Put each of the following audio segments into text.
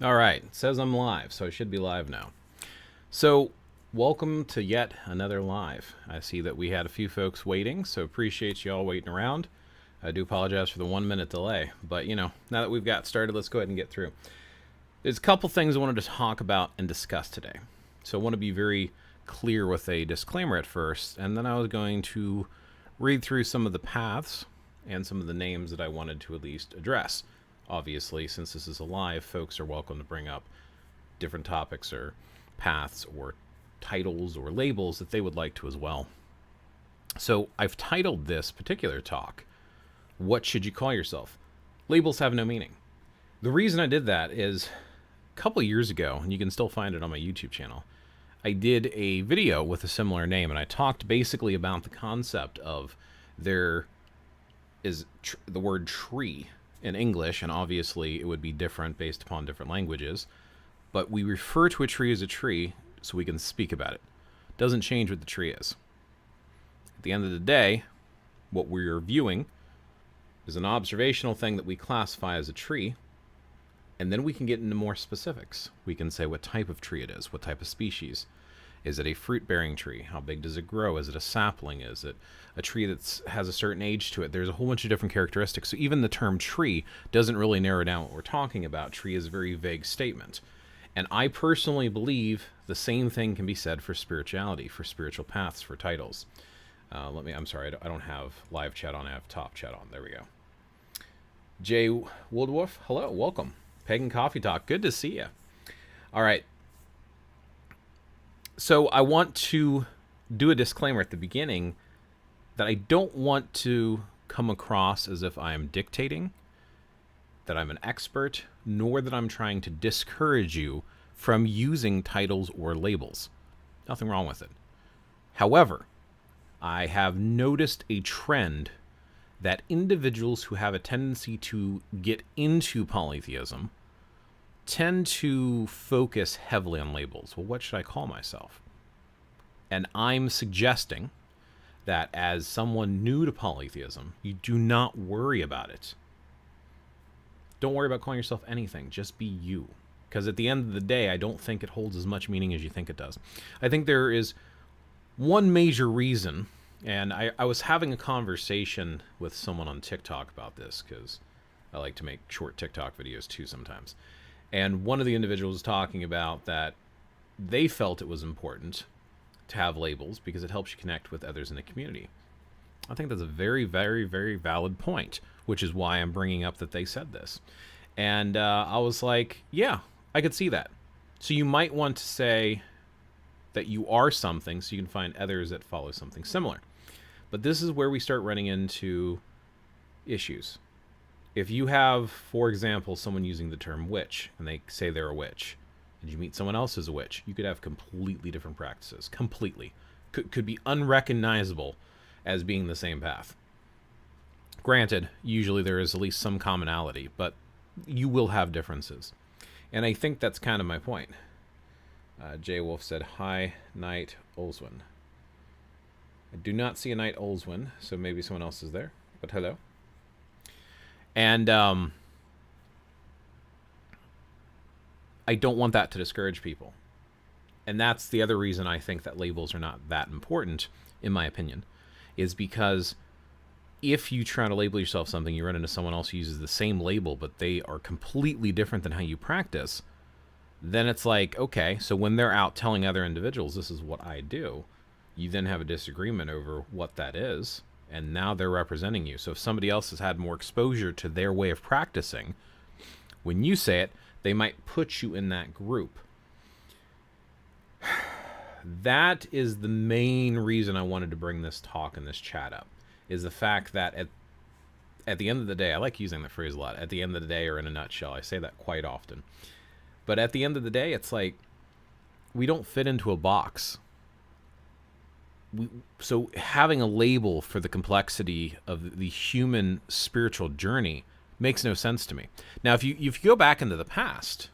All right, it says I'm live, so I should be live now. So, welcome to yet another live. I see that we had a few folks waiting, so appreciate you all waiting around. I do apologize for the 1 minute delay, but now that we've got started, let's go ahead and get through. There's a couple things I wanted to talk about and discuss today. So, I want to be very clear with a disclaimer at first, and then I was going to read through some of the paths and some of the names that I wanted to at least address. Obviously, since this is a live, folks are welcome to bring up different topics or paths or titles or labels that they would like to as well. So I've titled this particular talk, What Should You Call Yourself? Labels have no meaning. The reason I did that is a couple of years ago, and you can still find it on my YouTube channel, I did a video with a similar name, and I talked basically about the concept of there is the word tree in English, and obviously it would be different based upon different languages, but we refer to a tree as a tree so we can speak about it. Doesn't change what the tree is. At the end of the day, what we're viewing is an observational thing that we classify as a tree, and then we can get into more specifics. We can say what type of tree it is, what type of species. Is it a fruit-bearing tree? How big does it grow? Is it a sapling? Is it a tree that has a certain age to it? There's a whole bunch of different characteristics. So even the term tree doesn't really narrow down what we're talking about. Tree is a very vague statement. And I personally believe the same thing can be said for spirituality, for spiritual paths, for titles. I'm sorry, I don't have live chat on. I have top chat on. There we go. Jay Woodwolf, hello, welcome. Pagan Coffee Talk, good to see you. All right. So I want to do a disclaimer at the beginning that I don't want to come across as if I am dictating, that I'm an expert, nor that I'm trying to discourage you from using titles or labels. Nothing wrong with it. However, I have noticed a trend that individuals who have a tendency to get into polytheism tend to focus heavily on labels. Well, what should I call myself? And I'm suggesting that as someone new to polytheism, you do not worry about it. Don't worry about calling yourself anything. Just be you. Because at the end of the day, I don't think it holds as much meaning as you think it does. I think there is one major reason, and I was having a conversation with someone on TikTok about this, because I like to make short TikTok videos too sometimes. And one of the individuals was talking about that they felt it was important to have labels because it helps you connect with others in the community. I think that's a very, very, very valid point, which is why I'm bringing up that they said this. And I was like, yeah, I could see that. So you might want to say that you are something so you can find others that follow something similar. But this is where we start running into issues. If you have, for example, someone using the term witch, and they say they're a witch, and you meet someone else as a witch, you could have completely different practices. Completely. Could be unrecognizable as being the same path. Granted, usually there is at least some commonality, but you will have differences. And I think that's kind of my point. Jay Wolf said, hi, Knight Olswin. I do not see a Knight Olswin, so maybe someone else is there, but hello. And I don't want that to discourage people. And that's the other reason I think that labels are not that important, in my opinion, is because if you try to label yourself something, you run into someone else who uses the same label, but they are completely different than how you practice, then it's like, okay, so when they're out telling other individuals, this is what I do, you then have a disagreement over what that is, and now they're representing you. So if somebody else has had more exposure to their way of practicing, when you say it, they might put you in that group. That is the main reason I wanted to bring this talk and this chat up, is the fact that at the end of the day, I like using that phrase a lot, at the end of the day, or in a nutshell, I say that quite often. But at the end of the day, it's like, we don't fit into a box. So having a label for the complexity of the human spiritual journey makes no sense to me. Now, if you go back into the past,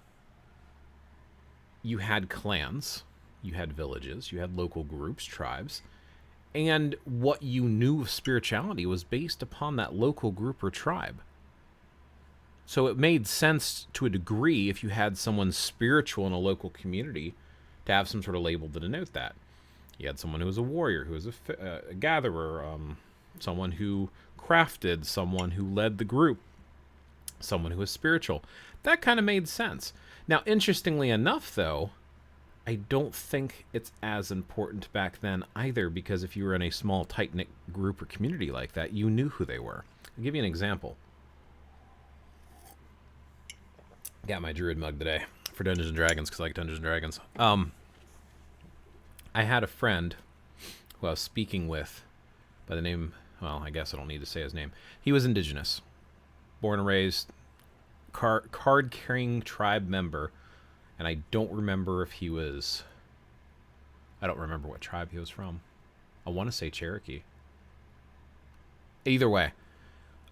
you had clans, you had villages, you had local groups, tribes, and what you knew of spirituality was based upon that local group or tribe. So it made sense to a degree if you had someone spiritual in a local community to have some sort of label to denote that. You had someone who was a warrior, who was a gatherer, someone who crafted, someone who led the group, someone who was spiritual. That kind of made sense. Now, interestingly enough, though, I don't think it's as important back then either, because if you were in a small, tight-knit group or community like that, you knew who they were. I'll give you an example. Got my druid mug today for Dungeons and Dragons because I like Dungeons and Dragons. I had a friend who I was speaking with by the name, well, I guess I don't need to say his name. He was indigenous, born and raised, card-carrying tribe member, and I don't remember if he was, I don't remember what tribe he was from. I want to say Cherokee. Either way,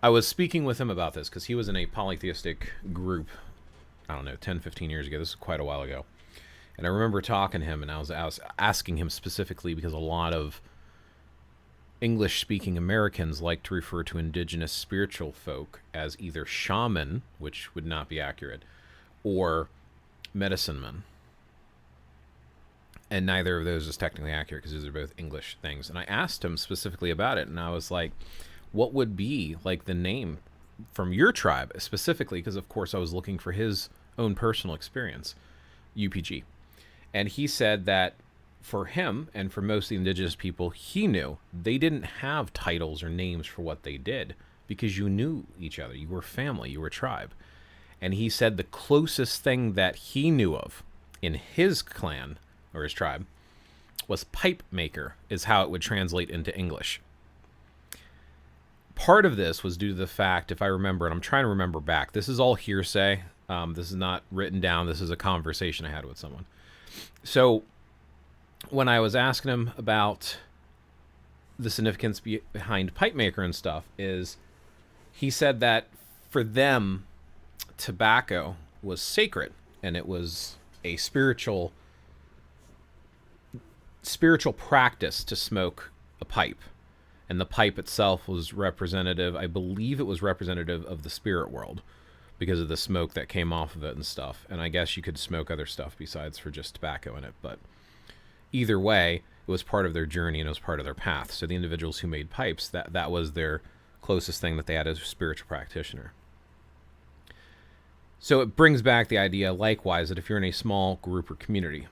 I was speaking with him about this because he was in a polytheistic group, I don't know, 10, 15 years ago. This is quite a while ago. And I remember talking to him, and I was asking him specifically because a lot of English-speaking Americans like to refer to indigenous spiritual folk as either shaman, which would not be accurate, or medicine men. And neither of those is technically accurate because those are both English things. And I asked him specifically about it, and I was like, what would be like the name from your tribe specifically? Because, of course, I was looking for his own personal experience, UPG. And he said that for him and for most of the indigenous people he knew, they didn't have titles or names for what they did because you knew each other. You were family. You were a tribe. And he said the closest thing that he knew of in his clan or his tribe was pipe maker, is how it would translate into English. Part of this was due to the fact, if I remember, and I'm trying to remember back, this is all hearsay. This is not written down. This is a conversation I had with someone. So when I was asking him about the significance behind pipe maker and stuff, is he said that for them, tobacco was sacred, and it was a spiritual practice to smoke a pipe. And the pipe itself was representative, I believe it was representative of the spirit world because of the smoke that came off of it and stuff. And I guess you could smoke other stuff besides for just tobacco in it. But either way, it was part of their journey and it was part of their path. So the individuals who made pipes, that was their closest thing that they had as a spiritual practitioner. So it brings back the idea, likewise, that if you're in a small group or community.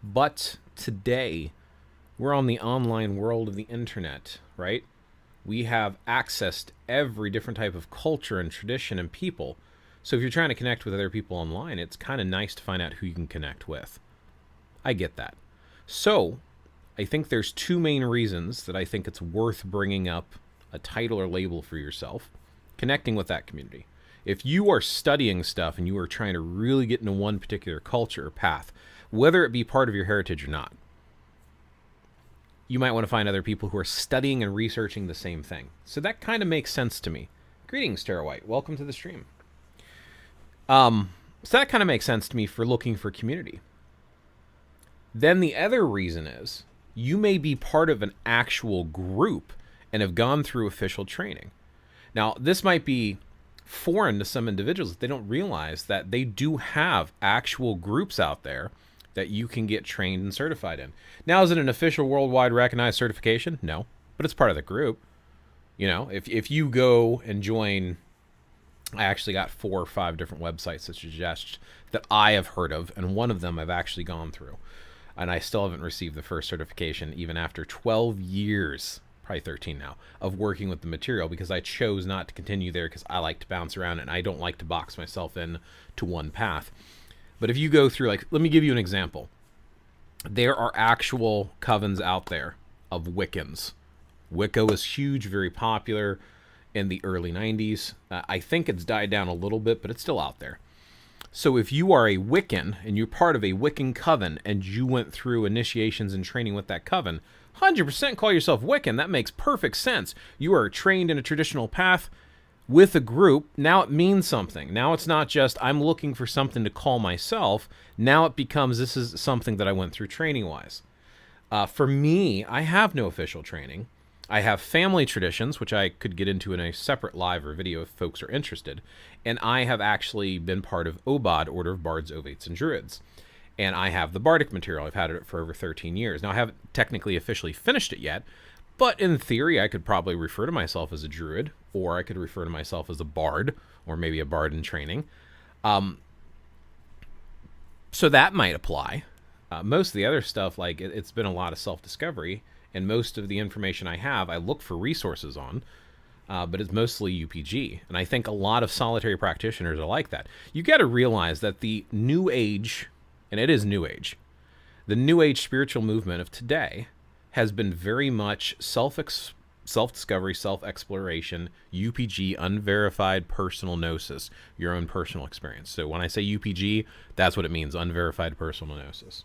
But today, we're on the online world of the internet, right? We have access to every different type of culture and tradition and people. So if you're trying to connect with other people online, it's kind of nice to find out who you can connect with. I get that. So I think there's two main reasons that I think it's worth bringing up a title or label for yourself, connecting with that community. If you are studying stuff and you are trying to really get into one particular culture or path, whether it be part of your heritage or not, you might want to find other people who are studying and researching the same thing. So that kind of makes sense to me. Greetings, Tara White. Welcome to the stream. So that kind of makes sense to me for looking for community. Then the other reason is you may be part of an actual group and have gone through official training. Now, this might be foreign to some individuals if they don't realize that they do have actual groups out there that you can get trained and certified in. Now, is it an official worldwide recognized certification? No, but it's part of the group. You know, if you go and join, I actually got 4 or 5 different websites that suggest that I have heard of, and one of them I've actually gone through. And I still haven't received the first certification, even after 12 years, probably 13 now, of working with the material, because I chose not to continue there because I like to bounce around and I don't like to box myself in to one path. But if you go through, like, let me give you an example. There are actual covens out there of Wiccans. Wicca was huge, very popular in the early 90s. I think it's died down a little bit, but it's still out there. So if you are a Wiccan and you're part of a Wiccan coven and you went through initiations and training with that coven, 100% call yourself Wiccan. That makes perfect sense. You are trained in a traditional path with a group. Now it means something. Now it's not just I'm looking for something to call myself. Now it becomes this is something that I went through training-wise. For me, I have no official training. I have family traditions, which I could get into in a separate live or video if folks are interested. And I have actually been part of OBOD, Order of Bards, Ovates, and Druids. And I have the Bardic material. I've had it for over 13 years. Now, I haven't technically officially finished it yet, but in theory, I could probably refer to myself as a Druid, or I could refer to myself as a Bard, or maybe a Bard in training. So that might apply. Most of the other stuff, like it's been a lot of self-discovery, and most of the information I have, I look for resources on, but it's mostly UPG. And I think a lot of solitary practitioners are like that. You got to realize that the New Age, and it is New Age, the New Age spiritual movement of today has been very much self-discovery, self-exploration, UPG, unverified personal gnosis, your own personal experience. So when I say UPG, that's what it means, unverified personal gnosis.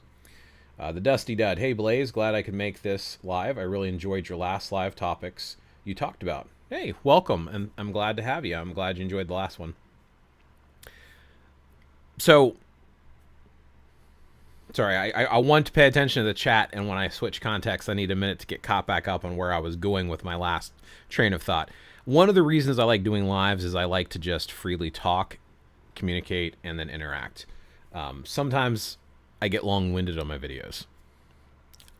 The Dusty Dud. Hey, Blaze, glad I could make this live. I really enjoyed your last live topics you talked about. Hey, welcome, and I'm glad to have you. I'm glad you enjoyed the last one. So, sorry, I want to pay attention to the chat, and when I switch context, I need a minute to get caught back up on where I was going with my last train of thought. One of the reasons I like doing lives is I like to just freely talk, communicate, and then interact. Sometimes I get long-winded on my videos.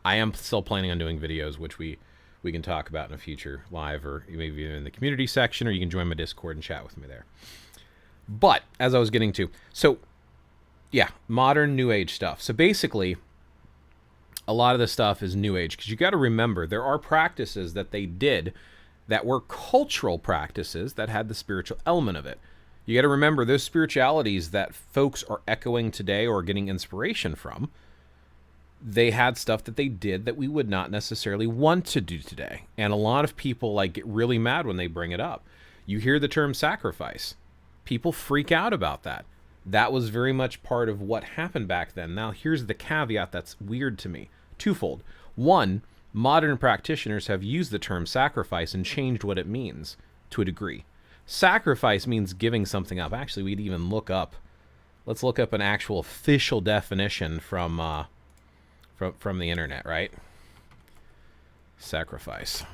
I am still planning on doing videos, which we can talk about in a future live, or maybe in the community section, or you can join my Discord and chat with me there. But, as I was getting to, so, yeah, modern New Age stuff. So basically, a lot of this stuff is New Age, because you got to remember, there are practices that they did that were cultural practices that had the spiritual element of it. You got to remember those spiritualities that folks are echoing today or getting inspiration from, they had stuff that they did that we would not necessarily want to do today. And a lot of people like get really mad when they bring it up. You hear the term sacrifice. People freak out about that. That was very much part of what happened back then. Now, here's the caveat that's weird to me. Twofold. One, modern practitioners have used the term sacrifice and changed what it means to a degree. Sacrifice means giving something up. Actually, we'd even look up. Let's look up an actual official definition from the internet, right? Sacrifice.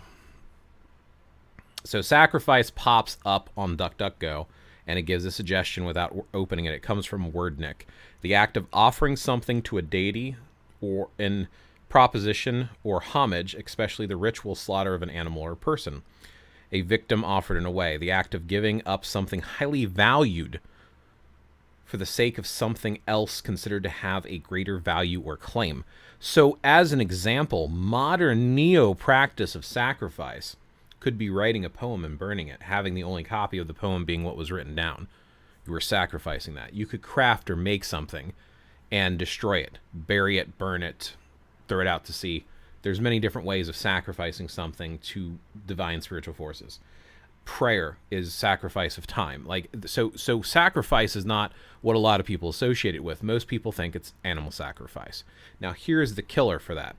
So sacrifice pops up on DuckDuckGo, and it gives a suggestion without opening it. It comes from WordNick. The act of offering something to a deity, or in proposition or homage, especially the ritual slaughter of an animal or person. A victim offered in a way. The act of giving up something highly valued for the sake of something else considered to have a greater value or claim. So, as an example, modern neo-practice of sacrifice could be writing a poem and burning it, having the only copy of the poem being what was written down. You were sacrificing that. You could craft or make something and destroy it, bury it, burn it, throw it out to sea. There's many different ways of sacrificing something to divine spiritual forces. Prayer is sacrifice of time. So sacrifice is not what a lot of people associate it with. Most people think it's animal sacrifice. Now, here's the killer for that.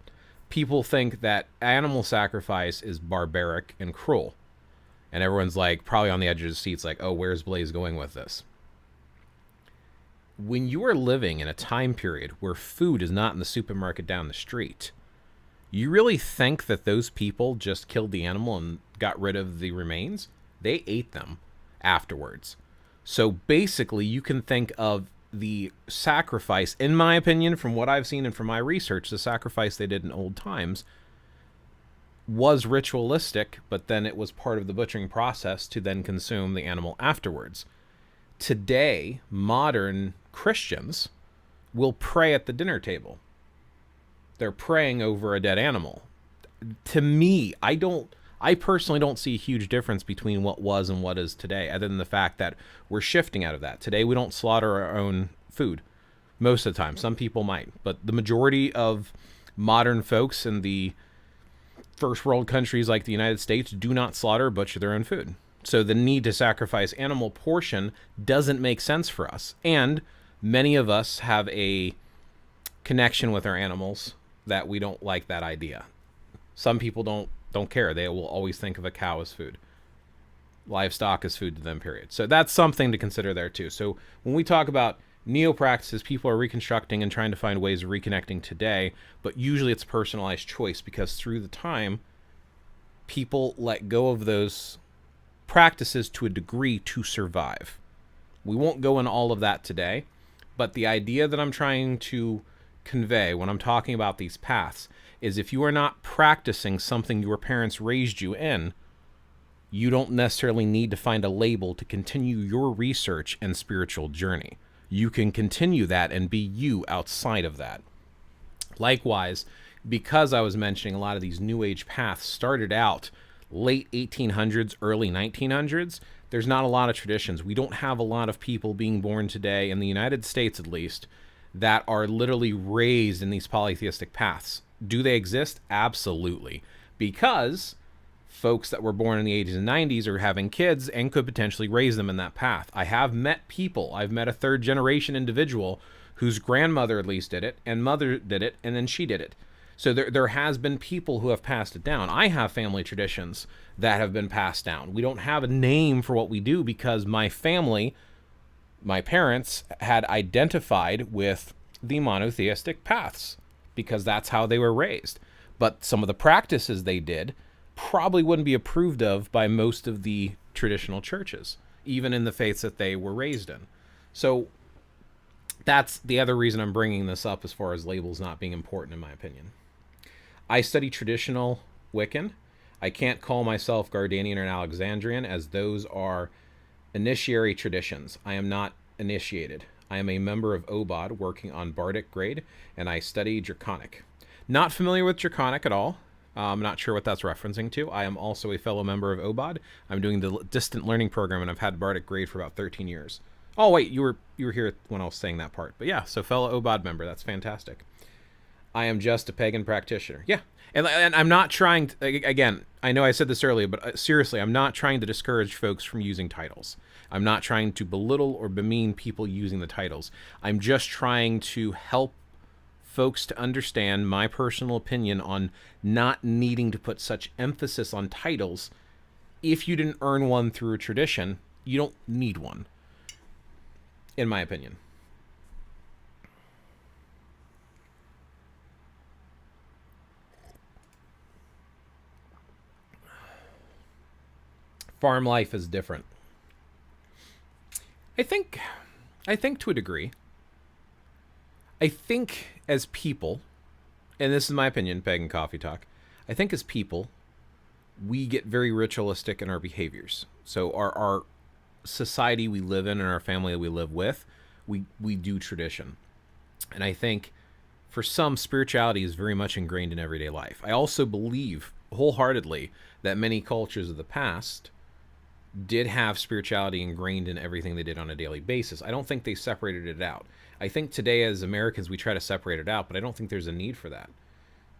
People think that animal sacrifice is barbaric and cruel. And everyone's like, probably on the edge of the seats, like, oh, where's Blaze going with this? When you are living in a time period where food is not in the supermarket down the street, you really think that those people just killed the animal and got rid of the remains? They ate them afterwards. So basically, you can think of the sacrifice, in my opinion, from what I've seen and from my research, the sacrifice they did in old times was ritualistic, but then it was part of the butchering process to then consume the animal afterwards. Today, modern Christians will pray at the dinner table. They're praying over a dead animal. To me, I personally don't see a huge difference between what was and what is today, other than the fact that we're shifting out of that. Today, we don't slaughter our own food. Most of the time. Some people might. But the majority of modern folks in the first world countries like the United States do not slaughter or butcher their own food. So the need to sacrifice animal portion doesn't make sense for us. And many of us have a connection with our animals that we don't like that idea. Some people don't care. They will always think of a cow as food. Livestock is food to them, period. So that's something to consider there too. So when we talk about neo-practices, people are reconstructing and trying to find ways of reconnecting today, but usually it's a personalized choice because through the time, people let go of those practices to a degree to survive. We won't go into all of that today, but the idea that I'm trying to convey when I'm talking about these paths is if you are not practicing something your parents raised you in, you don't necessarily need to find a label to continue your research and spiritual journey. You can continue that and be you outside of that. Likewise, because I was mentioning a lot of these New Age paths started out late 1800s, early 1900s, there's not a lot of traditions. We don't have a lot of people being born today, in the United States at least, that are literally raised in these polytheistic paths. Do they exist? Absolutely. Because folks that were born in the 80s and 90s are having kids and could potentially raise them in that path. I have met people. I've met a third generation individual whose grandmother at least did it, and mother did it, and then she did it. So there has been people who have passed it down. I have family traditions that have been passed down. We don't have a name for what we do because my family, my parents, had identified with the monotheistic paths because that's how they were raised. But some of the practices they did probably wouldn't be approved of by most of the traditional churches, even in the faiths that they were raised in. So that's the other reason I'm bringing this up as far as labels not being important, in my opinion. I study traditional Wiccan. I can't call myself Gardanian or an Alexandrian, as those are initiatory traditions. I am not initiated. I am a member of OBOD working on Bardic grade, and I study Draconic. Not familiar with Draconic at all. I'm not sure what that's referencing to. I am also a fellow member of OBOD. I'm doing the distant learning program, and I've had Bardic grade for about 13 years. Oh, wait, you were here when I was saying that part. But yeah, so fellow OBOD member. That's fantastic. I am just a pagan practitioner. Yeah. And I'm not trying to, again, I know I said this earlier, but seriously, I'm not trying to discourage folks from using titles. I'm not trying to belittle or bemean people using the titles. I'm just trying to help folks to understand my personal opinion on not needing to put such emphasis on titles. If you didn't earn one through a tradition, you don't need one, in my opinion. Farm life is different. I think to a degree. I think as people, and this is my opinion, Pagan Coffee Talk, I think as people, we get very ritualistic in our behaviors. So our society we live in and our family that we live with, we do tradition. And I think for some, spirituality is very much ingrained in everyday life. I also believe wholeheartedly that many cultures of the past did have spirituality ingrained in everything they did on a daily basis. I don't think they separated it out. I think today as Americans we try to separate it out, but I don't think there's a need for that.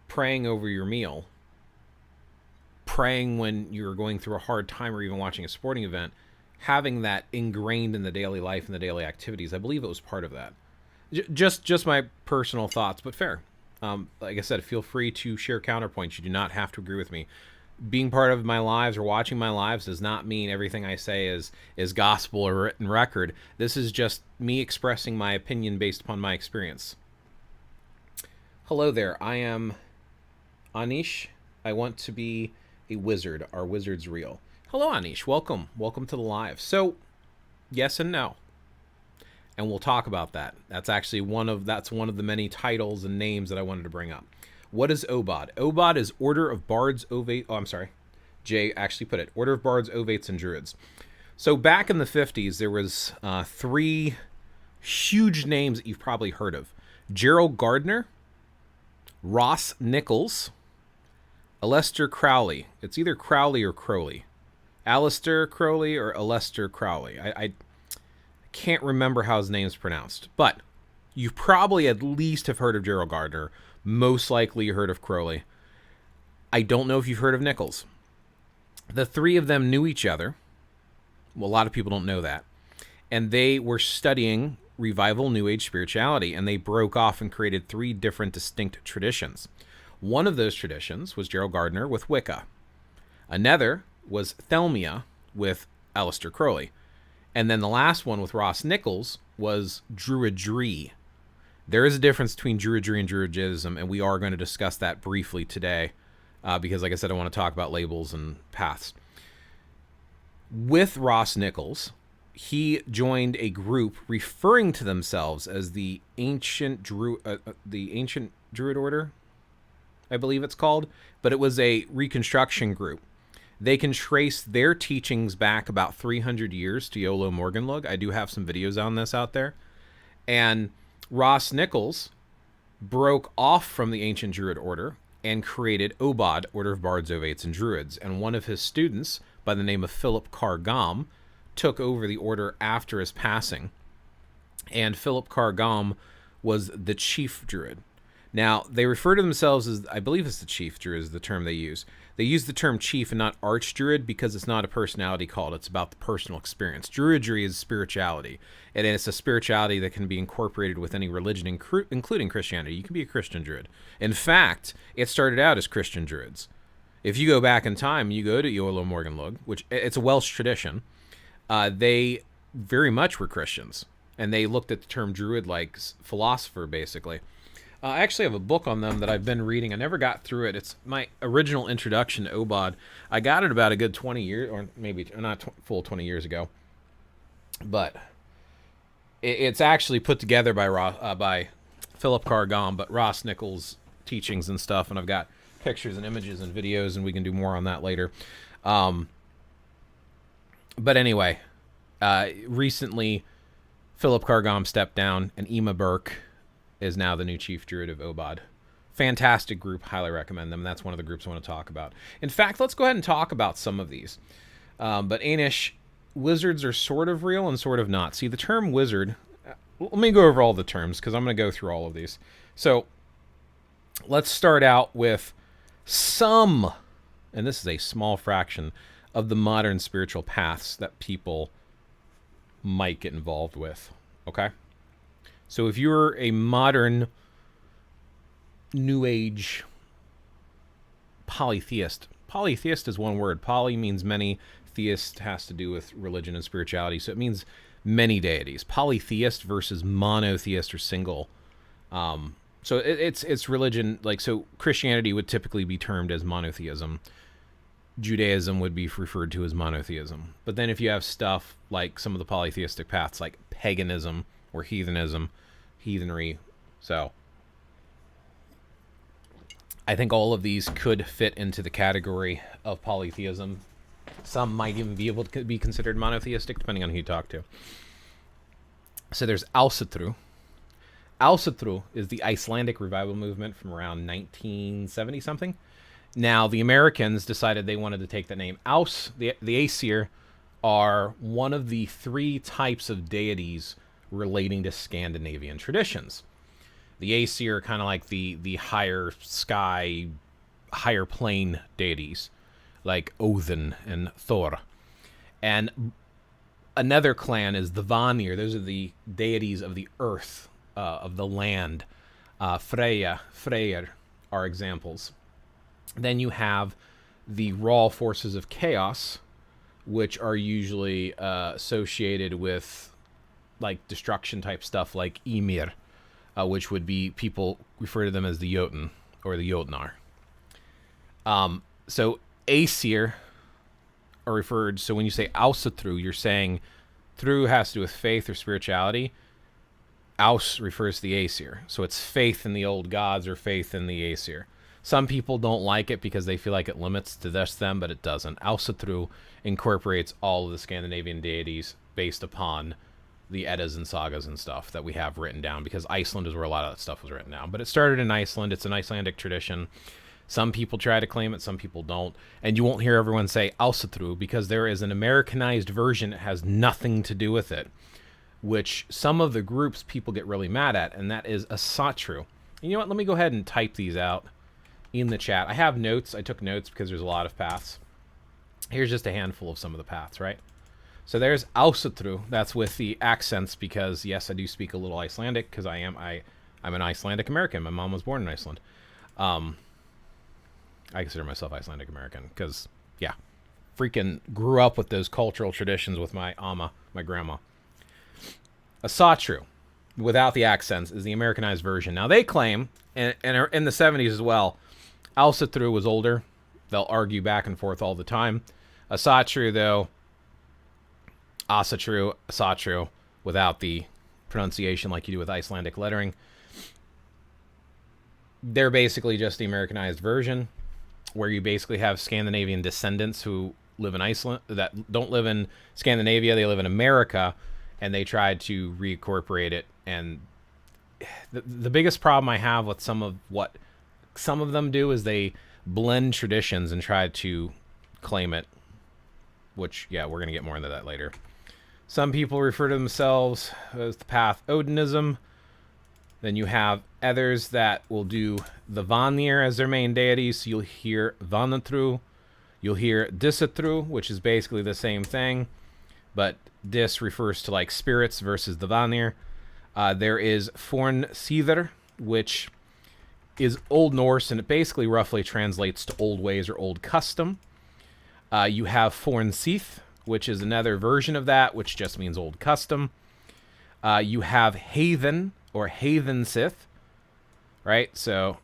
Praying over your meal, praying when you're going through a hard time or even watching a sporting event, having that ingrained in the daily life and the daily activities, I believe it was part of that. Just my personal thoughts, but fair. Like I said, feel free to share counterpoints. You do not have to agree with me. Being part of my lives or watching my lives does not mean everything I say is gospel or written record. This is just me expressing my opinion based upon my experience. Hello there. I am Anish. I want to be a wizard. Are wizards real? Hello, Anish. Welcome. Welcome to the live. So, yes and no. And we'll talk about that. That's actually one of the many titles and names that I wanted to bring up. What is OBOD? OBOD is Order of Bards, Ovates... Oh, I'm sorry. Jay actually put it. Order of Bards, Ovates, and Druids. So back in the 50s, there was 3 huge names that you've probably heard of. Gerald Gardner, Ross Nichols, Aleister Crowley. It's either Crowley or Crowley. Aleister Crowley or Aleister Crowley. I can't remember how his name's pronounced. But you probably at least have heard of Gerald Gardner. Most likely you heard of Crowley. I don't know if you've heard of Nichols. The 3 of them knew each other. Well, a lot of people don't know that. And they were studying revival New Age spirituality, and they broke off and created 3 different distinct traditions. One of those traditions was Gerald Gardner with Wicca. Another was Thelmia with Aleister Crowley. And then the last one with Ross Nichols was Druidry. There is a difference between Druidry and Druidism, and we are going to discuss that briefly today because, like I said, I want to talk about labels and paths. With Ross Nichols, he joined a group referring to themselves as the ancient Druid Order, I believe it's called, but it was a reconstruction group. They can trace their teachings back about 300 years to Iolo Morganlug. I do have some videos on this out there. And Ross Nichols broke off from the ancient Druid Order and created Obod, Order of Bards, Ovates, and Druids. And one of his students, by the name of Philip Carr-Gomm, took over the order after his passing. And Philip Carr-Gomm was the chief Druid. Now, they refer to themselves as, I believe it's the chief Druid is the term they use. They use the term chief and not archdruid because it's not a personality cult. It's about the personal experience. Druidry is spirituality, and it's a spirituality that can be incorporated with any religion, including Christianity. You can be a Christian Druid. In fact, it started out as Christian Druids. If you go back in time, you go to Iolo Morganlug, which it's a Welsh tradition, they very much were Christians, and they looked at the term Druid like philosopher, basically. I actually have a book on them that I've been reading. I never got through it. It's my original introduction to Obod. I got it about a good 20 years, or maybe not full 20 years ago. But it's actually put together by Philip Carr-Gomm, but Ross Nichols' teachings and stuff. And I've got pictures and images and videos, and we can do more on that later. But anyway, recently Philip Carr-Gomm stepped down, and Ema Burke is now the new chief druid of Obod. Fantastic group. Highly recommend them. That's one of the groups I want to talk about. In fact, let's go ahead and talk about some of these. But Anish, wizards are sort of real and sort of not. See, the term wizard, let me go over all the terms because I'm going to go through all of these. So let's start out with some, and this is a small fraction, of the modern spiritual paths that people might get involved with. Okay? So if you're a modern New Age polytheist is one word. Poly means many. Theist has to do with religion and spirituality. So it means many deities. Polytheist versus monotheist or single. So it's religion. Like, so Christianity would typically be termed as monotheism. Judaism would be referred to as monotheism. But then if you have stuff like some of the polytheistic paths like paganism or heathenry. So I think all of these could fit into the category of polytheism. Some might even be able to be considered monotheistic, depending on who you talk to. So there's Ásatrú. Ásatrú is the Icelandic revival movement from around 1970 something. Now the Americans decided they wanted to take that name. The Aesir are one of the three types of deities relating to Scandinavian traditions. The Aesir are kind of like the higher sky, higher plane deities, like Odin and Thor. And another clan is the Vanir. Those are the deities of the earth, of the land. Freyr are examples. Then you have the raw forces of chaos, which are usually associated with like destruction type stuff like Ymir, which would be, people refer to them as the Jotun or the Jotnar. So Aesir are referred, so when you say Ásatrú, you're saying through has to do with faith or spirituality. Aus refers to the Aesir. So it's faith in the old gods or faith in the Aesir. Some people don't like it because they feel like it limits to just them, but it doesn't. Ásatrú incorporates all of the Scandinavian deities based upon the Eddas and sagas and stuff that we have written down, because Iceland is where a lot of that stuff was written down. But it started in Iceland. It's an Icelandic tradition. Some people try to claim it, some people don't. And you won't hear everyone say Ásatrú because there is an Americanized version that has nothing to do with it, which some of the groups people get really mad at, and that is Ásatrú. You know what? Let me go ahead and type these out in the chat. I have notes. I took notes because there's a lot of paths. Here's just a handful of some of the paths, right? So there's Ásatrú. That's with the accents because, yes, I do speak a little Icelandic because I'm an Icelandic American. My mom was born in Iceland. I consider myself Icelandic American because, yeah, freaking grew up with those cultural traditions with my my grandma. Ásatrú, without the accents, is the Americanized version. Now they claim, and in the 70s as well, Ásatrú was older. They'll argue back and forth all the time. Asatru, though, Asatru, Asatru, without the pronunciation like you do with Icelandic lettering. They're basically just the Americanized version, where you basically have Scandinavian descendants who live in Iceland, that don't live in Scandinavia, they live in America, and they tried to reincorporate it. And the biggest problem I have with some of what some of them do is they blend traditions and try to claim it, which, yeah, we're going to get more into that later. Some people refer to themselves as the path Odinism. Then you have others that will do the Vanir as their main deities. So you'll hear Vanatru. You'll hear Disatru, which is basically the same thing, but Dis refers to like spirits versus the Vanir. There is Fornsiðr, which is Old Norse, and it basically roughly translates to old ways or old custom. You have Fornsith, which is another version of that, which just means old custom. You have Heathen, or Heathen Sith, right? So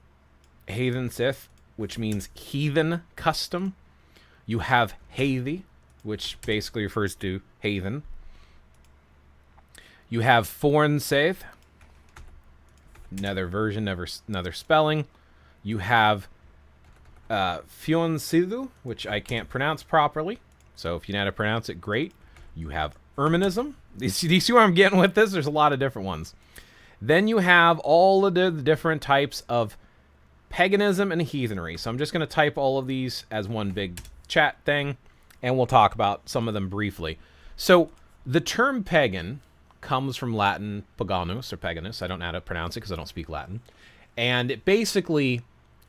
Heathen Sith, which means heathen custom. You have Heiði, which basically refers to heathen. You have Fornseith, another version, another spelling. You have Fjónsiðu, which I can't pronounce properly. So if you know how to pronounce it, great. You have Erminism. Do you see where I'm getting with this? There's a lot of different ones. Then you have all of the different types of paganism and heathenry. So I'm just going to type all of these as one big chat thing, and we'll talk about some of them briefly. So the term pagan comes from Latin paganus or paganus. I don't know how to pronounce it because I don't speak Latin. And it basically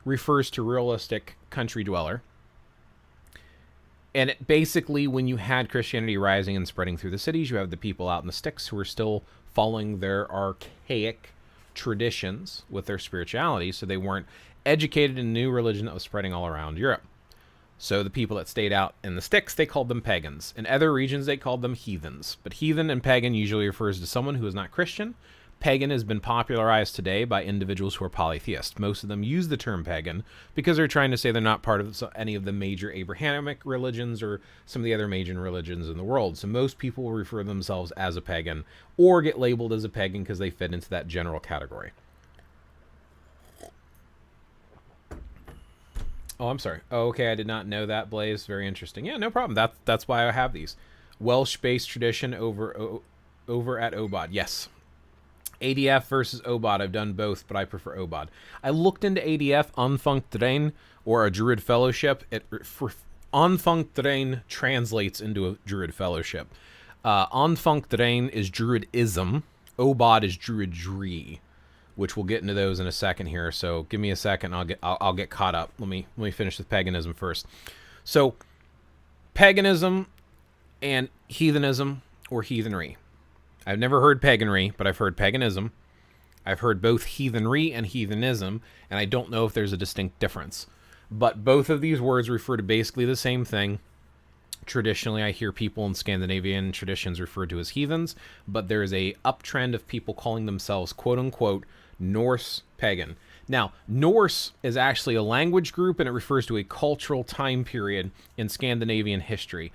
refers to realistic country dweller. And it basically, when you had Christianity rising and spreading through the cities, you have the people out in the sticks who are still following their archaic traditions with their spirituality, so they weren't educated in a new religion that was spreading all around Europe. So the people that stayed out in the sticks, they called them pagans. In other regions, they called them heathens. But heathen and pagan usually refers to someone who is not Christian. Pagan has been popularized today by individuals who are polytheist. Most of them use the term pagan because they're trying to say they're not part of any of the major Abrahamic religions or some of the other major religions in the world. So most people will refer to themselves as a pagan or get labeled as a pagan because they fit into that general category. Oh, I'm sorry. Oh, okay, I did not know that, Blaze. Very interesting. Yeah, no problem. That's why I have these. Welsh-based tradition over at Obod. Yes. ADF versus Obod. I've done both, but I prefer Obod. I looked into ADF, Anfunktrain, or a Druid Fellowship. Anfunktrain translates into a Druid Fellowship. Anfunktrain is Druidism. Obod is Druidry, which we'll get into those in a second here. So give me a second. I'll get caught up. Let me finish with paganism first. So paganism and heathenism or heathenry. I've never heard paganry, but I've heard paganism. I've heard both heathenry and heathenism, and I don't know if there's a distinct difference. But both of these words refer to basically the same thing. Traditionally, I hear people in Scandinavian traditions referred to as heathens, but there is a uptrend of people calling themselves quote-unquote Norse pagan. Now, Norse is actually a language group, and it refers to a cultural time period in Scandinavian history.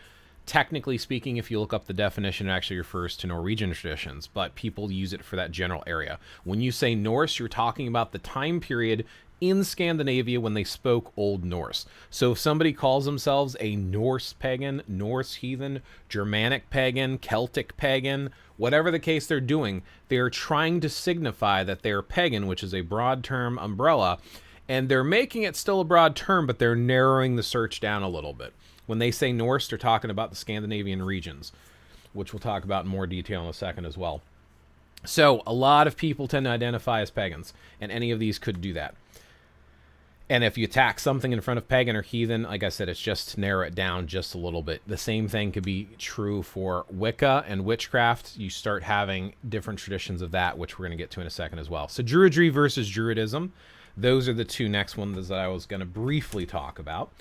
Technically speaking, if you look up the definition, it actually refers to Norwegian traditions, but people use it for that general area. When you say Norse, you're talking about the time period in Scandinavia when they spoke Old Norse. So if somebody calls themselves a Norse pagan, Norse heathen, Germanic pagan, Celtic pagan, whatever the case they're doing, they're trying to signify that they're pagan, which is a broad term umbrella, and they're making it still a broad term, but they're narrowing the search down a little bit. When they say Norse, they're talking about the Scandinavian regions, which we'll talk about in more detail in a second as well. So a lot of people tend to identify as pagans, and any of these could do that. And if you attack something in front of pagan or heathen, like I said, it's just to narrow it down just a little bit. The same thing could be true for Wicca and witchcraft. You start having different traditions of that, which we're going to get to in a second as well. So Druidry versus Druidism. Those are the two next ones that I was going to briefly talk about.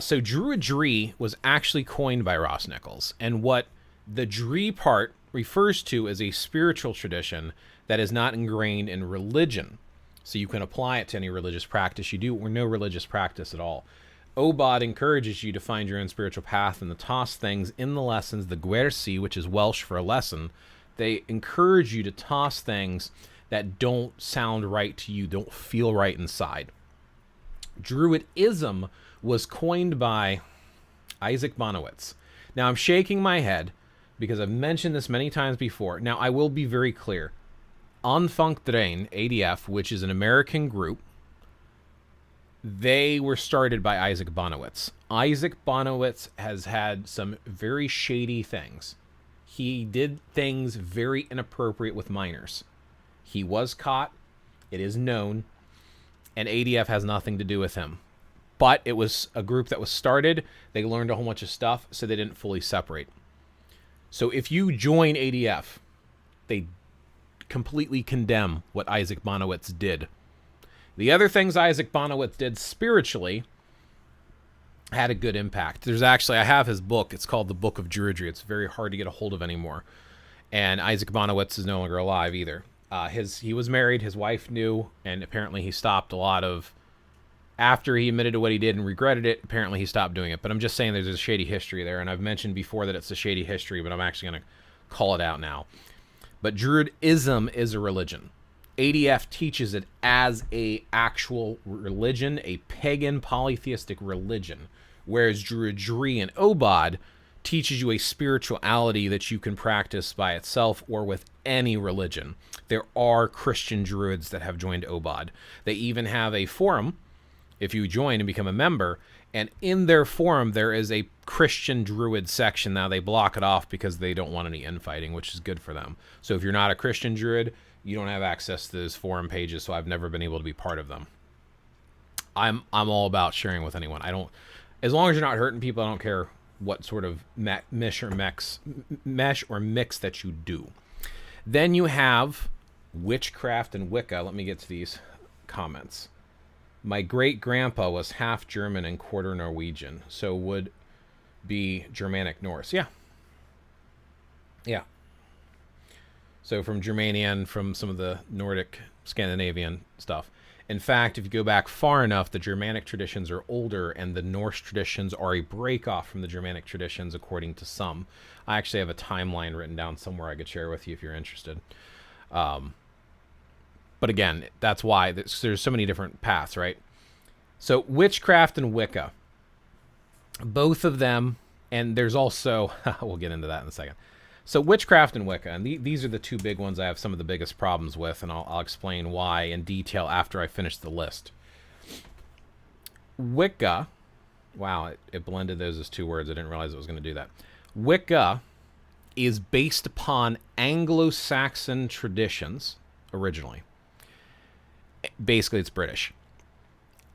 So Druidry was actually coined by Ross Nichols, and what the Dree part refers to is a spiritual tradition that is not ingrained in religion. So you can apply it to any religious practice you do, or no religious practice at all. Obod encourages you to find your own spiritual path and to toss things in the lessons, the gwersi, which is Welsh for a lesson. They encourage you to toss things that don't sound right to you, don't feel right inside. Druidism was coined by Isaac Bonowitz. Now, I'm shaking my head because I've mentioned this many times before. Now, I will be very clear. Anfang Drain, ADF, which is an American group, they were started by Isaac Bonowitz. Isaac Bonowitz has had some very shady things. He did things very inappropriate with minors. He was caught. It is known. And ADF has nothing to do with him. But it was a group that was started. They learned a whole bunch of stuff, so they didn't fully separate. So if you join ADF, they completely condemn what Isaac Bonowitz did. The other things Isaac Bonowitz did spiritually had a good impact. There's actually, I have his book. It's called The Book of Druidry. It's very hard to get a hold of anymore. And Isaac Bonowitz is no longer alive either. He was married. His wife knew, and apparently he stopped a lot of... After he admitted to what he did and regretted it, apparently he stopped doing it. But I'm just saying there's a shady history there, and I've mentioned before that it's a shady history, but I'm actually going to call it out now. But Druidism is a religion. ADF teaches it as a actual religion, a pagan polytheistic religion, whereas Druidry and Obod teaches you a spirituality that you can practice by itself or with any religion. There are Christian Druids that have joined Obod. They even have a forum if you join and become a member, and in their forum there is a Christian Druid section. Now they block it off because they don't want any infighting, which is good for them. So if you're not a Christian Druid, you don't have access to those forum pages, so I've never been able to be part of them. I'm all about sharing with anyone. As long as you're not hurting people, I don't care what sort of mesh or mix that you do. Then you have witchcraft and Wicca. Let me get to these comments. My great-grandpa was half German and quarter Norwegian, so would be Germanic Norse. Yeah. Yeah. So from Germanian, from some of the Nordic, Scandinavian stuff. In fact, if you go back far enough, the Germanic traditions are older, and the Norse traditions are a break-off from the Germanic traditions, according to some. I actually have a timeline written down somewhere I could share with you if you're interested. But again, that's why there's so many different paths, right? So witchcraft and Wicca, both of them, and there's also, we'll get into that in a second. So witchcraft and Wicca, and these are the two big ones I have some of the biggest problems with, and I'll explain why in detail after I finish the list. Wicca, wow, it blended those as two words. I didn't realize it was going to do that. Wicca is based upon Anglo-Saxon traditions originally. Basically, it's British.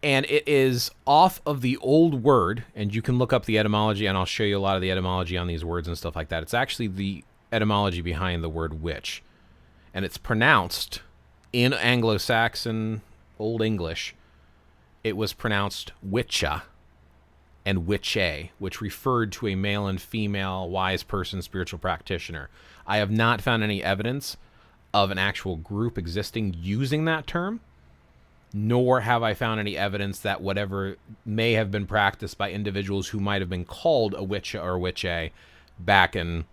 And it is off of the old word, and you can look up the etymology, and I'll show you a lot of the etymology on these words and stuff like that. It's actually the etymology behind the word witch. And it's pronounced in Anglo-Saxon Old English. It was pronounced witcha and witche, which referred to a male and female wise person, spiritual practitioner. I have not found any evidence of an actual group existing using that term, nor have I found any evidence that whatever may have been practiced by individuals who might have been called a witch or witche back in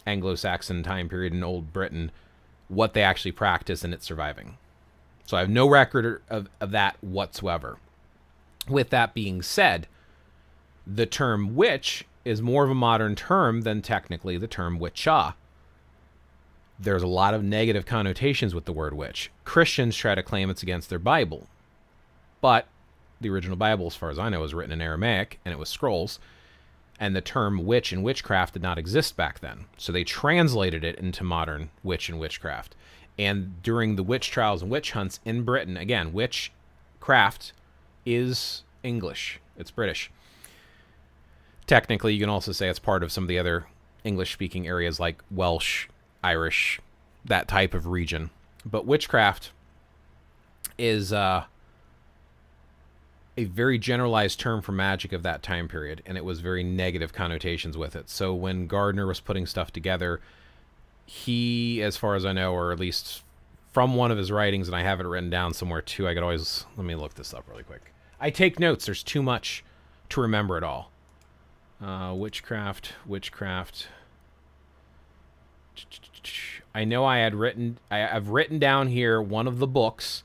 Anglo-Saxon time period in Old Britain, what they actually practiced and it's surviving. So I have no record of that whatsoever. With that being said, the term witch is more of a modern term than technically the term witcha. There's a lot of negative connotations with the word witch. Christians try to claim it's against their Bible. But the original Bible, as far as I know, was written in Aramaic, and it was scrolls. And the term witch and witchcraft did not exist back then. So they translated it into modern witch and witchcraft. And during the witch trials and witch hunts in Britain, again, witchcraft is English. It's British. Technically, you can also say it's part of some of the other English-speaking areas like Welsh, Irish, that type of region. But witchcraft is a very generalized term for magic of that time period, and it was very negative connotations with it. So when Gardner was putting stuff together, he, as far as I know, or at least from one of his writings, and I have it written down somewhere too, I could always, let me look this up really quick. I take notes. There's too much to remember it all. Witchcraft. I know I've written down here one of the books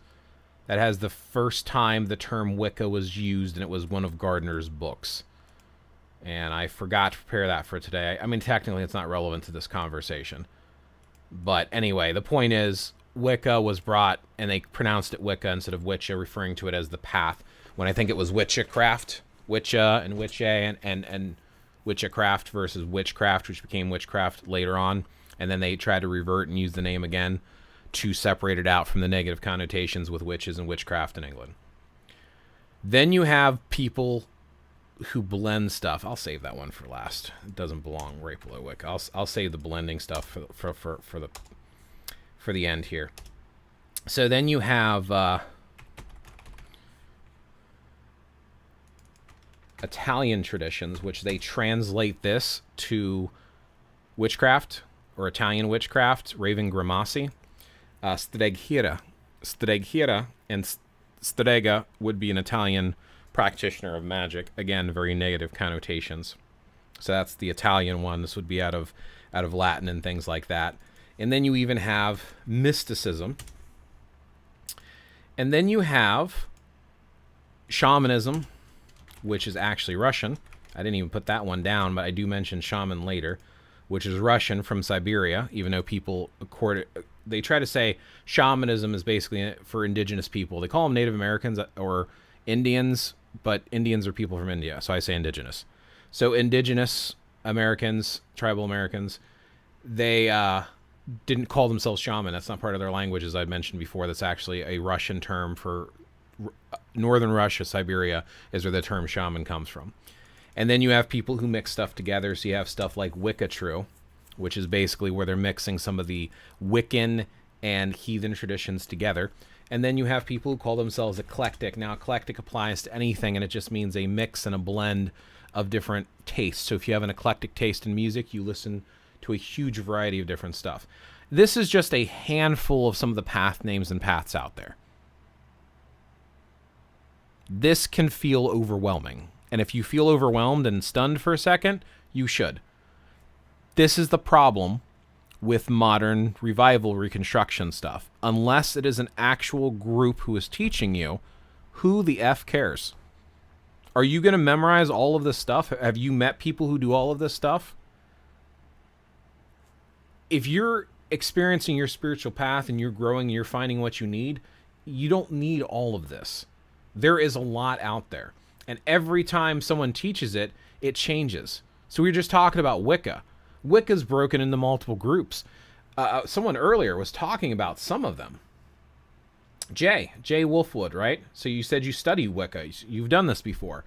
that has the first time the term Wicca was used, and it was one of Gardner's books. And I forgot to prepare that for today. I mean, technically it's not relevant to this conversation. But anyway, the point is, Wicca was brought, and they pronounced it Wicca instead of Witcha, referring to it as the path, when I think it was Witchcraft, Witcha and Witche, and Witchcraft versus Witchcraft, which became Witchcraft later on. And then they tried to revert and use the name again to separate it out from the negative connotations with witches and witchcraft in England. Then you have people who blend stuff. I'll save that one for last. It doesn't belong right below Wicca. I'll save the blending stuff for the end here. So then you have Italian traditions, which they translate this to witchcraft, or Italian witchcraft, Raven Grimassi. Streghera and strega would be an Italian practitioner of magic. Again, very negative connotations. So that's the Italian one. This would be out of Latin and things like that. And then you even have mysticism. And then you have shamanism, which is actually Russian. I didn't even put that one down, but I do mention shaman later, which is Russian from Siberia, even though people they try to say shamanism is basically for indigenous people. They call them Native Americans or Indians, but Indians are people from India, so I say indigenous. So indigenous Americans, tribal Americans, they didn't call themselves shaman. That's not part of their language, as I'd mentioned before. That's actually a Russian term for northern Russia. Siberia is where the term shaman comes from. And then you have people who mix stuff together. So you have stuff like Wicca-True, which is basically where they're mixing some of the Wiccan and heathen traditions together. And then you have people who call themselves eclectic. Now, eclectic applies to anything, and it just means a mix and a blend of different tastes. So if you have an eclectic taste in music, you listen to a huge variety of different stuff. This is just a handful of some of the path names and paths out there. This can feel overwhelming. And if you feel overwhelmed and stunned for a second, you should. This is the problem with modern revival reconstruction stuff. Unless it is an actual group who is teaching you, who the F cares? Are you going to memorize all of this stuff? Have you met people who do all of this stuff? If you're experiencing your spiritual path and you're growing and you're finding what you need, you don't need all of this. There is a lot out there. And every time someone teaches it, it changes. So we were just talking about Wicca. Wicca's broken into multiple groups. Someone earlier was talking about some of them. Jay Wolfwood, right? So you said you study Wicca. You've done this before.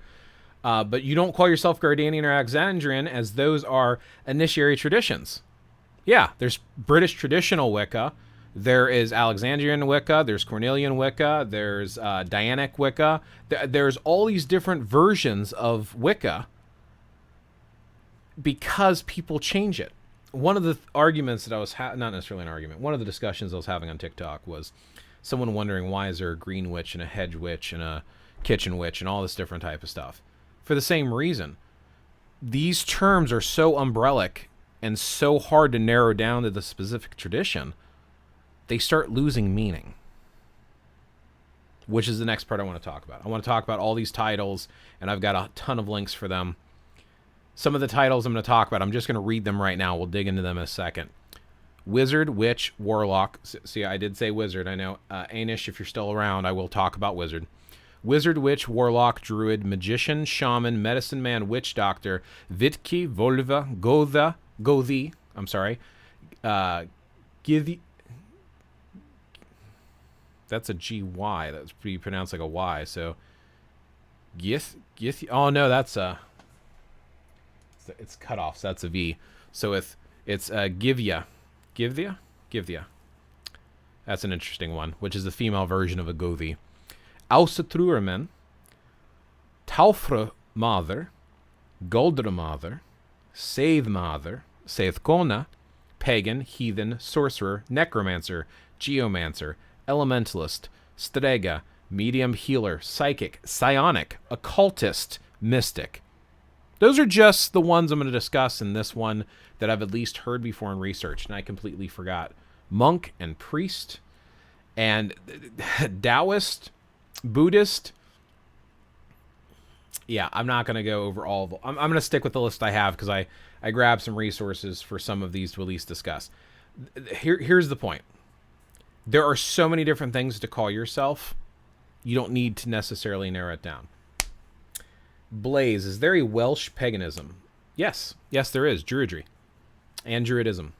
But you don't call yourself Gardanian or Alexandrian, as those are initiatory traditions. Yeah, there's British traditional Wicca. There is Alexandrian Wicca, there's Cornelian Wicca, there's Dianic Wicca. There's all these different versions of Wicca because people change it. One of the arguments that I was not necessarily an argument, one of the discussions I was having on TikTok was someone wondering why is there a green witch and a hedge witch and a kitchen witch and all this different type of stuff. For the same reason. These terms are so umbrellic and so hard to narrow down to the specific tradition, they start losing meaning. Which is the next part I want to talk about. I want to talk about all these titles, and I've got a ton of links for them. Some of the titles I'm going to talk about, I'm just going to read them right now. We'll dig into them in a second. Wizard, Witch, Warlock. See, I did say Wizard. I know. Anish, if you're still around, I will talk about Wizard. Wizard, Witch, Warlock, Druid, Magician, Shaman, Medicine Man, Witch Doctor, Vitki, Volva, Gothi, I'm sorry. That's a G-Y. That's pretty pronounced like a Y. So, Gith. Oh, no, that's a... It's cut off, so that's a V. So it's Givya. Givya. That's an interesting one, which is the female version of a Gothi. Ausatruermen, Taufre Mother, Goldra Mother, Save Mother, Kona, Pagan, Heathen, Sorcerer, Necromancer, Geomancer, Elementalist, Strega, Medium Healer, Psychic, Psionic, Occultist, mystic. Those are just the ones I'm going to discuss in this one that I've at least heard before and researched, and I completely forgot. Monk and priest and Taoist, Buddhist. Yeah, I'm not going to go over all of them. I'm going to stick with the list I have because I grabbed some resources for some of these to at least discuss. Here's the point. There are so many different things to call yourself. You don't need to necessarily narrow it down. Blaze, is there a Welsh paganism? Yes. Yes, there is. Druidry and Druidism.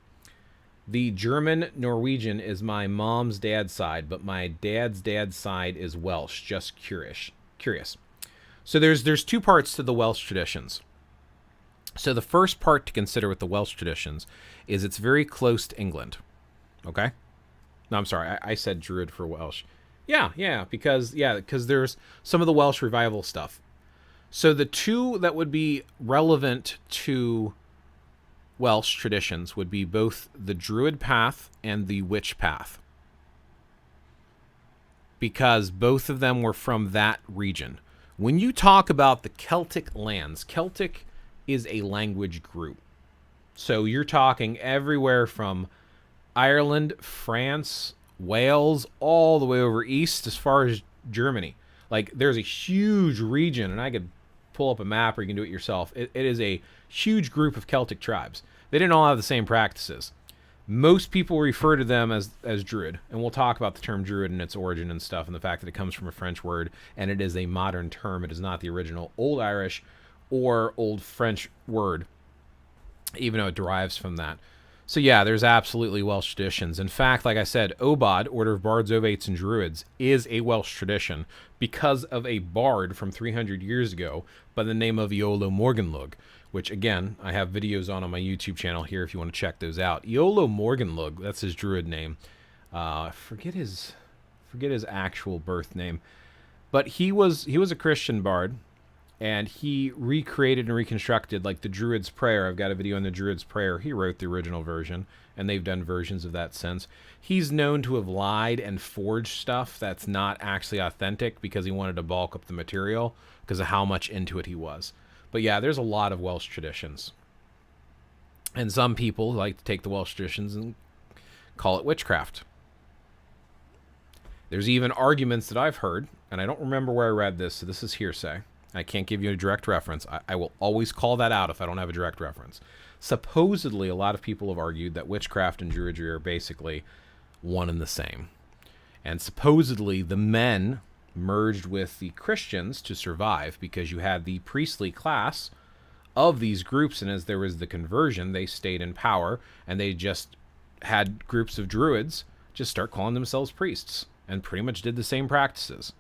The German Norwegian is my mom's dad's side, but my dad's side is Welsh. Just curious. So there's two parts to the Welsh traditions. So the first part to consider with the Welsh traditions is it's very close to England. Okay? No, I'm sorry. I said Druid for Welsh. Yeah, because there's some of the Welsh revival stuff. So the two that would be relevant to Welsh traditions would be both the Druid path and the Witch path, because both of them were from that region. When you talk about the Celtic lands, Celtic is a language group. So you're talking everywhere from Ireland, France, Wales, all the way over east as far as Germany. Like, there's a huge region, and I could pull up a map or you can do it yourself. It is a huge group of Celtic tribes. They didn't all have the same practices. Most people refer to them as Druid, and we'll talk about the term Druid and its origin and stuff, and the fact that it comes from a French word, and it is a modern term. It is not the original Old Irish or Old French word, even though it derives from that. So yeah, there's absolutely Welsh traditions. In fact, like I said, Obod, Order of Bards, Ovates, and Druids, is a Welsh tradition because of a bard from 300 years ago by the name of Iolo Morganlug, which, again, I have videos on my YouTube channel here if you want to check those out. Iolo Morganlug, that's his Druid name. Forget his actual birth name. But he was a Christian bard, and he recreated and reconstructed, like, the Druid's Prayer. I've got a video on the Druid's Prayer. He wrote the original version, and they've done versions of that since. He's known to have lied and forged stuff that's not actually authentic because he wanted to bulk up the material because of how much into it he was. But yeah, there's a lot of Welsh traditions. And some people like to take the Welsh traditions and call it witchcraft. There's even arguments that I've heard, and I don't remember where I read this, so this is hearsay. I can't give you a direct reference. I will always call that out if I don't have a direct reference. Supposedly, a lot of people have argued that witchcraft and Druidry are basically one and the same. And supposedly, the men merged with the Christians to survive because you had the priestly class of these groups, and as there was the conversion, they stayed in power, and they just had groups of Druids just start calling themselves priests and pretty much did the same practices.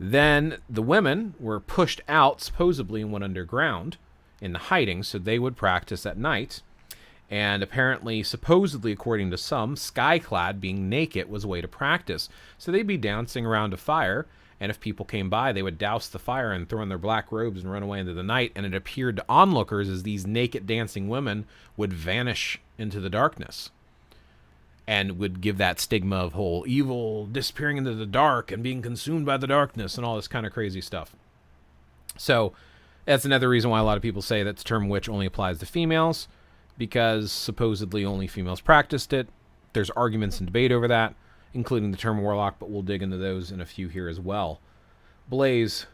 Then the women were pushed out, supposedly, and went underground in hiding, so they would practice at night. And apparently, supposedly, according to some, skyclad, being naked, was a way to practice. So they'd be dancing around a fire, and if people came by, they would douse the fire and throw in their black robes and run away into the night. And it appeared to onlookers as these naked dancing women would vanish into the darkness, and would give that stigma of whole evil disappearing into the dark and being consumed by the darkness and all this kind of crazy stuff. So that's another reason why a lot of people say that the term witch only applies to females, because supposedly only females practiced it. There's arguments and debate over that, including the term warlock, but we'll dig into those in a few here as well. Blaze,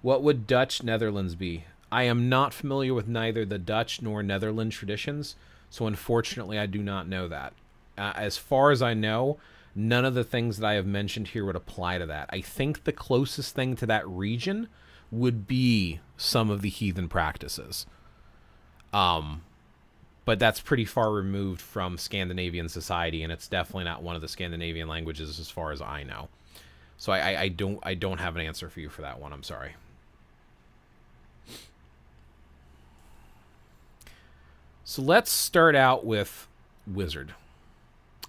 what would Dutch Netherlands be? I am not familiar with neither the Dutch nor Netherlands traditions, so unfortunately I do not know that. As far as I know, none of the things that I have mentioned here would apply to that. I think the closest thing to that region would be some of the heathen practices. But that's pretty far removed from Scandinavian society, and it's definitely not one of the Scandinavian languages as far as I know. So I don't have an answer for you for that one. I'm sorry. So let's start out with wizard.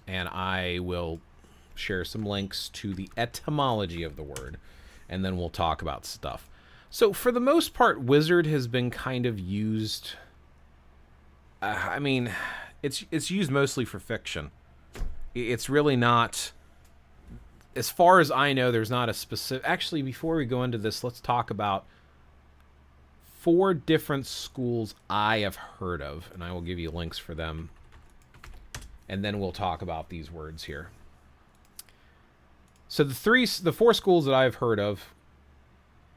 And I will share some links to the etymology of the word, and then we'll talk about stuff. So for the most part, wizard has been kind of used... I mean, it's used mostly for fiction. It's really not... As far as I know, there's not a specific... Actually, before we go into this, let's talk about 4 different schools I have heard of, and I will give you links for them. And then we'll talk about these words here. So the 4 schools that I've heard of,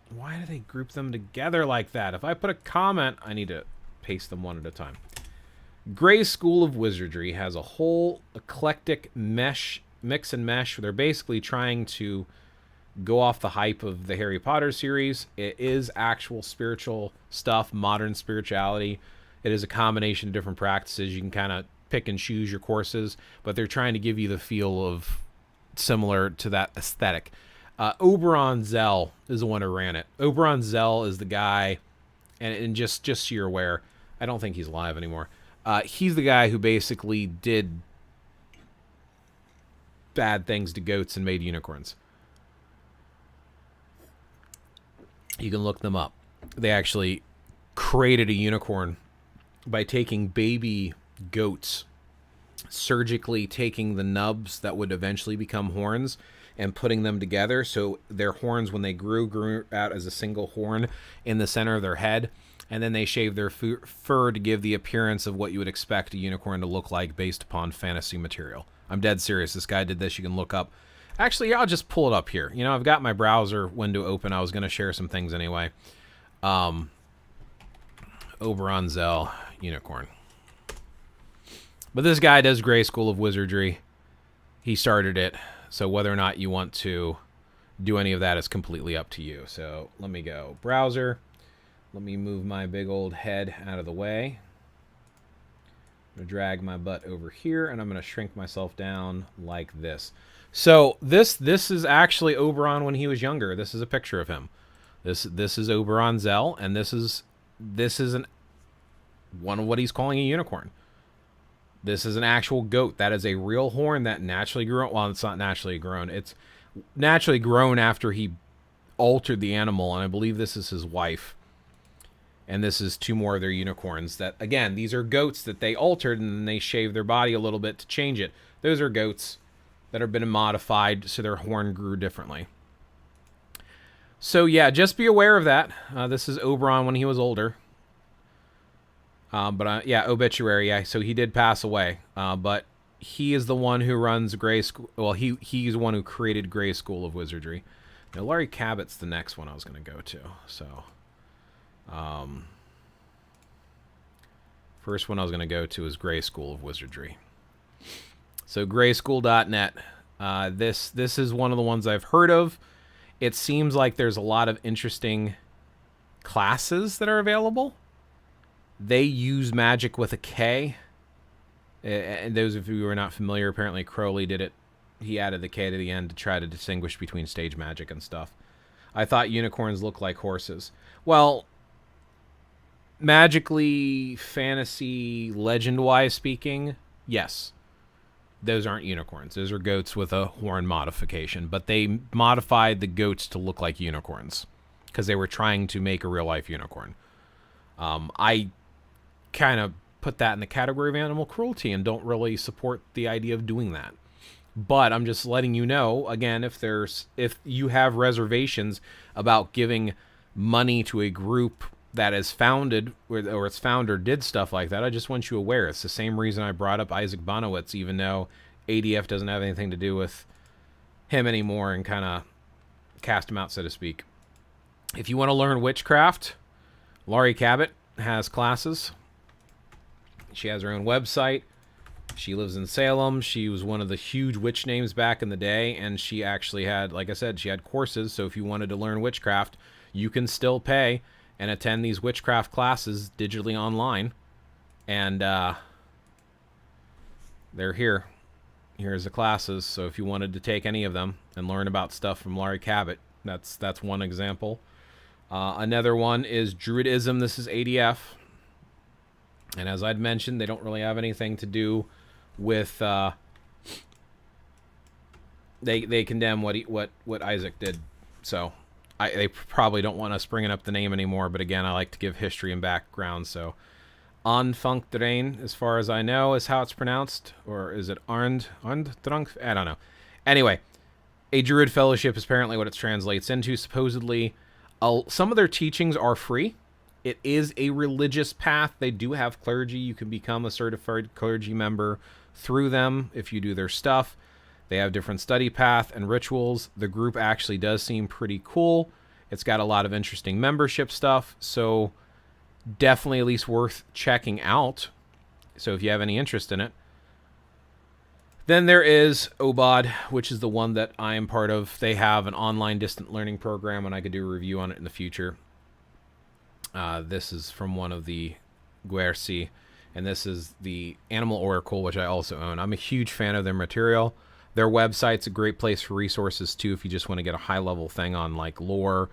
why do they group them together like that? If I put a comment, I need to paste them one at a time. Grey School of Wizardry has a whole eclectic mix and mesh. They're basically trying to go off the hype of the Harry Potter series. It is actual spiritual stuff, modern spirituality. It is a combination of different practices. You can kind of pick and choose your courses, but they're trying to give you the feel of similar to that aesthetic. Oberon Zell is the one who ran it. Oberon Zell is the guy, and just so you're aware, I don't think he's alive anymore. He's the guy who basically did bad things to goats and made unicorns. You can look them up. They actually created a unicorn by taking baby goats, surgically taking the nubs that would eventually become horns and putting them together. So their horns, when they grew out as a single horn in the center of their head. And then they shaved their fur to give the appearance of what you would expect a unicorn to look like based upon fantasy material. I'm dead serious. This guy did this. You can look up. Actually, I'll just pull it up here. You know, I've got my browser window open. I was going to share some things anyway. Oberon Zell unicorn. But this guy does Grey School of Wizardry. He started it. So whether or not you want to do any of that is completely up to you. So let me go browser. Let me move my big old head out of the way. I'm going to drag my butt over here, and I'm going to shrink myself down like this. So this is actually Oberon when he was younger. This is a picture of him. This is Oberon Zell, and this is one of what he's calling a unicorn. This is an actual goat. That is a real horn that naturally grew. Well, it's not naturally grown. It's naturally grown after he altered the animal, and I believe this is his wife. And this is 2 more of their unicorns that, again, these are goats that they altered and then they shaved their body a little bit to change it. Those are goats that have been modified so their horn grew differently. So, yeah, just be aware of that. This is Oberon when he was older. Yeah, obituary, yeah, so he did pass away. But he is the one who runs Grey School. Well, he's the one who created Grey School of Wizardry. Now, Laurie Cabot's the next one I was going to go to, so... first one I was going to go to is Grey School of Wizardry. So grayschool.net. This is one of the ones I've heard of. It seems like there's a lot of interesting classes that are available. They use magic with a K. And those of you who are not familiar, apparently Crowley did it. He added the K to the end to try to distinguish between stage magic and stuff. I thought unicorns look like horses. Well, magically, fantasy, legend-wise speaking, yes. Those aren't unicorns. Those are goats with a horn modification. But they modified the goats to look like unicorns because they were trying to make a real-life unicorn. I kind of put that in the category of animal cruelty and don't really support the idea of doing that. But I'm just letting you know, again, if you have reservations about giving money to a group that is founded or its founder did stuff like that, I just want you aware. It's the same reason I brought up Isaac Bonowitz, even though ADF doesn't have anything to do with him anymore and kind of cast him out, so to speak. If you want to learn witchcraft, Laurie Cabot has classes. She has her own website. She lives in Salem. She was one of the huge witch names back in the day, and she actually had, like I said, she had courses. So if you wanted to learn witchcraft, you can still pay and attend these witchcraft classes digitally online. And they're here. Here's the classes. So if you wanted to take any of them and learn about stuff from Laurie Cabot, that's one example. Another one is Druidism. This is ADF. And as I'd mentioned, they don't really have anything to do with... They condemn what Isaac did. So they probably don't want us bringing up the name anymore. But again, I like to give history and background. So Anfunkdrain, as far as I know, is how it's pronounced. Or is it Arndrunk? I don't know. Anyway, a Druid fellowship is apparently what it translates into. Supposedly, some of their teachings are free. It is a religious path. They do have clergy. You can become a certified clergy member through them if you do their stuff. They have different study path and rituals. The group actually does seem pretty cool. It's got a lot of interesting membership stuff, so definitely at least worth checking out. So if you have any interest in it. Then there is OBOD, which is the one that I am part of. They have an online distant learning program, and I could do a review on it in the future. This is from one of the Guerci, and this is the Animal Oracle, which I also own. I'm a huge fan of their material. Their website's a great place for resources, too, if you just want to get a high-level thing on, like, lore,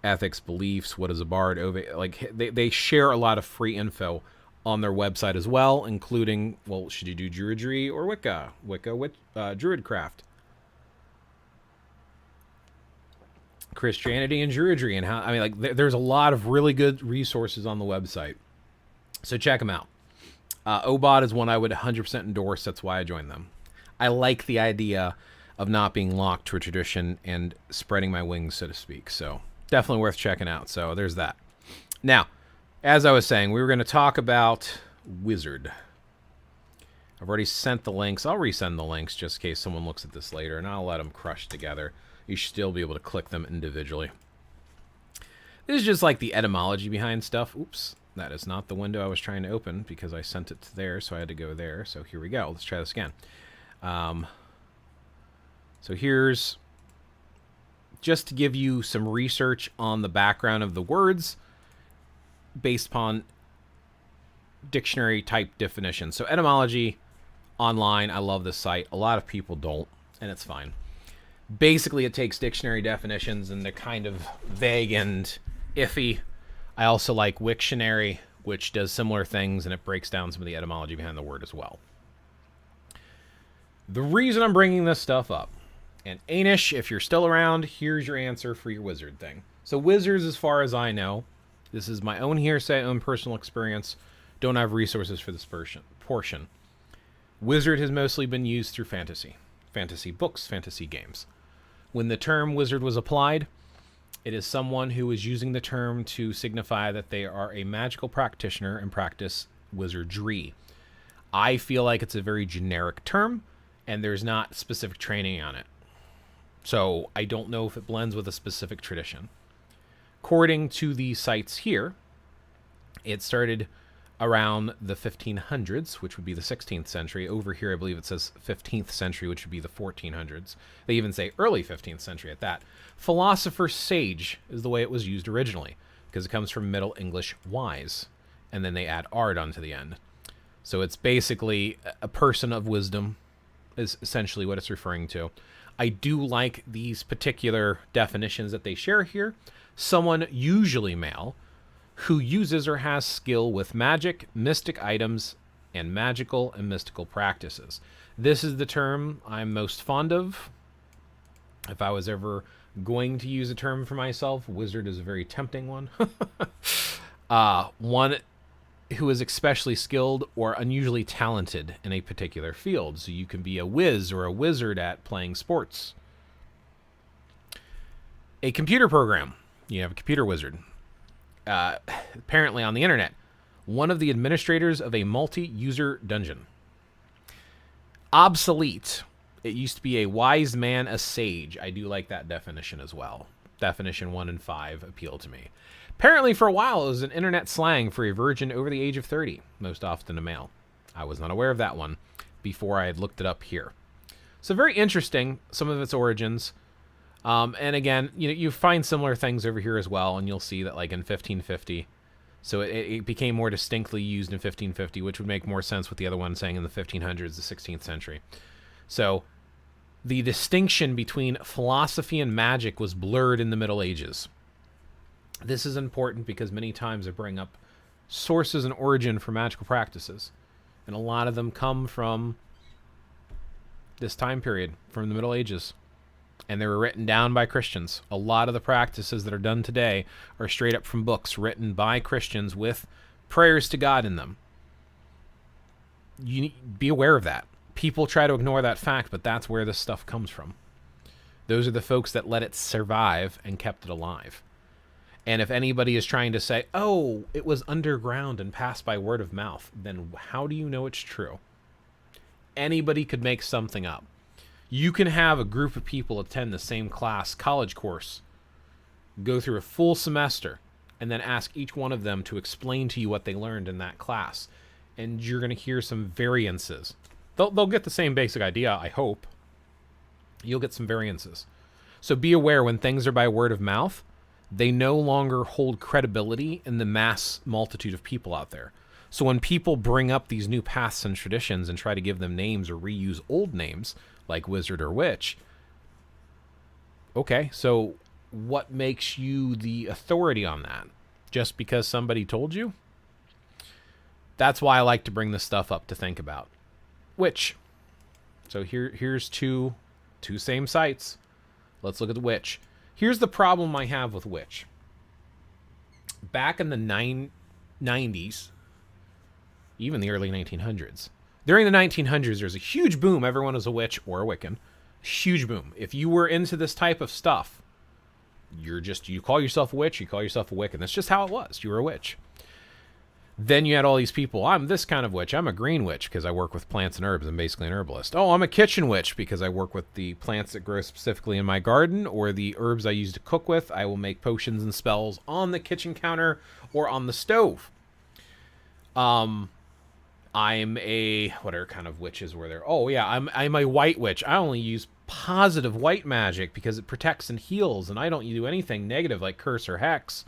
ethics, beliefs, what is a bard, like, they share a lot of free info on their website as well, including, well, should you do Druidry or Wicca? Druidcraft. Christianity and Druidry, and how, I mean, like, there's a lot of really good resources on the website. So check them out. OBOD is one I would 100% endorse. That's why I joined them. I like the idea of not being locked to a tradition and spreading my wings, so to speak. So definitely worth checking out. So there's that. Now, as I was saying, we were going to talk about Wizard. I've already sent the links. I'll resend the links just in case someone looks at this later, and I'll let them crush together. You should still be able to click them individually. This is just like the etymology behind stuff. Oops, that is not the window I was trying to open because I sent it to there, so I had to go there. So here we go. Let's try this again. So here's just to give you some research on the background of the words based upon dictionary type definitions. So etymology online, I love this site. A lot of people don't, and it's fine. Basically, it takes dictionary definitions, and they're kind of vague and iffy. I also like Wiktionary, which does similar things, and it breaks down some of the etymology behind the word as well. The reason I'm bringing this stuff up, and Anish, if you're still around, here's your answer for your wizard thing. So wizards, as far as I know, this is my own hearsay, own personal experience, don't have resources for this portion. Wizard has mostly been used through fantasy books, fantasy games. When the term wizard was applied, it is someone who is using the term to signify that they are a magical practitioner and practice wizardry. I feel like it's a very generic term, and there's not specific training on it. So I don't know if it blends with a specific tradition. According to the sites here, it started around the 1500s, which would be the 16th century. Over here, I believe it says 15th century, which would be the 1400s. They even say early 15th century at that. Philosopher sage is the way it was used originally, because it comes from Middle English wise, and then they add ard onto the end. So it's basically a person of wisdom is essentially what it's referring to. I do like these particular definitions that they share here. Someone, usually male, who uses or has skill with magic, mystic items, and magical and mystical practices. This is the term I'm most fond of. If I was ever going to use a term for myself, wizard is a very tempting one. One who is especially skilled or unusually talented in a particular field. So you can be a whiz or a wizard at playing sports. A computer program. You have a computer wizard. Apparently on the internet, one of the administrators of a multi-user dungeon. Obsolete. It used to be a wise man, a sage. I do like that definition as well. Definition 1 and 5 appeal to me. Apparently for a while it was an internet slang for a virgin over the age of 30, most often a male. I was not aware of that one before I had looked it up here. So very interesting, some of its origins. And again, you find similar things over here as well, and you'll see that like in 1550, so it became more distinctly used in 1550, which would make more sense with the other one saying in the 1500s, the 16th century. So the distinction between philosophy and magic was blurred in the Middle Ages. This is important because many times I bring up sources and origin for magical practices, and a lot of them come from this time period, from the Middle Ages. And they were written down by Christians. A lot of the practices that are done today are straight up from books written by Christians with prayers to God in them. You need to be aware of that. People try to ignore that fact, but that's where this stuff comes from. Those are the folks that let it survive and kept it alive. And if anybody is trying to say, oh, it was underground and passed by word of mouth, then how do you know it's true? Anybody could make something up. You can have a group of people attend the same class, college course, go through a full semester, and then ask each one of them to explain to you what they learned in that class. And you're going to hear some variances. They'll get the same basic idea, I hope. You'll get some variances. So be aware when things are by word of mouth, they no longer hold credibility in the mass multitude of people out there. So when people bring up these new paths and traditions and try to give them names or reuse old names, like wizard or witch, okay, so what makes you the authority on that? Just because somebody told you? That's why I like to bring this stuff up to think about. Witch. So here's two same sites. Let's look at the witch. Here's the problem I have with witch. Back in the 90s, even the early 1900s. During the 1900s, there's a huge boom. Everyone was a witch or a Wiccan. Huge boom. If you were into this type of stuff, you call yourself a witch, you call yourself a Wiccan. That's just how it was. You were a witch. Then you had all these people. I'm this kind of witch. I'm a green witch because I work with plants and herbs. I'm basically an herbalist. Oh, I'm a kitchen witch because I work with the plants that grow specifically in my garden or the herbs I use to cook with. I will make potions and spells on the kitchen counter or on the stove. I'm a... What other kind of witches were there? Oh, yeah, I'm a white witch. I only use positive white magic because it protects and heals, and I don't do anything negative like curse or hex.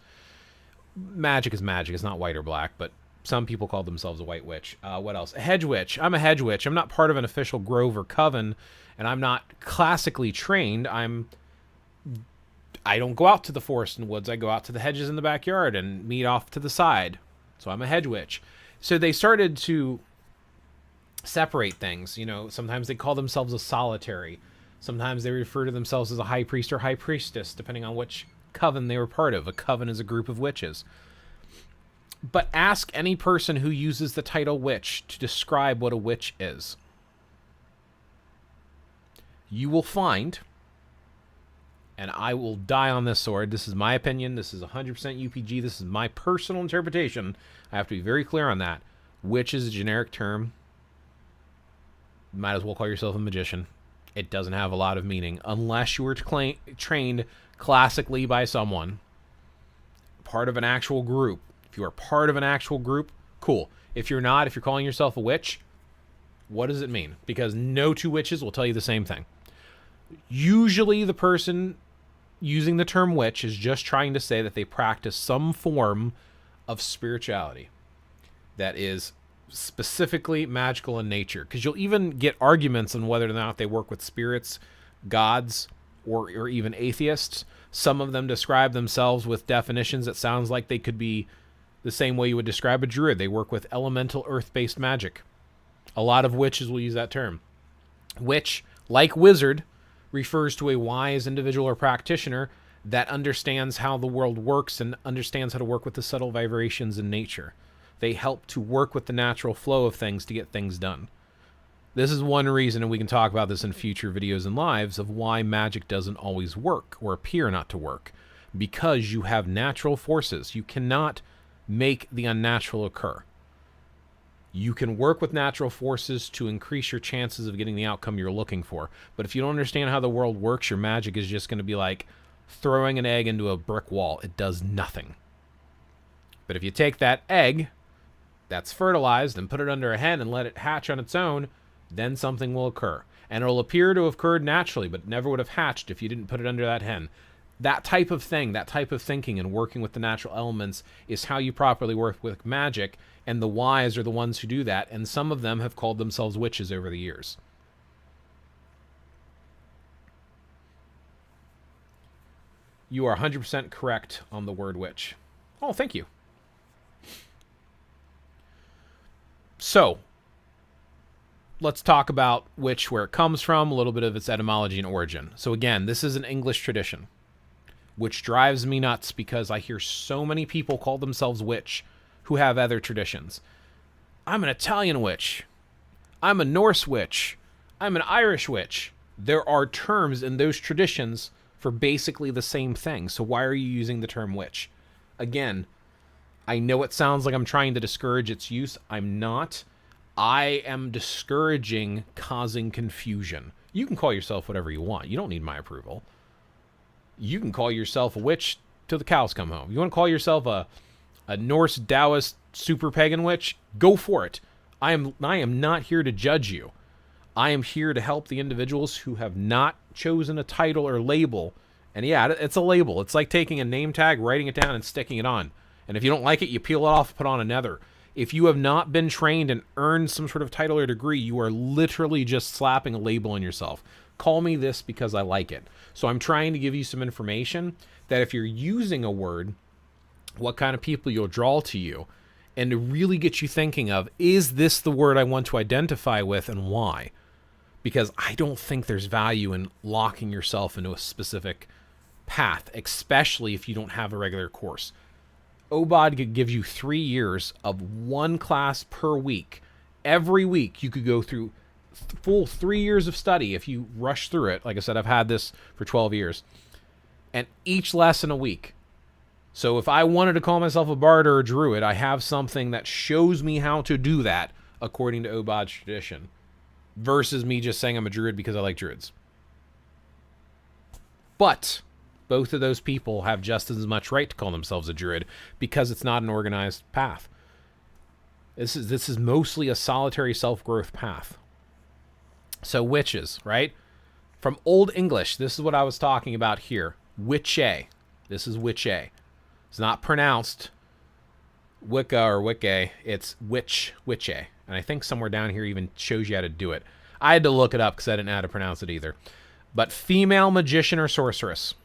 Magic is magic. It's not white or black, but some people call themselves a white witch. What else? A hedge witch. I'm a hedge witch. I'm not part of an official grove or coven, and I'm not classically trained. I don't go out to the forest and woods. I go out to the hedges in the backyard and meet off to the side. So I'm a hedge witch. So they started to separate things. You know, sometimes they call themselves a solitary. Sometimes they refer to themselves as a high priest or high priestess, depending on which coven they were part of. A coven is a group of witches. But ask any person who uses the title witch to describe what a witch is. You will find, and I will die on this sword, this is my opinion, this is 100% UPG, this is my personal interpretation, I have to be very clear on that. Witch is a generic term. You might as well call yourself a magician. It doesn't have a lot of meaning unless you were trained classically by someone, part of an actual group. If you are part of an actual group, cool. If you're not, if you're calling yourself a witch, what does it mean? Because no two witches will tell you the same thing. Usually the person using the term witch is just trying to say that they practice some form of spirituality that is specifically magical in nature. Because you'll even get arguments on whether or not they work with spirits, gods, or even atheists. Some of them describe themselves with definitions that sounds like they could be the same way you would describe a druid. They work with elemental earth-based magic. A lot of witches will use that term. Witch, like wizard, refers to a wise individual or practitioner that understands how the world works and understands how to work with the subtle vibrations in nature. They help to work with the natural flow of things to get things done. This is one reason, and we can talk about this in future videos and lives, of why magic doesn't always work or appear not to work. Because you have natural forces. You cannot make the unnatural occur. You can work with natural forces to increase your chances of getting the outcome you're looking for. But if you don't understand how the world works, your magic is just going to be like throwing an egg into a brick wall. It does nothing. But if you take that egg that's fertilized and put it under a hen and let it hatch on its own, then something will occur. And it'll appear to have occurred naturally, but never would have hatched if you didn't put it under that hen. That type of thing, that type of thinking and working with the natural elements is how you properly work with magic, and the wise are the ones who do that, and some of them have called themselves witches over the years. You are 100% correct on the word witch. Oh, thank you. So, let's talk about witch, where it comes from, a little bit of its etymology and origin. So again, this is an English tradition, which drives me nuts because I hear so many people call themselves witch who have other traditions. I'm an Italian witch. I'm a Norse witch. I'm an Irish witch. There are terms in those traditions for basically the same thing. So why are you using the term witch? Again, I know it sounds like I'm trying to discourage its use. I'm not. I am discouraging causing confusion. You can call yourself whatever you want. You don't need my approval. You can call yourself a witch till the cows come home. You want to call yourself a Norse Taoist super pagan witch? Go for it. I am not here to judge you. I am here to help the individuals who have not chosen a title or label. And yeah, it's a label. It's like taking a name tag, writing it down, and sticking it on. And if you don't like it, you peel it off, put on another. If you have not been trained and earned some sort of title or degree, you are literally just slapping a label on yourself. Call me this because I like it. So I'm trying to give you some information that if you're using a word, what kind of people you'll draw to you, and to really get you thinking of, is this the word I want to identify with and why? Because I don't think there's value in locking yourself into a specific path, especially if you don't have a regular course. OBOD could give you 3 years of one class per week. Every week you could go through full 3 years of study if you rush through it. Like I said, I've had this for 12 years. And each lesson a week. So if I wanted to call myself a bard or a druid, I have something that shows me how to do that according to OBOD's tradition. Versus me just saying I'm a druid because I like druids. But both of those people have just as much right to call themselves a druid because it's not an organized path. This is mostly a solitary self-growth path. So witches, right? From Old English, this is what I was talking about here. Witche. This is witche. It's not pronounced Wicca or Wicca. It's witche. And I think somewhere down here even shows you how to do it. I had to look it up because I didn't know how to pronounce it either. But female magician or sorceress.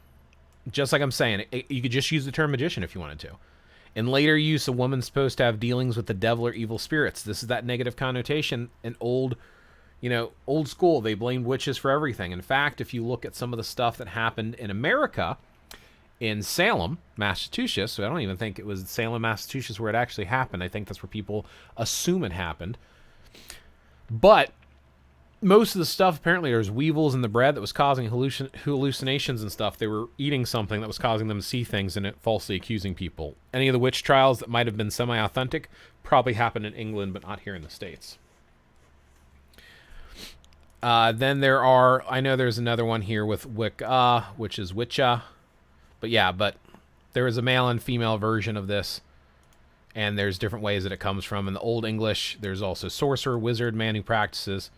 Just like I'm saying, you could just use the term magician if you wanted to. In later use, a woman's supposed to have dealings with the devil or evil spirits. This is that negative connotation in old school. They blamed witches for everything. In fact, if you look at some of the stuff that happened in America, in Salem, Massachusetts, so I don't even think it was Salem, Massachusetts where it actually happened. I think that's where people assume it happened. But most of the stuff, apparently there's weevils in the bread that was causing hallucinations and stuff. They were eating something that was causing them to see things and it falsely accusing people. Any of the witch trials that might have been semi-authentic probably happened in England, but not here in the States. Then there are, I know there's another one here with Wicca, which is Witcha. But there is a male and female version of this. And there's different ways that it comes from. In the Old English, there's also sorcerer, wizard, man who practices.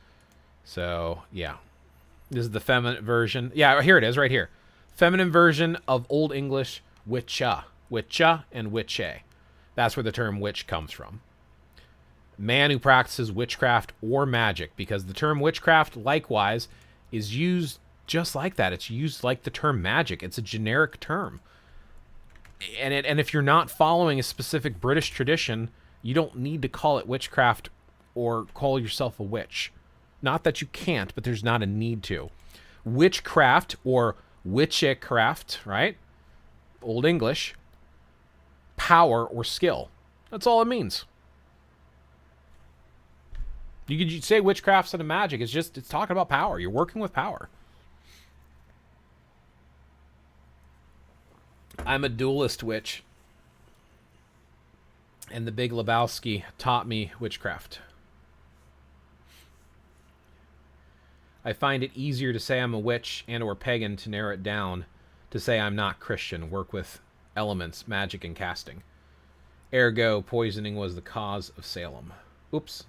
So, yeah. This is the feminine version. Yeah, here it is, right here. Feminine version of Old English, witcha. Witcha and witche. That's where the term witch comes from. Man who practices witchcraft or magic. Because the term witchcraft, likewise, is used just like that. It's used like the term magic. It's a generic term. And if you're not following a specific British tradition, you don't need to call it witchcraft or call yourself a witch. Not that you can't, but there's not a need to. Witchcraft or witchcraft, right? Old English. Power or skill. That's all it means. You could say witchcraft's and magic. It's talking about power. You're working with power. I'm a duelist witch. And the Big Lebowski taught me witchcraft. I find it easier to say I'm a witch and or pagan to narrow it down to say I'm not Christian. Work with elements, magic, and casting. Ergo, poisoning was the cause of Salem. Oops.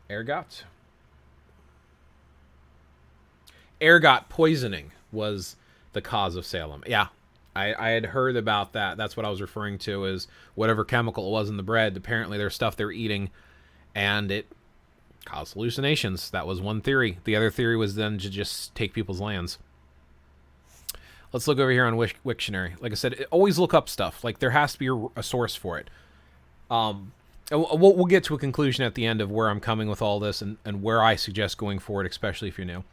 Ergot poisoning was the cause of Salem. Yeah, I had heard about that. That's what I was referring to, is whatever chemical it was in the bread. Apparently there's stuff they were eating, and it caused hallucinations. That was one theory. The other theory was then to just take people's lands. Let's look over here on Wiktionary. Like I said, always look up stuff. Like, there has to be a source for it. We'll get to a conclusion at the end of where I'm coming with all this and where I suggest going forward, especially if you're new.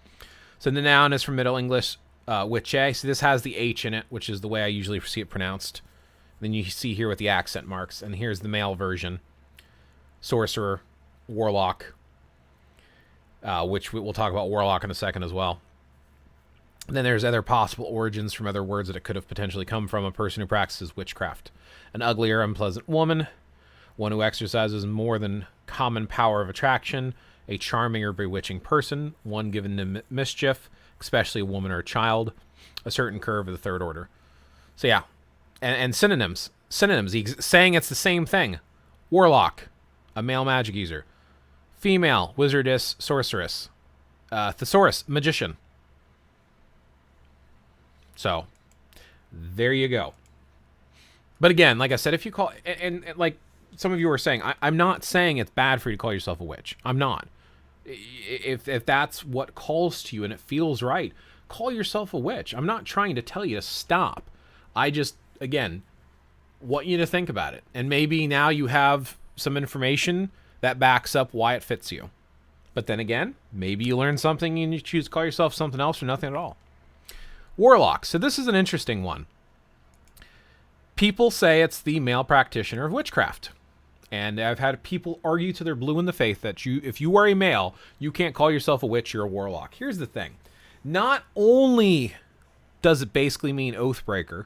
So the noun is from Middle English, witche. So this has the H in it, which is the way I usually see it pronounced. Then you see here with the accent marks. And here's the male version. Sorcerer, warlock, which we'll talk about warlock in a second as well. Then there's other possible origins from other words that it could have potentially come from. A person who practices witchcraft. An ugly or unpleasant woman. One who exercises more than common power of attraction. A charming or bewitching person. One given to mischief, especially a woman or a child. A certain curve of the third order. So yeah. And synonyms. Synonyms. He's saying it's the same thing. Warlock. A male magic user. Female. Wizardess. Sorceress. Thesaurus. Magician. So, there you go. But again, like I said, if you call... And like some of you were saying, I'm not saying it's bad for you to call yourself a witch. I'm not. If that's what calls to you and it feels right, call yourself a witch. I'm not trying to tell you to stop. I just, again, want you to think about it. And maybe now you have some information that backs up why it fits you. But then again, maybe you learn something and you choose to call yourself something else or nothing at all. Warlock. So this is an interesting one. People say it's the male practitioner of witchcraft. And I've had people argue to their blue in the face that if you are a male, you can't call yourself a witch, you're a warlock. Here's the thing. Not only does it basically mean oathbreaker,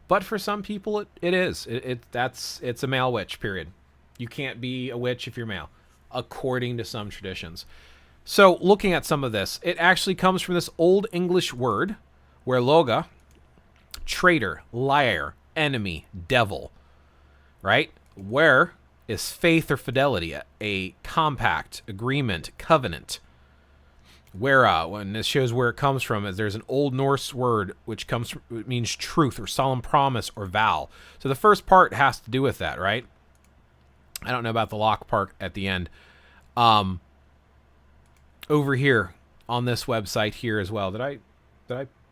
but for some people it is. It's a male witch, period. You can't be a witch if you're male, according to some traditions. So looking at some of this, it actually comes from this Old English word, where loga, traitor, liar, enemy, devil, right? Where is faith or fidelity, a compact, agreement, covenant. Where, when this shows where it comes from, is there's an Old Norse word which comes from, it means truth or solemn promise or vow. So the first part has to do with that, right? I don't know about the lock part at the end. Over here on this website here as well. Did I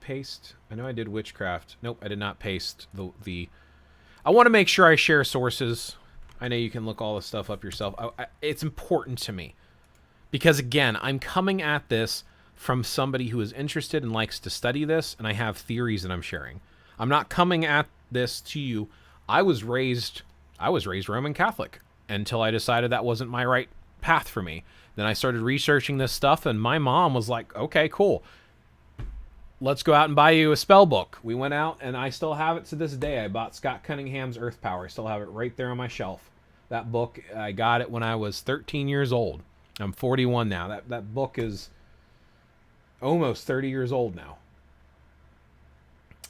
paste? I know I did witchcraft. Nope, I did not paste the I want to make sure I share sources. I know you can look all this stuff up yourself. It's important to me because, again, I'm coming at this from somebody who is interested and likes to study this, and I have theories that I'm sharing. I'm not coming at this to you. I was raised Roman Catholic until I decided that wasn't my right path for me. Then I started researching this stuff, and my mom was like, okay, cool. Let's go out and buy you a spell book. We went out, and I still have it to this day. I bought Scott Cunningham's Earth Power. I still have it right there on my shelf. That book, I got it when I was 13 years old. I'm 41 now. That book is almost 30 years old now.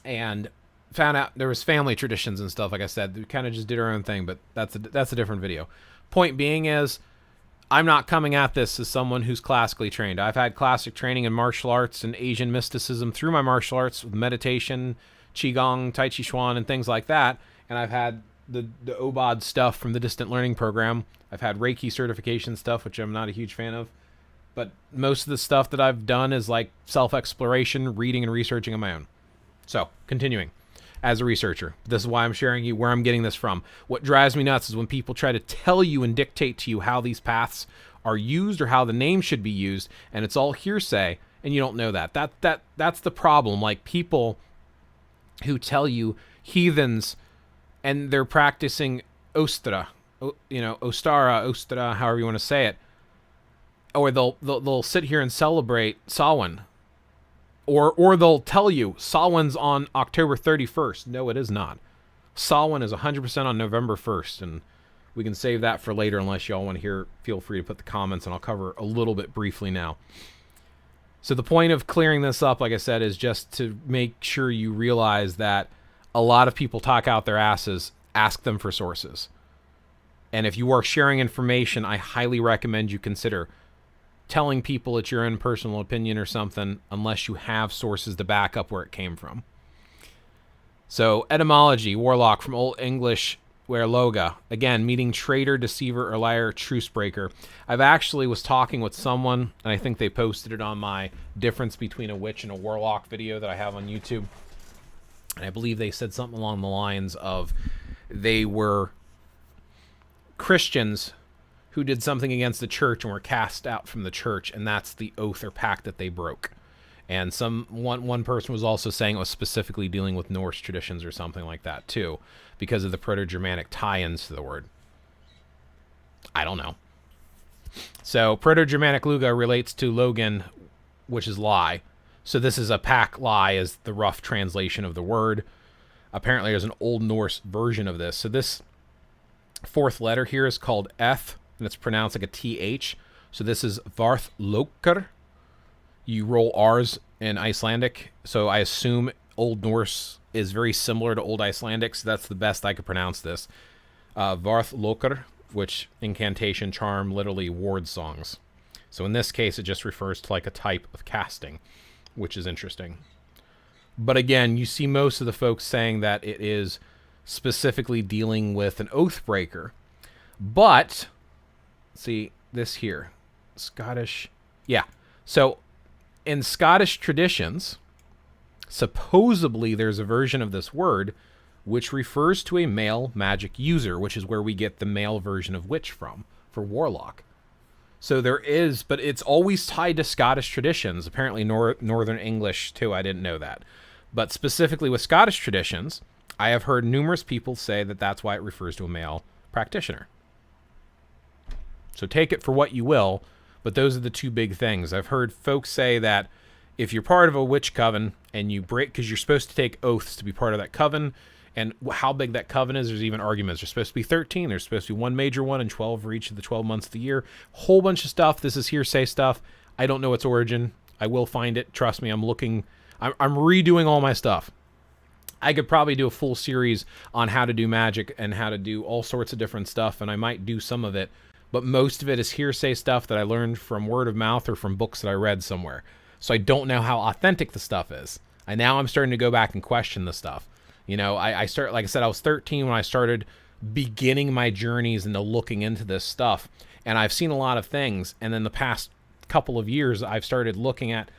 And found out there was family traditions and stuff, like I said. We kind of just did our own thing, but that's a different video. Point being is, I'm not coming at this as someone who's classically trained. I've had classic training in martial arts and Asian mysticism through my martial arts with meditation, Qigong, Tai Chi Chuan, and things like that. And I've had the OBOD stuff from the Distant Learning Program. I've had Reiki certification stuff, which I'm not a huge fan of. But most of the stuff that I've done is like self-exploration, reading and researching on my own. So, continuing. As a researcher, this is why I'm sharing you where I'm getting this from. What drives me nuts is when people try to tell you and dictate to you how these paths are used or how the name should be used, and it's all hearsay, and you don't know that. That's the problem. Like people who tell you heathens, and they're practicing Ostra, Ostara, however you want to say it, or they'll sit here and celebrate Samhain. Or they'll tell you Samhain's on October 31st. No, it is not. Samhain is 100% on November 1st, and we can save that for later unless y'all want to hear. Feel free to put the comments, and I'll cover a little bit briefly now. So the point of clearing this up, like I said, is just to make sure you realize that a lot of people talk out their asses. Ask them for sources. And if you are sharing information, I highly recommend you consider telling people it's your own personal opinion or something unless you have sources to back up where it came from. So etymology, warlock, from Old English, where loga, again, meaning traitor, deceiver, or liar, truce breaker. I've actually was talking with someone, and I think they posted it on my difference between a witch and a warlock video that I have on YouTube. And I believe they said something along the lines of they were Christians who did something against the church and were cast out from the church, and that's the oath or pact that they broke. And one person was also saying it was specifically dealing with Norse traditions or something like that too, because of the Proto-Germanic tie-ins to the word. I don't know. So Proto-Germanic luga relates to logan, which is lie. So this is a pack lie is the rough translation of the word. Apparently there's an Old Norse version of this. So this fourth letter here is called eth, and it's pronounced like a th. So this is Varthloker. You roll R's in Icelandic, so I assume Old Norse is very similar to Old Icelandic, so that's the best I could pronounce this. Varthloker, which incantation, charm, literally ward songs. So in this case, it just refers to like a type of casting, which is interesting. But again, you see most of the folks saying that it is specifically dealing with an oath breaker. But, see, this here, Scottish, yeah. So in Scottish traditions, supposedly there's a version of this word which refers to a male magic user, which is where we get the male version of witch from, for warlock. So there is, but it's always tied to Scottish traditions. Apparently Northern English too, I didn't know that. But specifically with Scottish traditions, I have heard numerous people say that that's why it refers to a male practitioner. So take it for what you will, but those are the two big things. I've heard folks say that if you're part of a witch coven and you break, because you're supposed to take oaths to be part of that coven, and how big that coven is, there's even arguments. There's supposed to be 13. There's supposed to be one major one and 12 for each of the 12 months of the year. Whole bunch of stuff. This is hearsay stuff. I don't know its origin. I will find it. Trust me, I'm looking. I'm redoing all my stuff. I could probably do a full series on how to do magic and how to do all sorts of different stuff, and I might do some of it. But most of it is hearsay stuff that I learned from word of mouth or from books that I read somewhere. So I don't know how authentic the stuff is. And now I'm starting to go back and question the stuff. You know, I start, like I said, I was 13 when I started beginning my journeys into looking into this stuff. And I've seen a lot of things. And then the past couple of years, I've started looking at,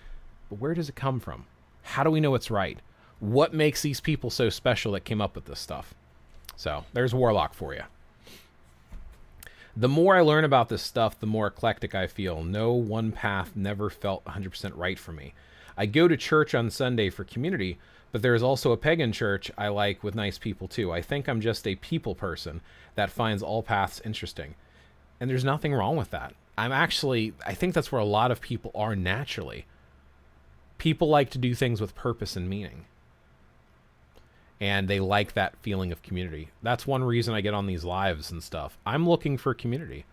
where does it come from? How do we know it's right? What makes these people so special that came up with this stuff? So there's Warlock for you. The more I learn about this stuff, the more eclectic I feel. No one path never felt 100% right for me. I go to church on Sunday for community, but there is also a pagan church I like with nice people too. I think I'm just a people person that finds all paths interesting. And there's nothing wrong with that. I think that's where a lot of people are naturally. People like to do things with purpose and meaning. And they like that feeling of community. That's one reason I get on these lives and stuff. I'm looking for community.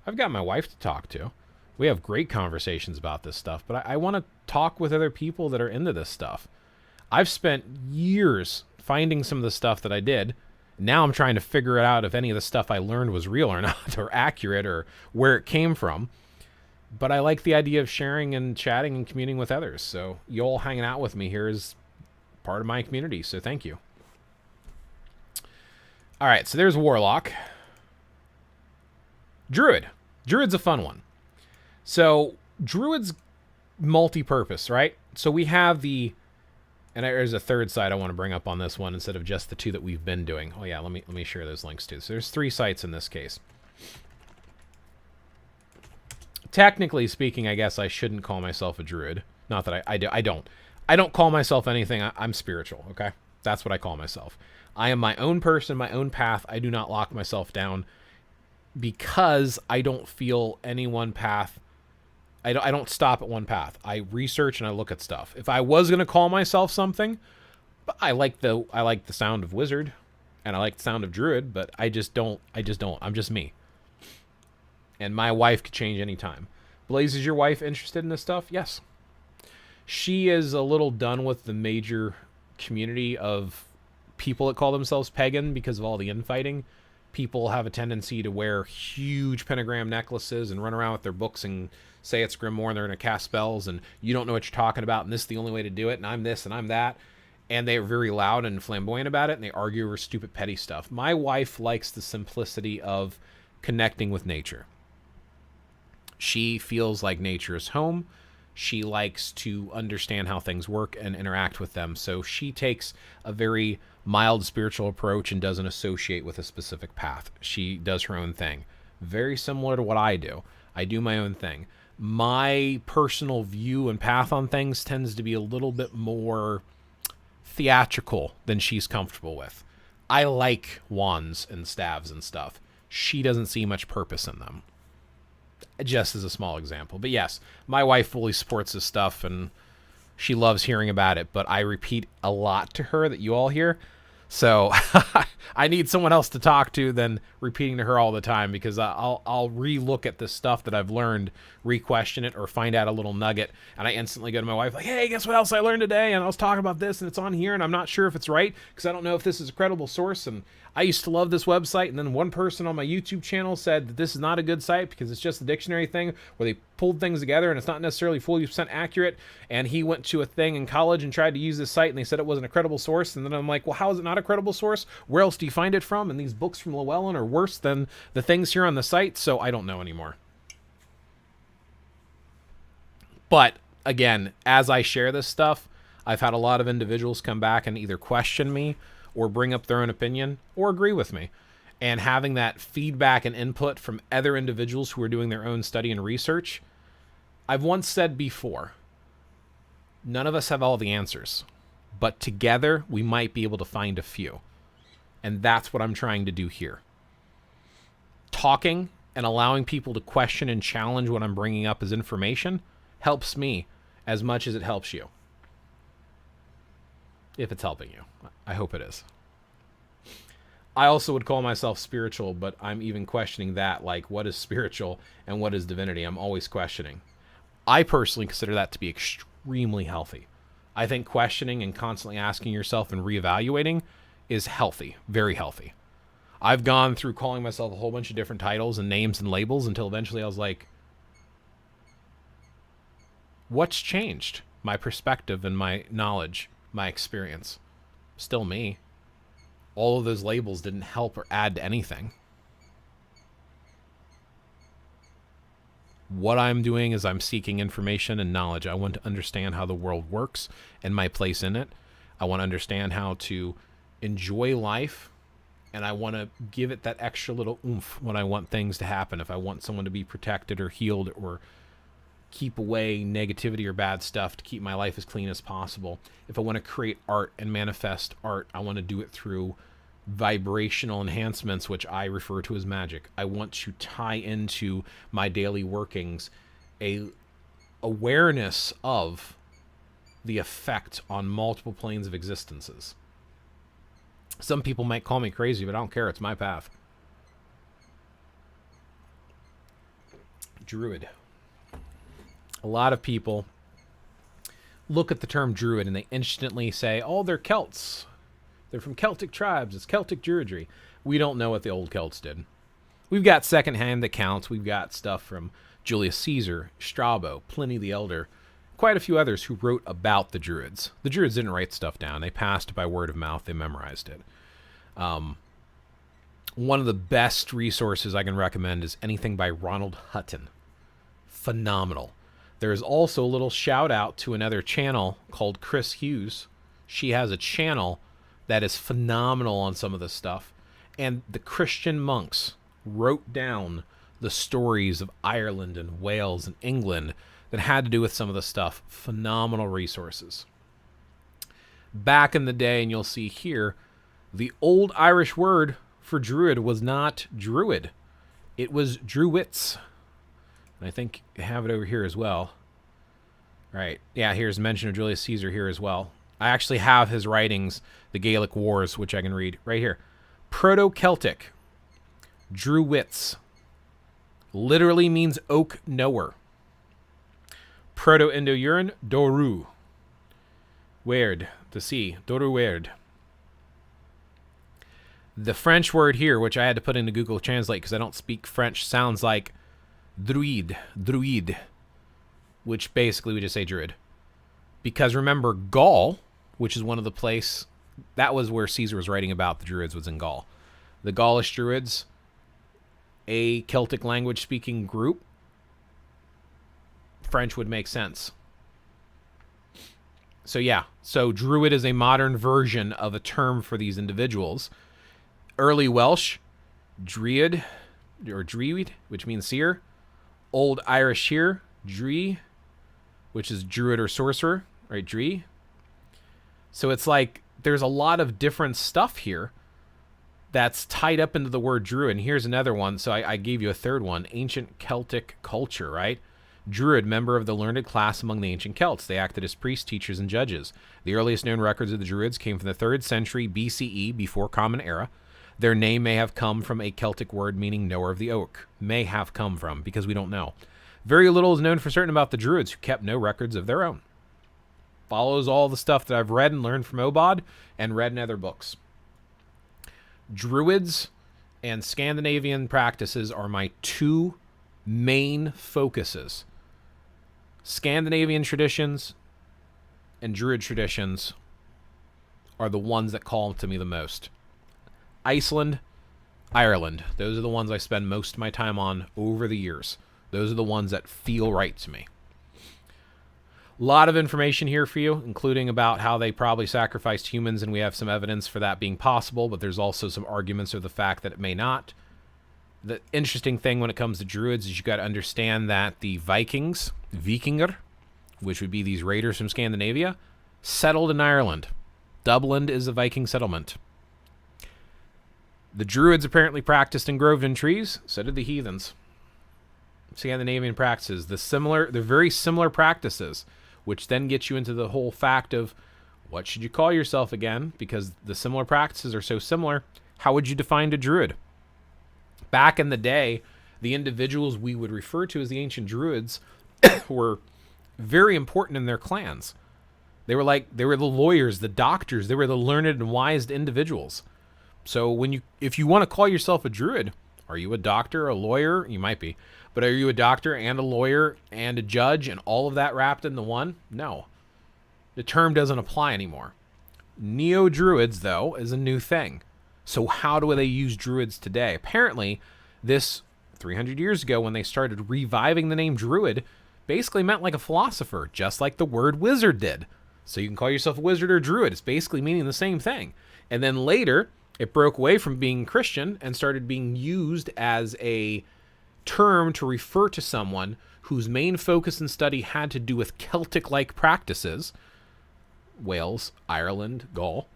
I've got my wife to talk to. We have great conversations about this stuff, but I want to talk with other people that are into this stuff. I've spent years finding some of the stuff that I did. Now I'm trying to figure out if any of the stuff I learned was real or not, or accurate, or where it came from. But I like the idea of sharing and chatting and communing with others. So you all hanging out with me here is part of my community. So thank you. All right, so there's Warlock. Druid. Druid's a fun one. So Druid's multi-purpose, right? So we have and there's a third site I want to bring up on this one instead of just the two that we've been doing. Oh yeah, let me share those links too. So there's 3 sites in this case. Technically speaking, I guess I shouldn't call myself a druid. Not that I don't. I don't call myself anything. I'm spiritual, okay? That's what I call myself. I am my own person, my own path. I do not lock myself down because I don't feel any one path. I don't stop at one path. I research and I look at stuff. If I was going to call myself something, I like the sound of wizard and I like the sound of druid, but I just don't. I'm just me. And my wife could change anytime. Blaze, is your wife interested in this stuff? Yes. She is a little done with the major community of people that call themselves pagan because of all the infighting. People have a tendency to wear huge pentagram necklaces and run around with their books and say it's Grimoire and they're going to cast spells and you don't know what you're talking about and this is the only way to do it and I'm this and I'm that. And they're very loud and flamboyant about it and they argue over stupid petty stuff. My wife likes the simplicity of connecting with nature. She feels like nature is home. She likes to understand how things work and interact with them. So she takes a very mild spiritual approach and doesn't associate with a specific path. She does her own thing. Very similar to what I do. I do my own thing. My personal view and path on things tends to be a little bit more theatrical than she's comfortable with. I like wands and staves and stuff. She doesn't see much purpose in them. Just as a small example. But yes, my wife fully supports this stuff, and She loves hearing about it, but I repeat a lot to her that you all hear. So I need someone else to talk to than repeating to her all the time, because I'll re-look at this stuff that I've learned, re-question it, or find out a little nugget, and I instantly go to my wife like, hey, guess what else I learned today? And I was talking about this, and it's on here, and I'm not sure if it's right, because I don't know if this is a credible source, and I used to love this website, and then one person on my YouTube channel said that this is not a good site because it's just a dictionary thing where they pulled things together and it's not necessarily fully % accurate, and he went to a thing in college and tried to use this site, and they said it wasn't a credible source, and then I'm like, well, how is it not a credible source? Where else do you find it from? And these books from Llewellyn are worse than the things here on the site, so I don't know anymore. But again, as I share this stuff, I've had a lot of individuals come back and either question me or bring up their own opinion or agree with me. And having that feedback and input from other individuals who are doing their own study and research, I've once said before, none of us have all the answers, but together we might be able to find a few. And that's what I'm trying to do here. Talking and allowing people to question and challenge what I'm bringing up as information helps me as much as it helps you. If it's helping you. I hope it is. I also would call myself spiritual, but I'm even questioning that. Like, what is spiritual and what is divinity? I'm always questioning. I personally consider that to be extremely healthy. I think questioning and constantly asking yourself and reevaluating is healthy, very healthy. I've gone through calling myself a whole bunch of different titles and names and labels until eventually I was like, what's changed? My perspective and my knowledge, my experience. Still me. All of those labels didn't help or add to anything. What I'm doing is I'm seeking information and knowledge. I want to understand how the world works and my place in it. I want to understand how to enjoy life, and I want to give it that extra little oomph when I want things to happen. If I want someone to be protected or healed or keep away negativity or bad stuff to keep my life as clean as possible. If I want to create art and manifest art, I want to do it through vibrational enhancements, which I refer to as magic. I want to tie into my daily workings a awareness of the effect on multiple planes of existences. Some people might call me crazy, but I don't care. It's my path. Druid. A lot of people look at the term druid and they instantly say, oh, they're Celts. They're from Celtic tribes. It's Celtic druidry. We don't know what the old Celts did. We've got secondhand accounts. We've got stuff from Julius Caesar, Strabo, Pliny the Elder, quite a few others who wrote about the Druids. The Druids didn't write stuff down. They passed by word of mouth. They memorized it. One of the best resources I can recommend is anything by Ronald Hutton. Phenomenal. There's also a little shout out to another channel called Chris Hughes. She has a channel that is phenomenal on some of this stuff. And the Christian monks wrote down the stories of Ireland and Wales and England that had to do with some of the stuff. Phenomenal resources. Back in the day, and you'll see here, the old Irish word for druid was not druid. It was druids. And I think I have it over here as well. Right. Yeah, here's mention of Julius Caesar here as well. I actually have his writings, the Gaelic Wars, which I can read right here. Proto-Celtic. Druids. Literally means oak knower. Proto-Indo-Uran, Doru. Weird. To see. Doru weird. The French word here, which I had to put into Google Translate because I don't speak French, sounds like druid, which basically we just say druid. Because remember, Gaul, which is one of the place, that was where Caesar was writing about the Druids, was in Gaul. The Gaulish Druids, a Celtic language speaking group, French would make sense. So yeah, so druid is a modern version of a term for these individuals. Early Welsh, druid, or druid, which means seer. Old Irish here, dree, which is druid or sorcerer, right? Dree. So it's like there's a lot of different stuff here that's tied up into the word druid. And here's another one. So I gave you a third one, ancient Celtic culture, right? Druid, member of the learned class among the ancient Celts. They acted as priests, teachers, and judges. The earliest known records of the Druids came from the 3rd century BCE, before Common Era. Their name may have come from a Celtic word meaning knower of the oak. May have come from, because we don't know. Very little is known for certain about the Druids, who kept no records of their own. Follows all the stuff that I've read and learned from Obod and read in other books. Druids and Scandinavian practices are my 2 main focuses. Scandinavian traditions and Druid traditions are the ones that call to me the most. Iceland, Ireland, those are the ones I spend most of my time on over the years. Those are the ones that feel right to me. A lot of information here for you, including about how they probably sacrificed humans, and we have some evidence for that being possible, but there's also some arguments of the fact that it may not. The interesting thing when it comes to Druids is you got to understand that the Vikings, Vikinger, which would be these raiders from Scandinavia, settled in Ireland. Dublin is a Viking settlement. The Druids apparently practiced in Groveland trees, so did the heathens. Scandinavian practices, they're very similar practices, which then gets you into the whole fact of what should you call yourself again? Because the similar practices are so similar. How would you define a Druid? Back in the day, the individuals we would refer to as the ancient Druids were very important in their clans. They were the lawyers, the doctors, they were the learned and wise individuals. So if you want to call yourself a Druid, are you a doctor, a lawyer? You might be. But are you a doctor and a lawyer and a judge and all of that wrapped into one? No. The term doesn't apply anymore. Neo-Druids, though, is a new thing. So how do they use Druids today? Apparently, this 300 years ago when they started reviving the name Druid basically meant like a philosopher, just like the word wizard did. So you can call yourself a wizard or Druid. It's basically meaning the same thing. And then later, it broke away from being Christian and started being used as a term to refer to someone whose main focus and study had to do with Celtic-like practices, Wales, Ireland, Gaul,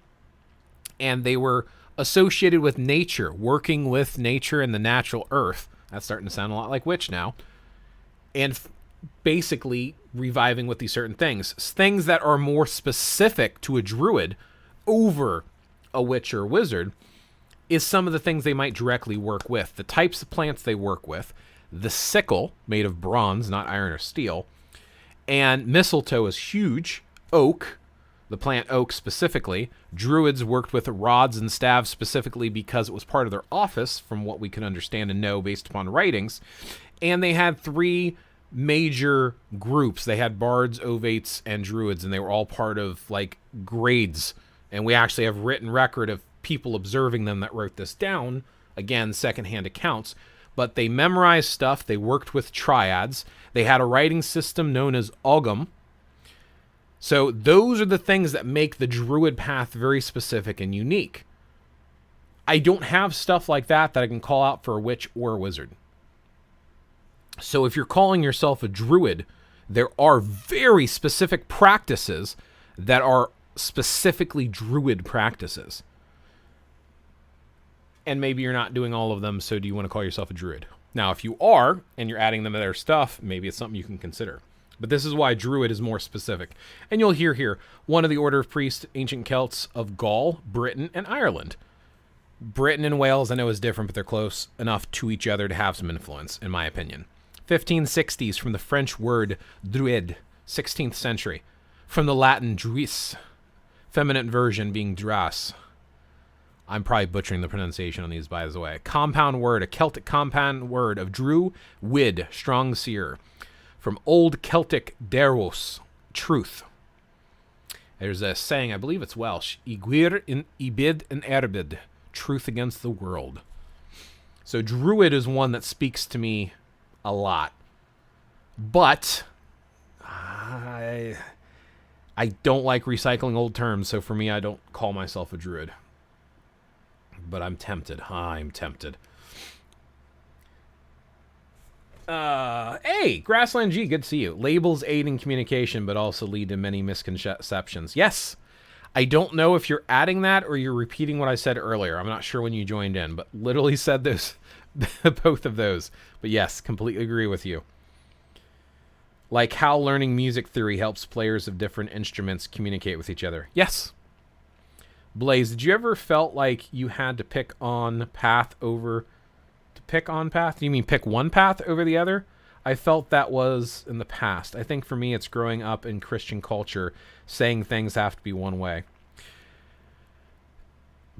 and they were associated with nature, working with nature and the natural earth. That's starting to sound a lot like witch now. And basically reviving with these certain things that are more specific to a Druid over a witch or wizard is some of the things they might directly work with. The types of plants they work with, the sickle, made of bronze, not iron or steel, and mistletoe is huge, oak, the plant oak specifically. Druids worked with rods and staves specifically because it was part of their office, from what we can understand and know based upon writings. And they had 3 major groups. They had bards, ovates, and druids, and they were all part of like grades. And we actually have written record of people observing them that wrote this down. Again, secondhand accounts. But they memorized stuff. They worked with triads. They had a writing system known as Ogham. So those are the things that make the Druid path very specific and unique. I don't have stuff like that I can call out for a witch or a wizard. So if you're calling yourself a Druid, there are very specific practices that are specifically Druid practices. And maybe you're not doing all of them, so do you want to call yourself a Druid? Now, if you are, and you're adding them to their stuff, maybe it's something you can consider. But this is why Druid is more specific. And you'll hear here, one of the order of priests, ancient Celts of Gaul, Britain, and Ireland. Britain and Wales, I know, is different, but they're close enough to each other to have some influence, in my opinion. 1560s, from the French word druid, 16th century. From the Latin druis, feminine version being dras. I'm probably butchering the pronunciation on these, by the way. Compound word, a Celtic compound word of dru, wid, strong seer. From Old Celtic deros, truth. There's a saying, I believe it's Welsh, Iguir in ibid and erbid, truth against the world. So Druid is one that speaks to me a lot. But I don't like recycling old terms, so for me, I don't call myself a Druid. But I'm tempted. I'm tempted. Hey, Grassland G, good to see you. Labels aid in communication, but also lead to many misconceptions. Yes. I don't know if you're adding that or you're repeating what I said earlier. I'm not sure when you joined in, but literally said those, both of those. But yes, completely agree with you. Like how learning music theory helps players of different instruments communicate with each other. Yes. Blaze, did you ever felt like you had to pick on path over... To pick on path? Do you mean pick one path over the other? I felt that was in the past. I think for me it's growing up in Christian culture, saying things have to be one way.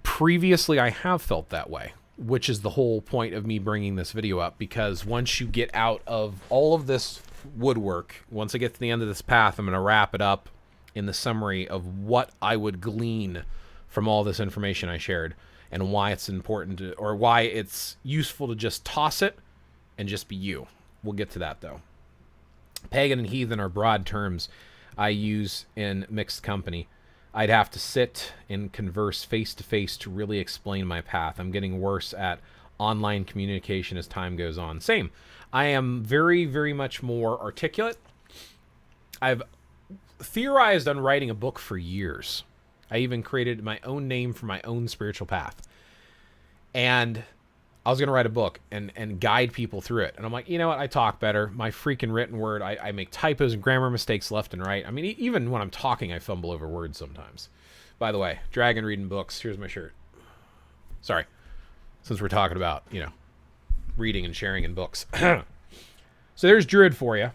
Previously, I have felt that way, which is the whole point of me bringing this video up, because once you get out of all of this woodwork, once I get to the end of this path, I'm going to wrap it up in the summary of what I would glean from all this information I shared and why it's important to, or why it's useful to just toss it and just be you. We'll get to that though. Pagan and heathen are broad terms I use in mixed company. I'd have to sit and converse face to face to really explain my path. I'm getting worse at online communication as time goes on. Same. I am very, very much more articulate. I've theorized on writing a book for years. I even created my own name for my own spiritual path. And I was going to write a book and guide people through it. And I'm like, you know what? I talk better. My freaking written word, I make typos and grammar mistakes left and right. I mean, even when I'm talking, I fumble over words sometimes. By the way, Dragon reading books. Here's my shirt. Sorry. Since we're talking about, you know, reading and sharing in books. So there's Druid for you.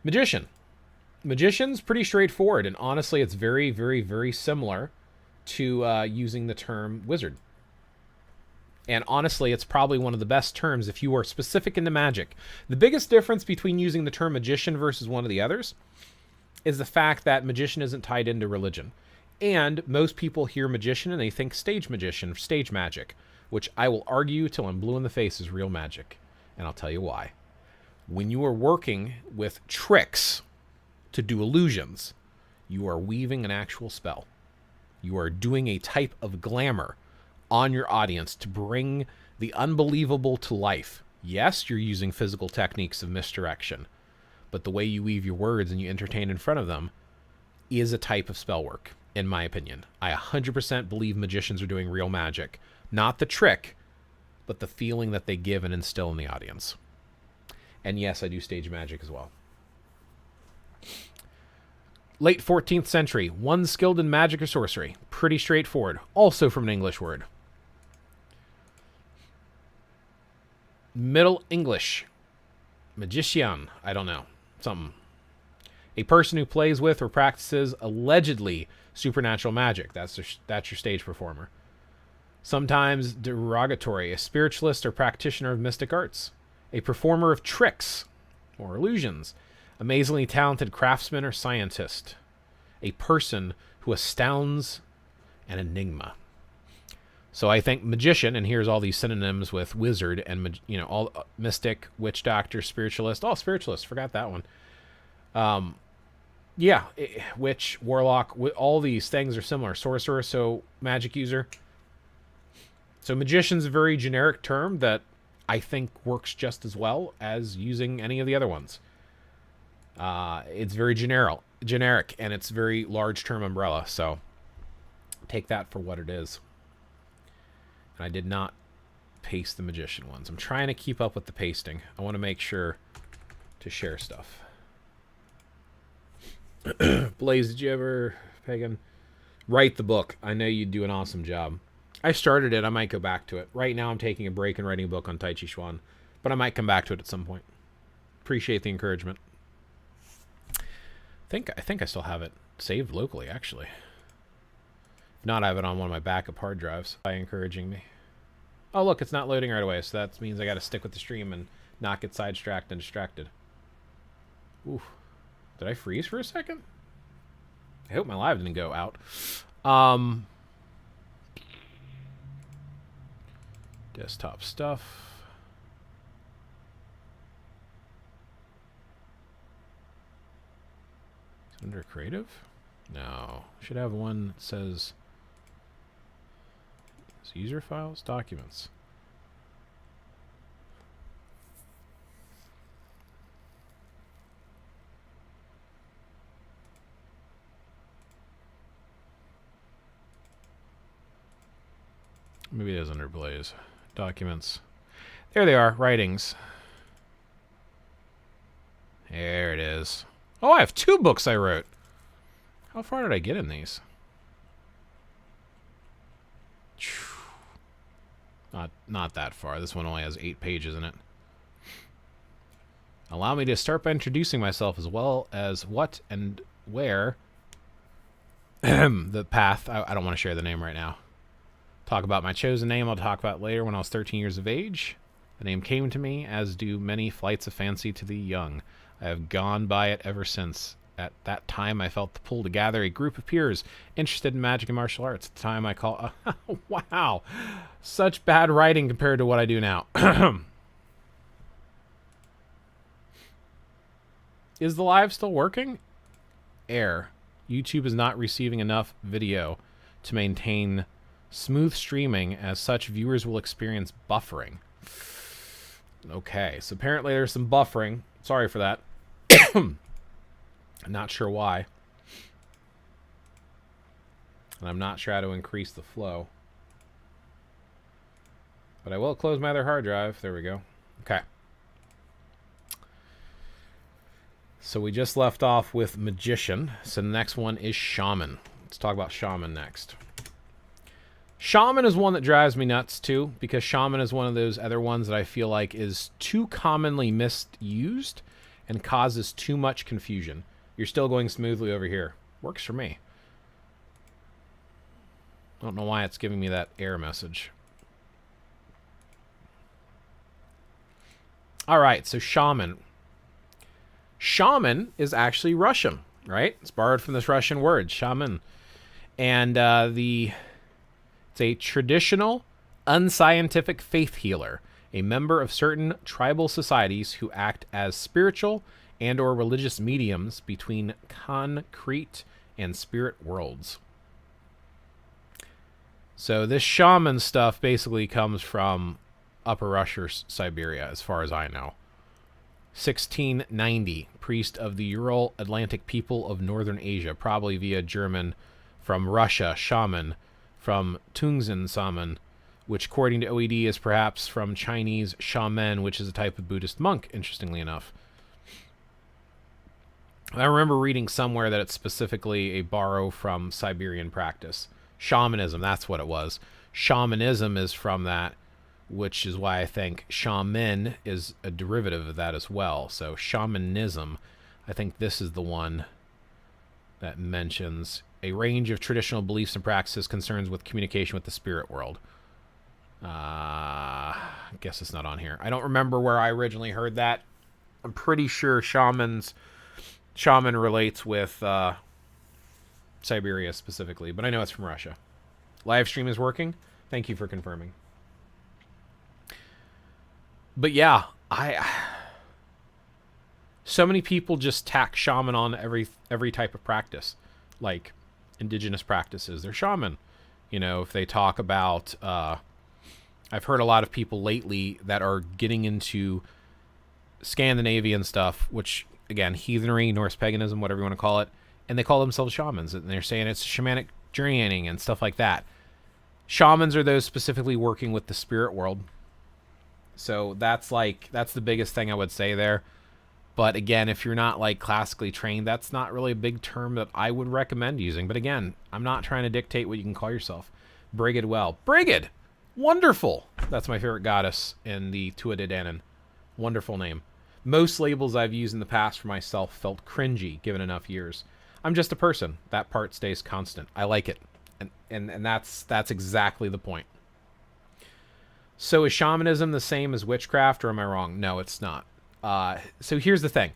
Magician. Magician's pretty straightforward. And honestly, it's very, very, very similar to using the term wizard. And honestly, it's probably one of the best terms if you are specific into magic. The biggest difference between using the term magician versus one of the others is the fact that magician isn't tied into religion. And most people hear magician and they think stage magician, stage magic, which I will argue till I'm blue in the face is real magic. And I'll tell you why. When you are working with tricks to do illusions, you are weaving an actual spell. You are doing a type of glamour on your audience to bring the unbelievable to life. Yes, you're using physical techniques of misdirection, but the way you weave your words and you entertain in front of them is a type of spell work, in my opinion. I 100% believe magicians are doing real magic. Not the trick, but the feeling that they give and instill in the audience. And yes, I do stage magic as well. Late 14th century, one skilled in magic or sorcery. Pretty straightforward. Also from an English word. Middle English. Magician. I don't know. Something. A person who plays with or practices allegedly supernatural magic. That's your stage performer. Sometimes derogatory. A spiritualist or practitioner of mystic arts. A performer of tricks or illusions. Amazingly talented craftsman or scientist. A person who astounds an enigma. So I think magician, and here's all these synonyms with wizard and, you know, all mystic, witch doctor, spiritualist. Oh, spiritualist. Forgot that one. Yeah, witch, warlock, all these things are similar. Sorcerer, so magic user. So magician's a very generic term that I think works just as well as using any of the other ones. It's very generic, and it's very large term umbrella, so take that for what it is. And I did not paste the magician ones. I'm trying to keep up with the pasting. I want to make sure to share stuff. Blaze, did you ever, Pagan, write the book? I know you do an awesome job. I started it. I might go back to it. Right now I'm taking a break and writing a book on Tai Chi Chuan, but I might come back to it at some point. Appreciate the encouragement. I think I still have it saved locally, actually. If not, I have it on one of my backup hard drives by encouraging me. Oh, look, it's not loading right away, so that means I got to stick with the stream and not get sidetracked and distracted. Oof. Did I freeze for a second? I hope my live didn't go out. Desktop stuff. Under creative? No. Should have one that says user files, documents. Maybe it is under Blaze. Documents. There they are, writings. There it is. Oh, I have 2 books I wrote. How far did I get in these? Not that far. This one only has 8 pages in it. Allow me to start by introducing myself as well as what and where. The path. I don't want to share the name right now. Talk about my chosen name. I'll talk about later. When I was 13 years of age, the name came to me, as do many flights of fancy to the young. I have gone by it ever since. At that time, I felt the pull to gather a group of peers interested in magic and martial arts. At the time, I call... wow. Such bad writing compared to what I do now. Is the live still working? Error. YouTube is not receiving enough video to maintain smooth streaming. As such, viewers will experience buffering. Okay, so apparently there's some buffering. Sorry for that. I'm not sure why. And I'm not sure how to increase the flow. But I will close my other hard drive. There we go. Okay. So we just left off with Magician. So the next one is Shaman. Let's talk about Shaman next. Shaman is one that drives me nuts too, because Shaman is one of those other ones that I feel like is too commonly misused and causes too much confusion. You're still going smoothly over here. Works for me. I don't know why it's giving me that error message. Alright, so Shaman. Shaman is actually Russian, right? It's borrowed from this Russian word, shaman. And it's a traditional, unscientific faith healer, a member of certain tribal societies who act as spiritual and or religious mediums between concrete and spirit worlds. So this shaman stuff basically comes from Upper Russia, Siberia, as far as I know. 1690, priest of the Ural Atlantic people of Northern Asia, probably via German from Russia, shaman, from Tungsten Saman, which according to OED is perhaps from Chinese shaman, which is a type of Buddhist monk, interestingly enough. I remember reading somewhere that it's specifically a borrow from Siberian practice. Shamanism, that's what it was. Shamanism is from that, which is why I think shaman is a derivative of that as well. So shamanism, I think this is the one that mentions a range of traditional beliefs and practices concerns with communication with the spirit world. I guess it's not on here. I don't remember where I originally heard that. I'm pretty sure shaman relates with Siberia specifically, but I know it's from Russia. Live stream is working. Thank you for confirming. But yeah, so many people just tack shaman on every type of practice, like indigenous practices. They're shaman. You know, if they talk about, I've heard a lot of people lately that are getting into Scandinavian stuff, which again, heathenry, Norse paganism, whatever you want to call it, and they call themselves shamans, and they're saying it's shamanic journeying and stuff like that. Shamans are those specifically working with the spirit world. So that's the biggest thing I would say there. But again, if you're not like classically trained, that's not really a big term that I would recommend using. But again, I'm not trying to dictate what you can call yourself. Brigid well. Brigid! Wonderful! That's my favorite goddess in the Tuatha Wonderful name. Most labels I've used in the past for myself felt cringy given enough years. I'm just a person. That part stays constant. I like it. And that's exactly the point. So is shamanism the same as witchcraft, or am I wrong? No, it's not. So here's the thing.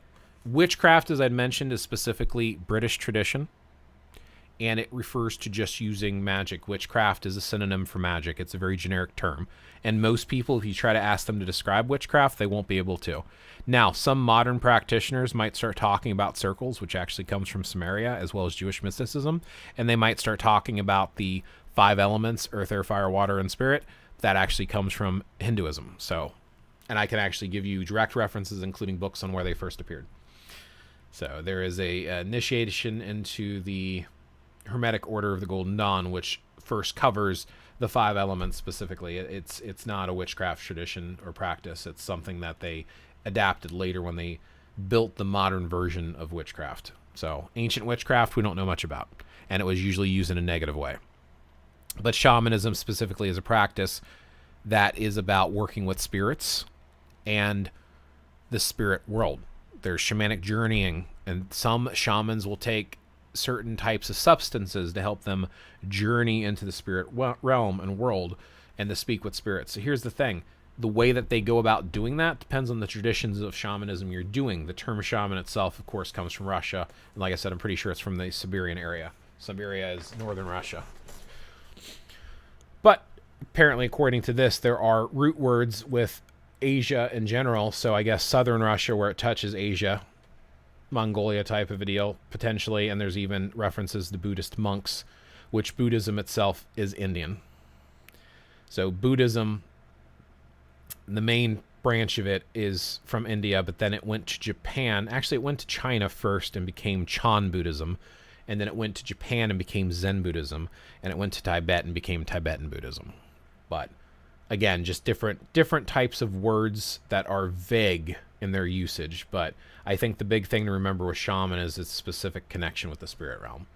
Witchcraft, as I'd mentioned, is specifically British tradition, and it refers to just using magic. Witchcraft is a synonym for magic. It's a very generic term. And most people, if you try to ask them to describe witchcraft, they won't be able to. Now, some modern practitioners might start talking about circles, which actually comes from Sumeria, as well as Jewish mysticism, and they might start talking about the 5 elements, earth, air, fire, water, and spirit. That actually comes from Hinduism. So, and I can actually give you direct references, including books on where they first appeared. So there is a initiation into the Hermetic Order of the Golden Dawn, which first covers the 5 elements specifically. It's not a witchcraft tradition or practice. It's something that they adapted later when they built the modern version of witchcraft. So ancient witchcraft we don't know much about, and it was usually used in a negative way. But shamanism specifically is a practice that is about working with spirits and the spirit world. There's shamanic journeying, and some shamans will take certain types of substances to help them journey into the spirit realm and world and to speak with spirits. So here's the thing. The way that they go about doing that depends on the traditions of shamanism you're doing. The term shaman itself, of course, comes from Russia. And like I said, I'm pretty sure it's from the Siberian area. Siberia is northern Russia. But apparently, according to this, there are root words with Asia in general. So I guess southern Russia, where it touches Asia, Mongolia type of a deal, potentially. And there's even references to Buddhist monks, which Buddhism itself is Indian. So Buddhism, the main branch of it, is from India, but then it went to Japan. Actually, it went to China first and became Chan Buddhism. And then it went to Japan and became Zen Buddhism. And it went to Tibet and became Tibetan Buddhism. But again, just different types of words that are vague in their usage. But I think the big thing to remember with shaman is its specific connection with the spirit realm.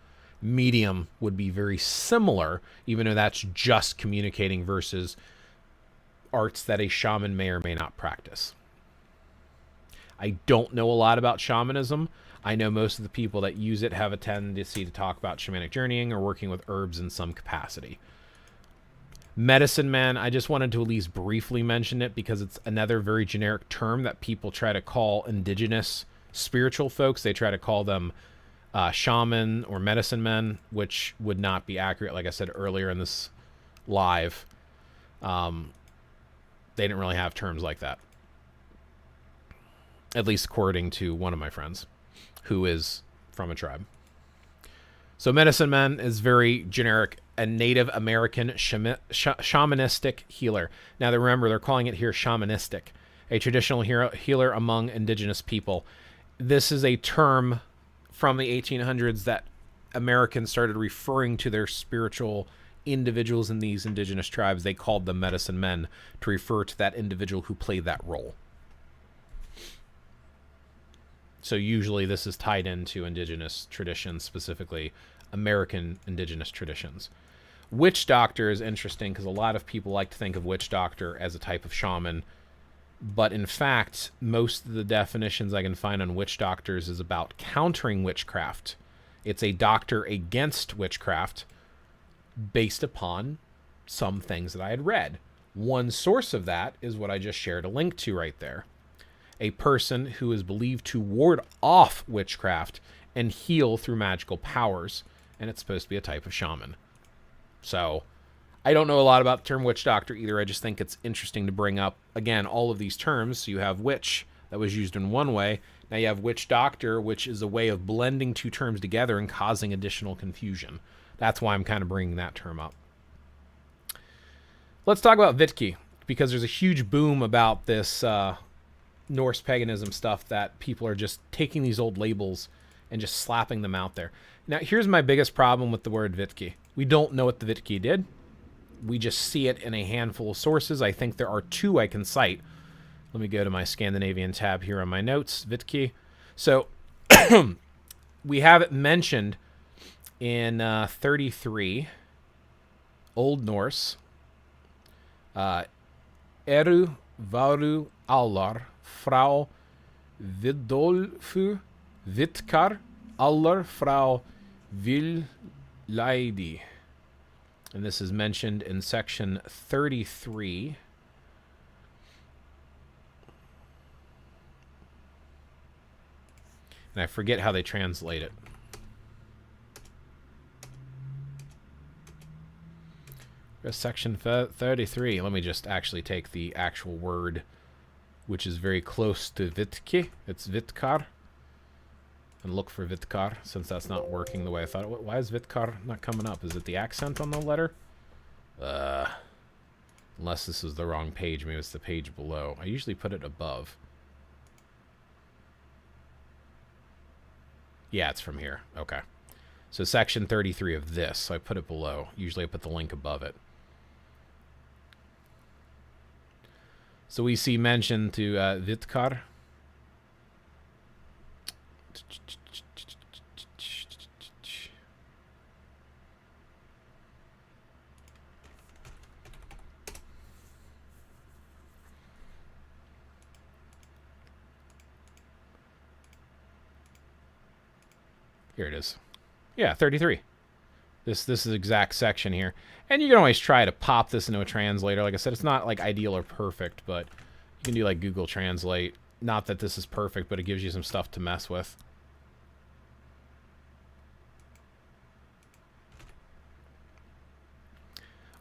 Medium would be very similar, even though that's just communicating versus arts that a shaman may or may not practice. I don't know a lot about shamanism. I know most of the people that use it have a tendency to talk about shamanic journeying or working with herbs in some capacity. Medicine men, I just wanted to at least briefly mention it because it's another very generic term that people try to call indigenous spiritual folks. They try to call them shaman or medicine men, which would not be accurate. Like I said earlier in this live, they didn't really have terms like that, at least according to one of my friends who is from a tribe. So medicine man is very generic, a Native American shamanistic healer. Now remember, they're calling it here shamanistic, a traditional healer among indigenous people. This is a term from the 1800s that Americans started referring to their spiritual individuals in these indigenous tribes. They called them medicine men to refer to that individual who played that role. So usually this is tied into indigenous traditions, specifically American indigenous traditions. Witch doctor is interesting because a lot of people like to think of witch doctor as a type of shaman. But in fact, most of the definitions I can find on witch doctors is about countering witchcraft. It's a doctor against witchcraft based upon some things that I had read. One source of that is what I just shared a link to right there. A person who is believed to ward off witchcraft and heal through magical powers, and it's supposed to be a type of shaman. So I don't know a lot about the term witch doctor either. I just think it's interesting to bring up, again, all of these terms. So you have witch, that was used in one way. Now you have witch doctor, which is a way of blending two terms together and causing additional confusion. That's why I'm kind of bringing that term up. Let's talk about Vitki, because there's a huge boom about this Norse paganism stuff that people are just taking these old labels and just slapping them out there. Now, here's my biggest problem with the word Vitki. We don't know what the Vitki did. We just see it in a handful of sources. I think there are two I can cite. Let me go to my Scandinavian tab here on my notes, Vitki. So we have it mentioned in 33, Old Norse, Eru varu allar frá Vidolfu Vitkar allar frá Villaidi. And this is mentioned in section 33. And I forget how they translate it. Section 33. Let me just actually take the actual word, which is very close to Vitki. It's Vitkar. And look for Vitkar, since that's not working the way I thought it would. Why is Vitkar not coming up? Is it the accent on the letter? Unless this is the wrong page. Maybe it's the page below. I usually put it above. Yeah, it's from here. Okay. So section 33 of this. So I put it below. Usually I put the link above it. So we see mention to Vitkar. Here it is. Yeah, 33. This is the exact section here. And you can always try to pop this into a translator. Like I said, it's not like ideal or perfect, but you can do like Google Translate. Not that this is perfect, but it gives you some stuff to mess with.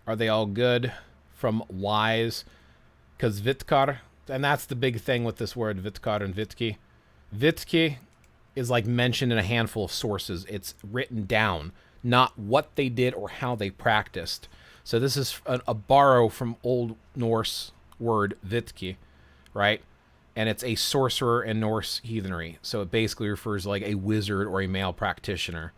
Are they all good? From Wise. Because Vitkar, and that's the big thing with this word, Vitkar and Vitki. Vitki is like mentioned in a handful of sources. It's written down, not what they did or how they practiced. So this is a borrow from Old Norse word Vitki, right? And it's a sorcerer in Norse heathenry. So it basically refers to like a wizard or a male practitioner.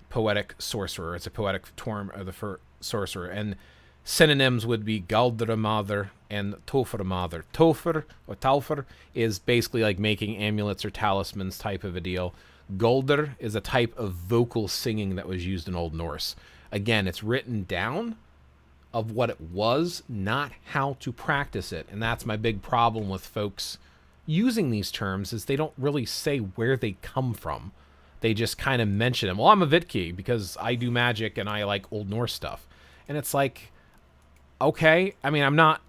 Poetic sorcerer. It's a poetic term of the sorcerer. And synonyms would be Galdra and Tofr. Tofr or Taufer is basically like making amulets or talismans type of a deal. Galdr is a type of vocal singing that was used in Old Norse. Again, it's written down of what it was, not how to practice it. And that's my big problem with folks using these terms, is they don't really say where they come from. They just kind of mention them. Well, I'm a Vitki because I do magic and I like Old Norse stuff. And it's like, okay, I mean, I'm not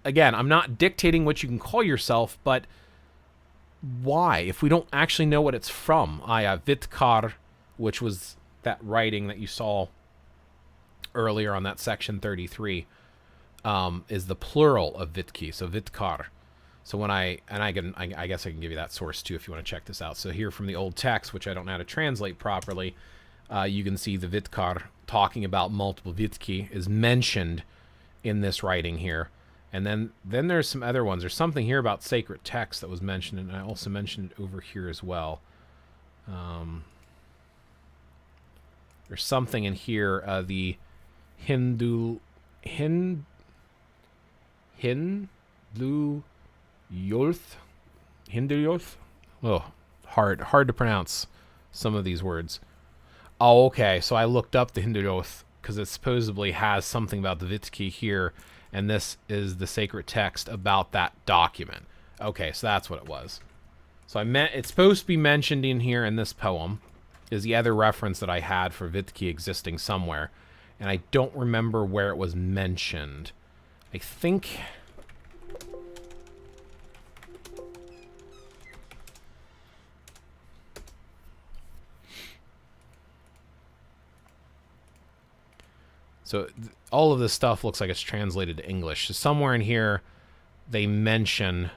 dictating what you can call yourself, but why? If we don't actually know what it's from. Vitkar, which was that writing that you saw earlier on that section 33, is the plural of Vitki, so Vitkar. So when I guess I can give you that source too if you want to check this out. So here from the old text, which I don't know how to translate properly, you can see the Vitkar talking about multiple Vitki is mentioned in this writing here. And then there's some other ones. There's something here about sacred text that was mentioned, and I also mentioned it over here as well. There's something in here, the Hindu Yoth. Oh, hard to pronounce some of these words. Oh, okay. So I looked up the Hindu Yoth because it supposedly has something about the Vitki here, and this is the sacred text about that document. Okay, so that's what it was. So it's supposed to be mentioned in here in this poem, is the other reference that I had for Vitki existing somewhere, and I don't remember where it was mentioned. I think... So all of this stuff looks like it's translated to English. So somewhere in here, they mention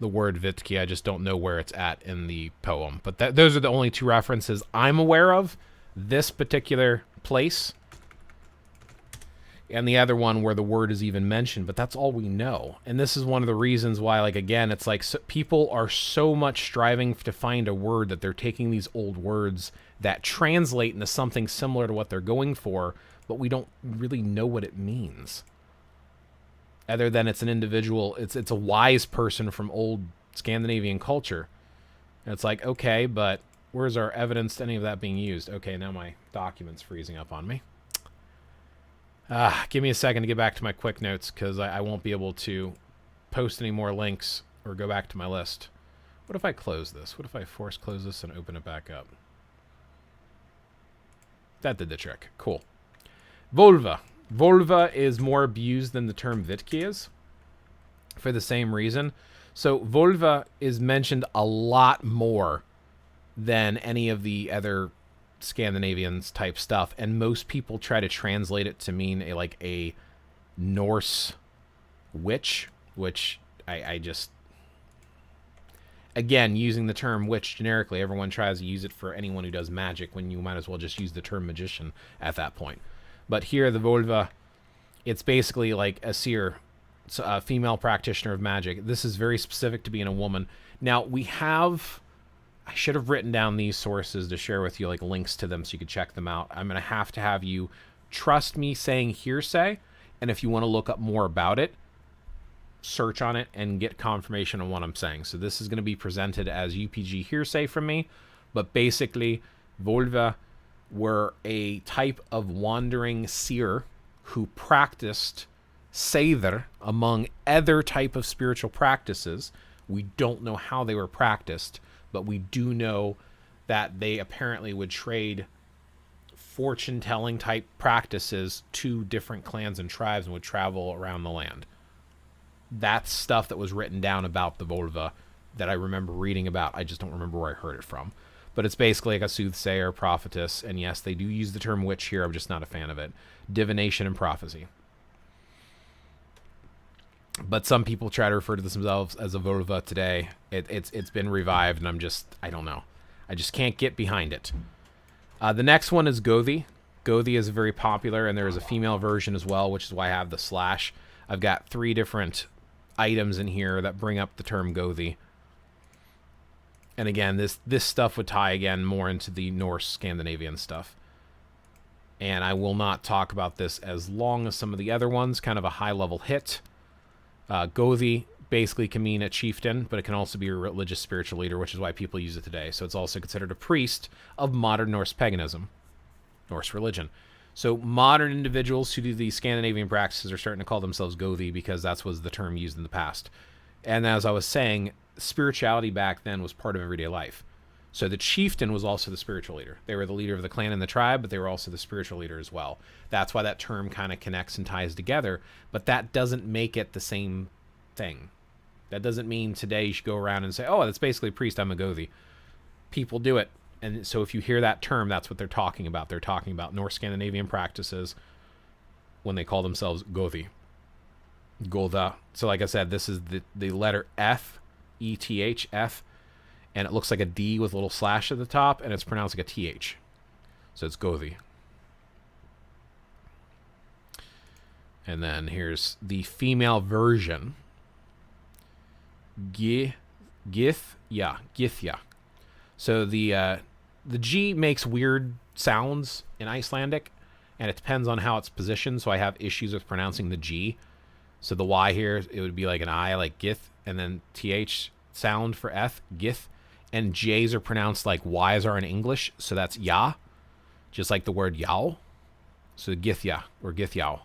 the word Vitki. I just don't know where it's at in the poem. But those are the only two references I'm aware of. This particular place and the other one where the word is even mentioned. But that's all we know. And this is one of the reasons why, like, again, it's like people are so much striving to find a word that they're taking these old words that translate into something similar to what they're going for, but we don't really know what it means. Other than it's an individual, it's a wise person from old Scandinavian culture. And it's like, okay, but where's our evidence to any of that being used? Okay, now my document's freezing up on me. Give me a second to get back to my quick notes, because I won't be able to post any more links or go back to my list. What if I close this? What if I force close this and open it back up? That did the trick. Cool. Volva. Volva is more abused than the term Vitki is, for the same reason. So Volva is mentioned a lot more than any of the other Scandinavians type stuff, and most people try to translate it to mean a Norse witch, which I just... Again, using the term witch generically, everyone tries to use it for anyone who does magic, when you might as well just use the term magician at that point. But here, the Volva, it's basically like a seer, a female practitioner of magic. This is very specific to being a woman. Now, I should have written down these sources to share with you, like links to them so you could check them out. I'm going to have you trust me saying hearsay, and if you want to look up more about it, search on it and get confirmation on what I'm saying. So this is going to be presented as UPG hearsay from me, but basically Volva were a type of wandering seer who practiced Seidr among other type of spiritual practices. We don't know how they were practiced, but we do know that they apparently would trade fortune-telling type practices to different clans and tribes and would travel around the land. That's stuff that was written down about the Volva that I remember reading about. I just don't remember where I heard it from. But it's basically like a soothsayer, prophetess, and yes, they do use the term witch here. I'm just not a fan of it. Divination and prophecy. But some people try to refer to themselves as a Volva today. It's been revived, and I don't know. I just can't get behind it. The next one is Gothi. Gothi is very popular, and there is a female version as well, which is why I have the slash. I've got 3 different items in here that bring up the term Gothi. And again, this stuff would tie again more into the Norse Scandinavian stuff. And I will not talk about this as long as some of the other ones, kind of a high-level hit. Gothi basically can mean a chieftain, but it can also be a religious spiritual leader, which is why people use it today. So it's also considered a priest of modern Norse paganism, Norse religion. So modern individuals who do these Scandinavian practices are starting to call themselves Gothi because that was the term used in the past. And as I was saying, spirituality back then was part of everyday life. So the chieftain was also the spiritual leader. They were the leader of the clan and the tribe, but they were also the spiritual leader as well. That's why that term kind of connects and ties together, but that doesn't make it the same thing. That doesn't mean today you should go around and say, oh, that's basically a priest, I'm a Gothi. People do it. And so if you hear that term, that's what they're talking about. They're talking about North Scandinavian practices when they call themselves Gothi. Golda. So like I said, this is the letter F, E-T-H, F, and it looks like a D with a little slash at the top, and it's pronounced like a T-H. So it's Gothi. And then here's the female version. Githya. So the G makes weird sounds in Icelandic, and it depends on how it's positioned, so I have issues with pronouncing the G. So the Y here, it would be like an I, like Gith, and then TH sound for F, Gith, and J's are pronounced like Y's are in English, so that's Ya, just like the word Yow. So Githya, or Githyow.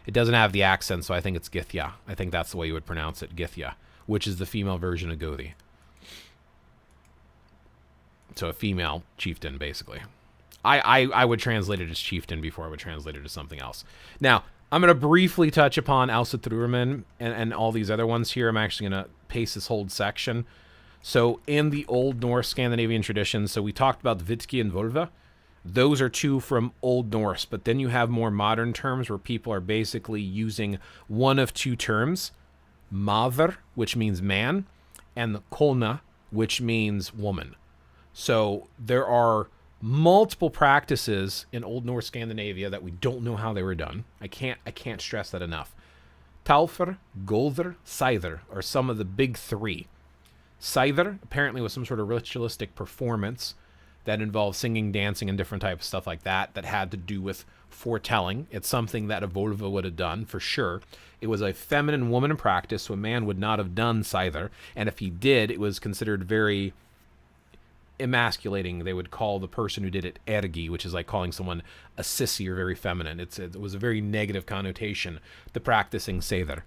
It doesn't have the accent, so I think it's Githya. I think that's the way you would pronounce it, Githya, which is the female version of Gothi. So a female chieftain, basically. I would translate it as chieftain before I would translate it as something else. Now, I'm going to briefly touch upon Elsa Thurman and all these other ones here. I'm actually going to paste this whole section. So in the Old Norse Scandinavian tradition, so we talked about Vitki and Volva. Those are 2 from Old Norse, but then you have more modern terms where people are basically using one of 2 terms. Maður, which means man, and kona, which means woman. So there are multiple practices in Old Norse Scandinavia that we don't know how they were done. I can't stress that enough. Talfr, Goldr, Seidr are some of the big 3. Seidr apparently was some sort of ritualistic performance that involved singing, dancing, and different types of stuff like that had to do with foretelling. It's something that a Volva would have done, for sure. It was a feminine woman in practice, so a man would not have done Seidr, and if he did, it was considered very emasculating. They would call the person who did it ergi, which is like calling someone a sissy or very feminine. It was a very negative connotation to practicing Seidr.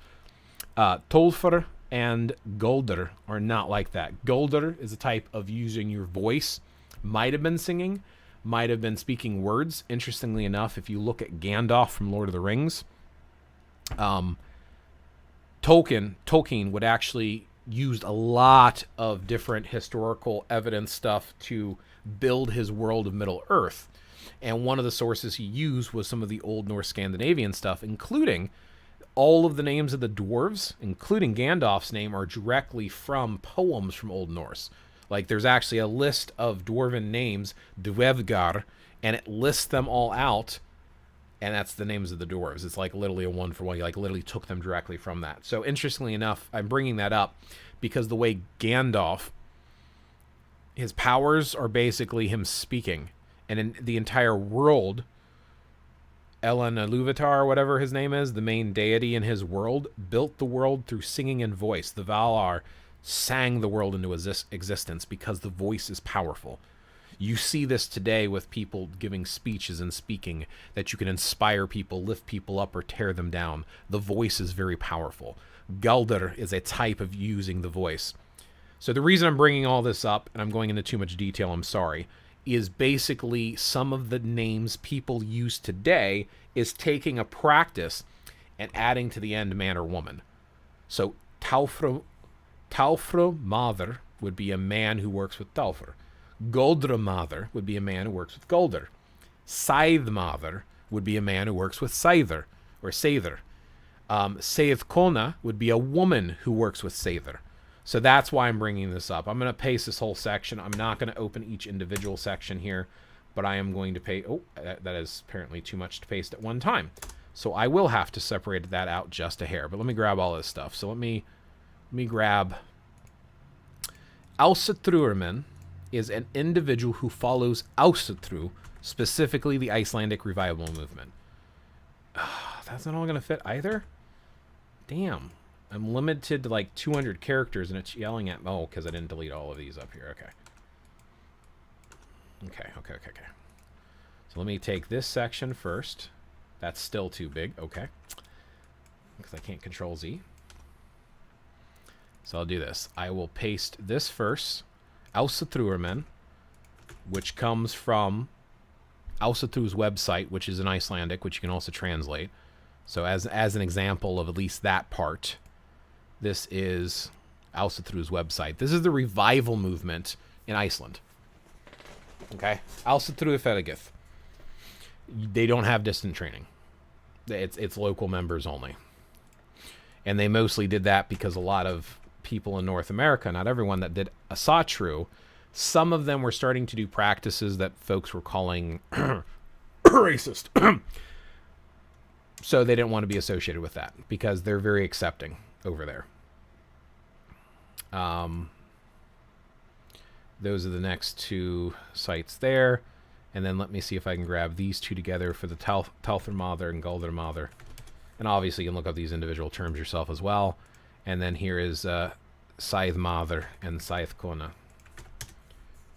Tolfr and Goldr are not like that. Goldr is a type of using your voice. Might have been singing, might have been speaking words. Interestingly enough, if you look at Gandalf from Lord of the Rings, Tolkien would actually used a lot of different historical evidence stuff to build his world of Middle-earth. And one of the sources he used was some of the Old Norse Scandinavian stuff, including all of the names of the dwarves, including Gandalf's name, are directly from poems from Old Norse. Like, there's actually a list of dwarven names, Dwevgar, and it lists them all out, and that's the names of the dwarves. It's like literally a one-for-one. You like literally took them directly from that. So interestingly enough, I'm bringing that up because the way Gandalf, his powers are basically him speaking, and in the entire world Elen-Iluvatar, whatever his name is, the main deity in his world, built the world through singing and voice. The Valar sang the world into existence because the voice is powerful. You see this today with people giving speeches and speaking, that you can inspire people, lift people up, or tear them down. The voice is very powerful. Galdr is a type of using the voice. So the reason I'm bringing all this up, and I'm going into too much detail, I'm sorry, is basically some of the names people use today is taking a practice and adding to the end man or woman. So Taufra Mather would be a man who works with Taufr. Goldra Mather would be a man who works with Goldr. Scythe Mather would be a man who works with Scyther or Sather. Saith Kona would be a woman who works with Sather. So that's why I'm bringing this up. I'm going to paste this whole section. I'm not going to open each individual section here, but I am going to paste... Oh, that is apparently too much to paste at one time. So I will have to separate that out just a hair. But let me grab all this stuff. So let me grab... Ásatrúarmenn is an individual who follows Ásatrú, specifically the Icelandic revival movement. That's not all going to fit either? Damn. I'm limited to like 200 characters, and it's yelling at... Oh, because I didn't delete all of these up here. Okay. Okay. So let me take this section first. That's still too big. Okay. Because I can't control Z. So I'll do this. I will paste this first. Ásatrúarmenn, which comes from Ásatrú's website, which is in Icelandic, which you can also translate. So as an example of at least that part... This is Ásatrú's website. This is the revival movement in Iceland. Okay? Ásatrúarferðir. They don't have distant training. It's local members only. And they mostly did that because a lot of people in North America, not everyone that did Ásatrú, some of them were starting to do practices that folks were calling racist. So they didn't want to be associated with that because they're very accepting over there. Those are the next two sites there. And then let me see if I can grab these two together for the Taufr Mather and Galdr Mather. And obviously you can look up these individual terms yourself as well. And then here is Scythe Mather and Scythe Kona.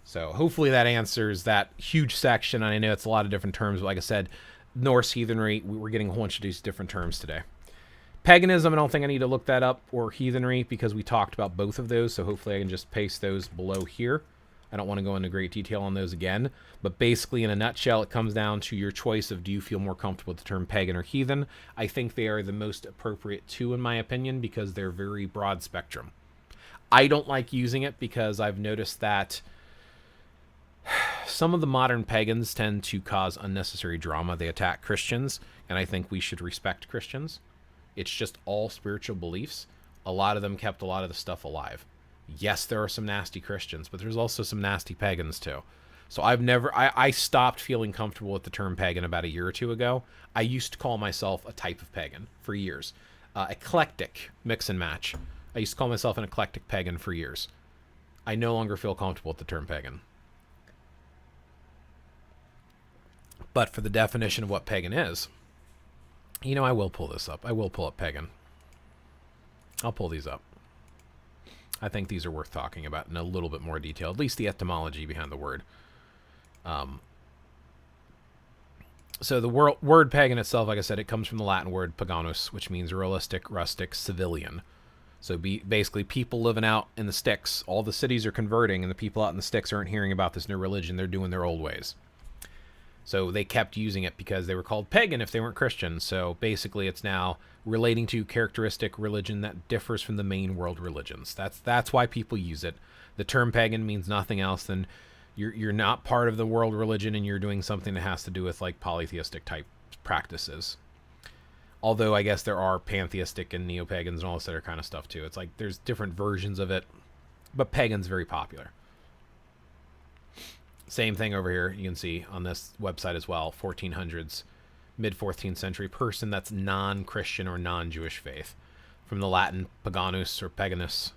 So hopefully that answers that huge section. I know it's a lot of different terms, but like I said, Norse heathenry, we're getting a whole bunch of these different terms today. Paganism, I don't think I need to look that up, or heathenry, because we talked about both of those, so hopefully I can just paste those below here. I don't want to go into great detail on those again, but basically in a nutshell, it comes down to your choice of do you feel more comfortable with the term pagan or heathen. I think they are the most appropriate two, in my opinion, because they're very broad spectrum. I don't like using it because I've noticed that some of the modern pagans tend to cause unnecessary drama. They attack Christians, and I think we should respect Christians. It's just all spiritual beliefs. A lot of them kept a lot of the stuff alive. Yes, there are some nasty Christians, but there's also some nasty pagans too. So I stopped feeling comfortable with the term pagan about a year or two ago. I used to call myself a type of pagan for years. Eclectic, mix and match. I used to call myself an eclectic pagan for years. I no longer feel comfortable with the term pagan. But for the definition of what pagan is, you know, I will pull this up. I will pull up pagan. I'll pull these up. I think these are worth talking about in a little bit more detail, at least the etymology behind the word. So the word pagan itself, like I said, it comes from the Latin word paganus, which means realistic, rustic, civilian. So basically people living out in the sticks. All the cities are converting, and the people out in the sticks aren't hearing about this new religion. They're doing their old ways. So they kept using it because they were called pagan if they weren't Christian. So basically it's now relating to characteristic religion that differs from the main world religions. That's why people use it. The term pagan means nothing else than you're not part of the world religion, and you're doing something that has to do with like polytheistic type practices. Although I guess there are pantheistic and neo-pagans and all this other kind of stuff too. It's like there's different versions of it, but pagan's very popular. Same thing over here. You can see on this website as well, 1400s, mid-14th century person that's non-Christian or non-Jewish faith. From the Latin paganus or paganus.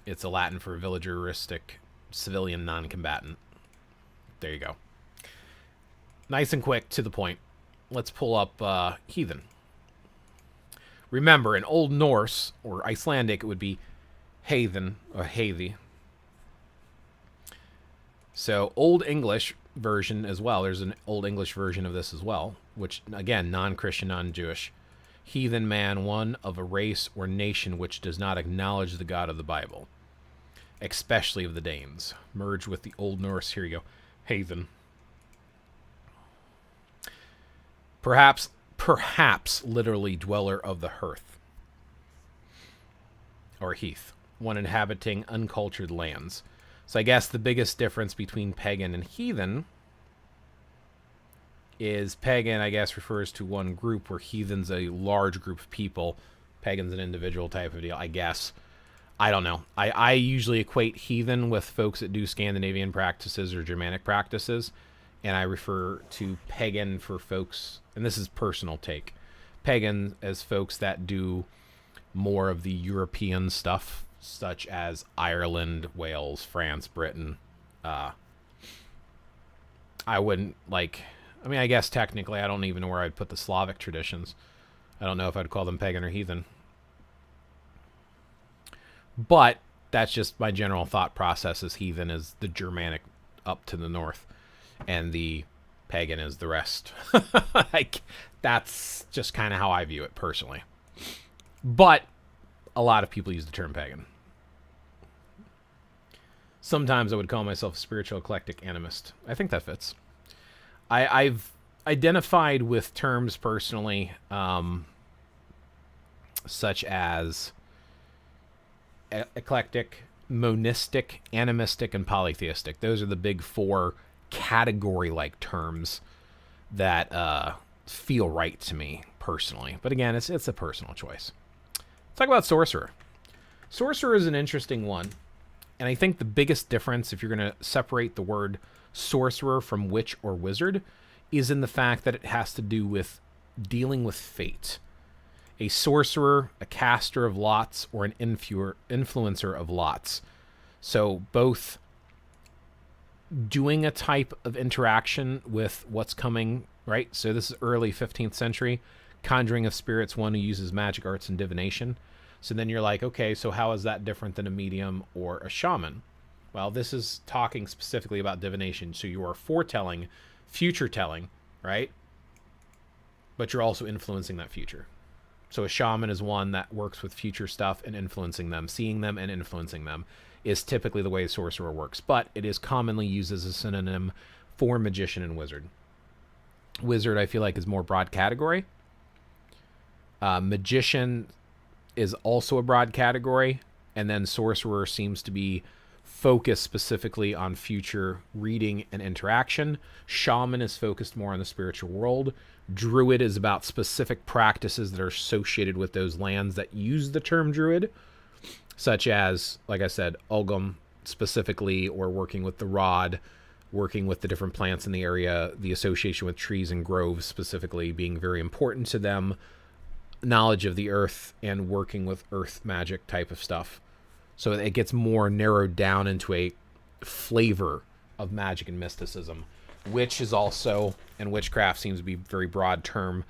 It's a Latin for villageristic, civilian, non-combatant. There you go. Nice and quick, to the point. let's pull up heathen. Remember, in Old Norse or Icelandic, it would be heathen or heithi. So Old English version as well. There's an Old English version of this as well, which, again, non-Christian, non-Jewish. Heathen man, one of a race or nation which does not acknowledge the God of the Bible, especially of the Danes. Merge with the Old Norse. Here you go. Heathen. Perhaps literally dweller of the hearth. Or heath. One inhabiting uncultured lands. So I guess the biggest difference between pagan and heathen is pagan, I guess, refers to one group, where heathen's a large group of people. Pagan's an individual type of deal, I guess. I don't know. I usually equate heathen with folks that do Scandinavian practices or Germanic practices, and I refer to pagan for folks, and this is personal take, pagan as folks that do more of the European stuff, such as Ireland, Wales, France, Britain. I wouldn't I guess technically I don't even know where I'd put the Slavic traditions. I don't know if I'd call them pagan or heathen. But that's just my general thought process, is heathen is the Germanic up to the north, and the pagan is the rest. That's just kind of how I view it personally. But a lot of people use the term pagan. Sometimes I would call myself a spiritual eclectic animist. I think that fits. I've identified with terms personally, such as eclectic, monistic, animistic, and polytheistic. Those are the big four category-like terms that feel right to me personally. But again, it's a personal choice. Let's talk about sorcerer. Sorcerer is an interesting one. And I think the biggest difference, if you're going to separate the word sorcerer from witch or wizard, is in the fact that it has to do with dealing with fate. A sorcerer, a caster of lots, or an influencer of lots. So both doing a type of interaction with what's coming, right? So this is early 15th century. Conjuring of spirits, one who uses magic arts and divination. So then you're like, okay, so how is that different than a medium or a shaman? Well, this is talking specifically about divination. So you are foretelling, future telling, right? But you're also influencing that future. So a shaman is one that works with future stuff and influencing them. Seeing them and influencing them is typically the way a sorcerer works. But it is commonly used as a synonym for magician and wizard. Wizard, I feel like, is more broad category. Magician is also a broad category, and then sorcerer seems to be focused specifically on future reading and interaction. Shaman is focused more on the spiritual world. Druid is about specific practices that are associated with those lands that use the term druid, such as, like I said, Ulgum specifically, or working with the rod, working with the different plants in the area, the association with trees and groves specifically being very important to them, knowledge of the earth, and working with earth magic type of stuff. So it gets more narrowed down into a flavor of magic and mysticism. Witch is also, and witchcraft seems to be a very broad term,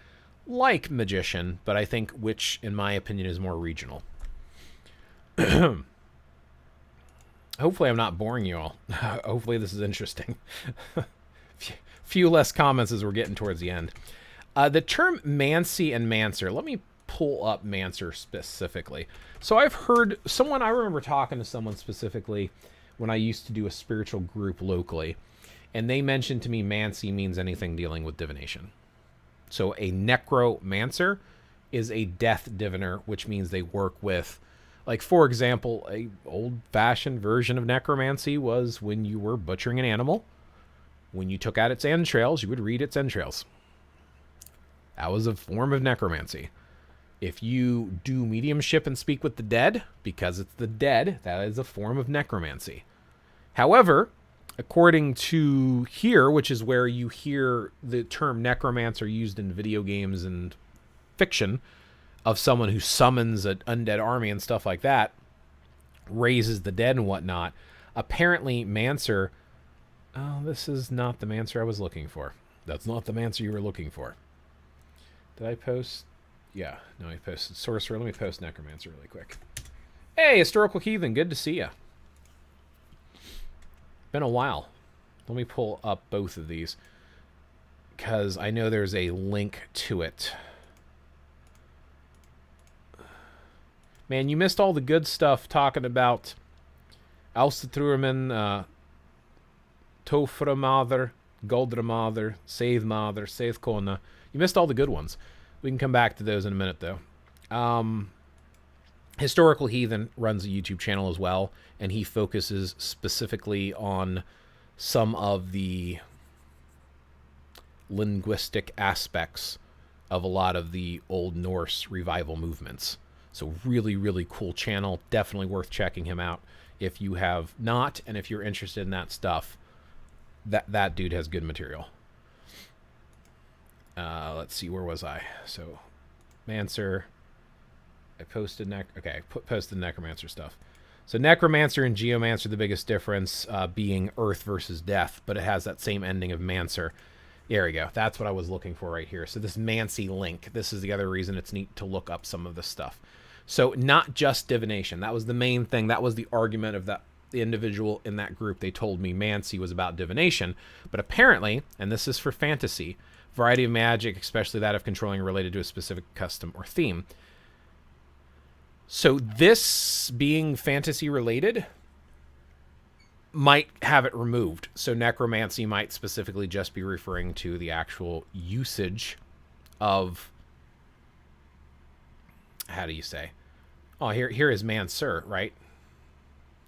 like magician, but I think witch, in my opinion, is more regional. Hopefully I'm not boring you all. Hopefully this is interesting. Few less comments as we're getting towards the end. The term mancy and mancer. Let me pull up mancer specifically. So I've heard someone, I remember talking to someone specifically when I used to do a spiritual group locally, and they mentioned to me mancy means anything dealing with divination. So a necromancer is a death diviner, which means they work with, like, for example, a old-fashioned version of necromancy was when you were butchering an animal. When you took out its entrails, you would read its entrails. That was a form of necromancy. If you do mediumship and speak with the dead, because it's the dead, that is a form of necromancy. However, according to here, which is where you hear the term necromancer used in video games and fiction, of someone who summons an undead army and stuff like that, raises the dead and whatnot, apparently mancer... Oh, this is not the mancer I was looking for. That's not the mancer you were looking for. Did I post? Yeah, no, I posted Sorcerer. Let me post Necromancer really quick. Hey, Historical Heathen, good to see ya. Been a while. Let me pull up both of these, because I know there's a link to it. Man, you missed all the good stuff talking about Alstutrumen, Toframather, Goldramather, Seithmather, Seithkona. You missed all the good ones. We can come back to those in a minute, though. Historical Heathen runs a YouTube channel as well, and he focuses specifically on some of the linguistic aspects of a lot of the Old Norse revival movements. So really, really cool channel. Definitely worth checking him out if you have not, and if you're interested in that stuff. That dude has good material. Let's see, where was I? So, Mancer. I posted posted Necromancer stuff. So Necromancer and Geomancer, the biggest difference being Earth versus Death, but it has that same ending of Mancer. There we go. That's what I was looking for right here. So this Mancy link, this is the other reason it's neat to look up some of this stuff. So not just divination. That was the main thing. That was the argument of the individual in that group. They told me Mancy was about divination. But apparently, and this is for fantasy, variety of magic, especially that of controlling related to a specific custom or theme. So this being fantasy related might have it removed. So necromancy might specifically just be referring to the actual usage of, how do you say? Oh, here is Mancer, right?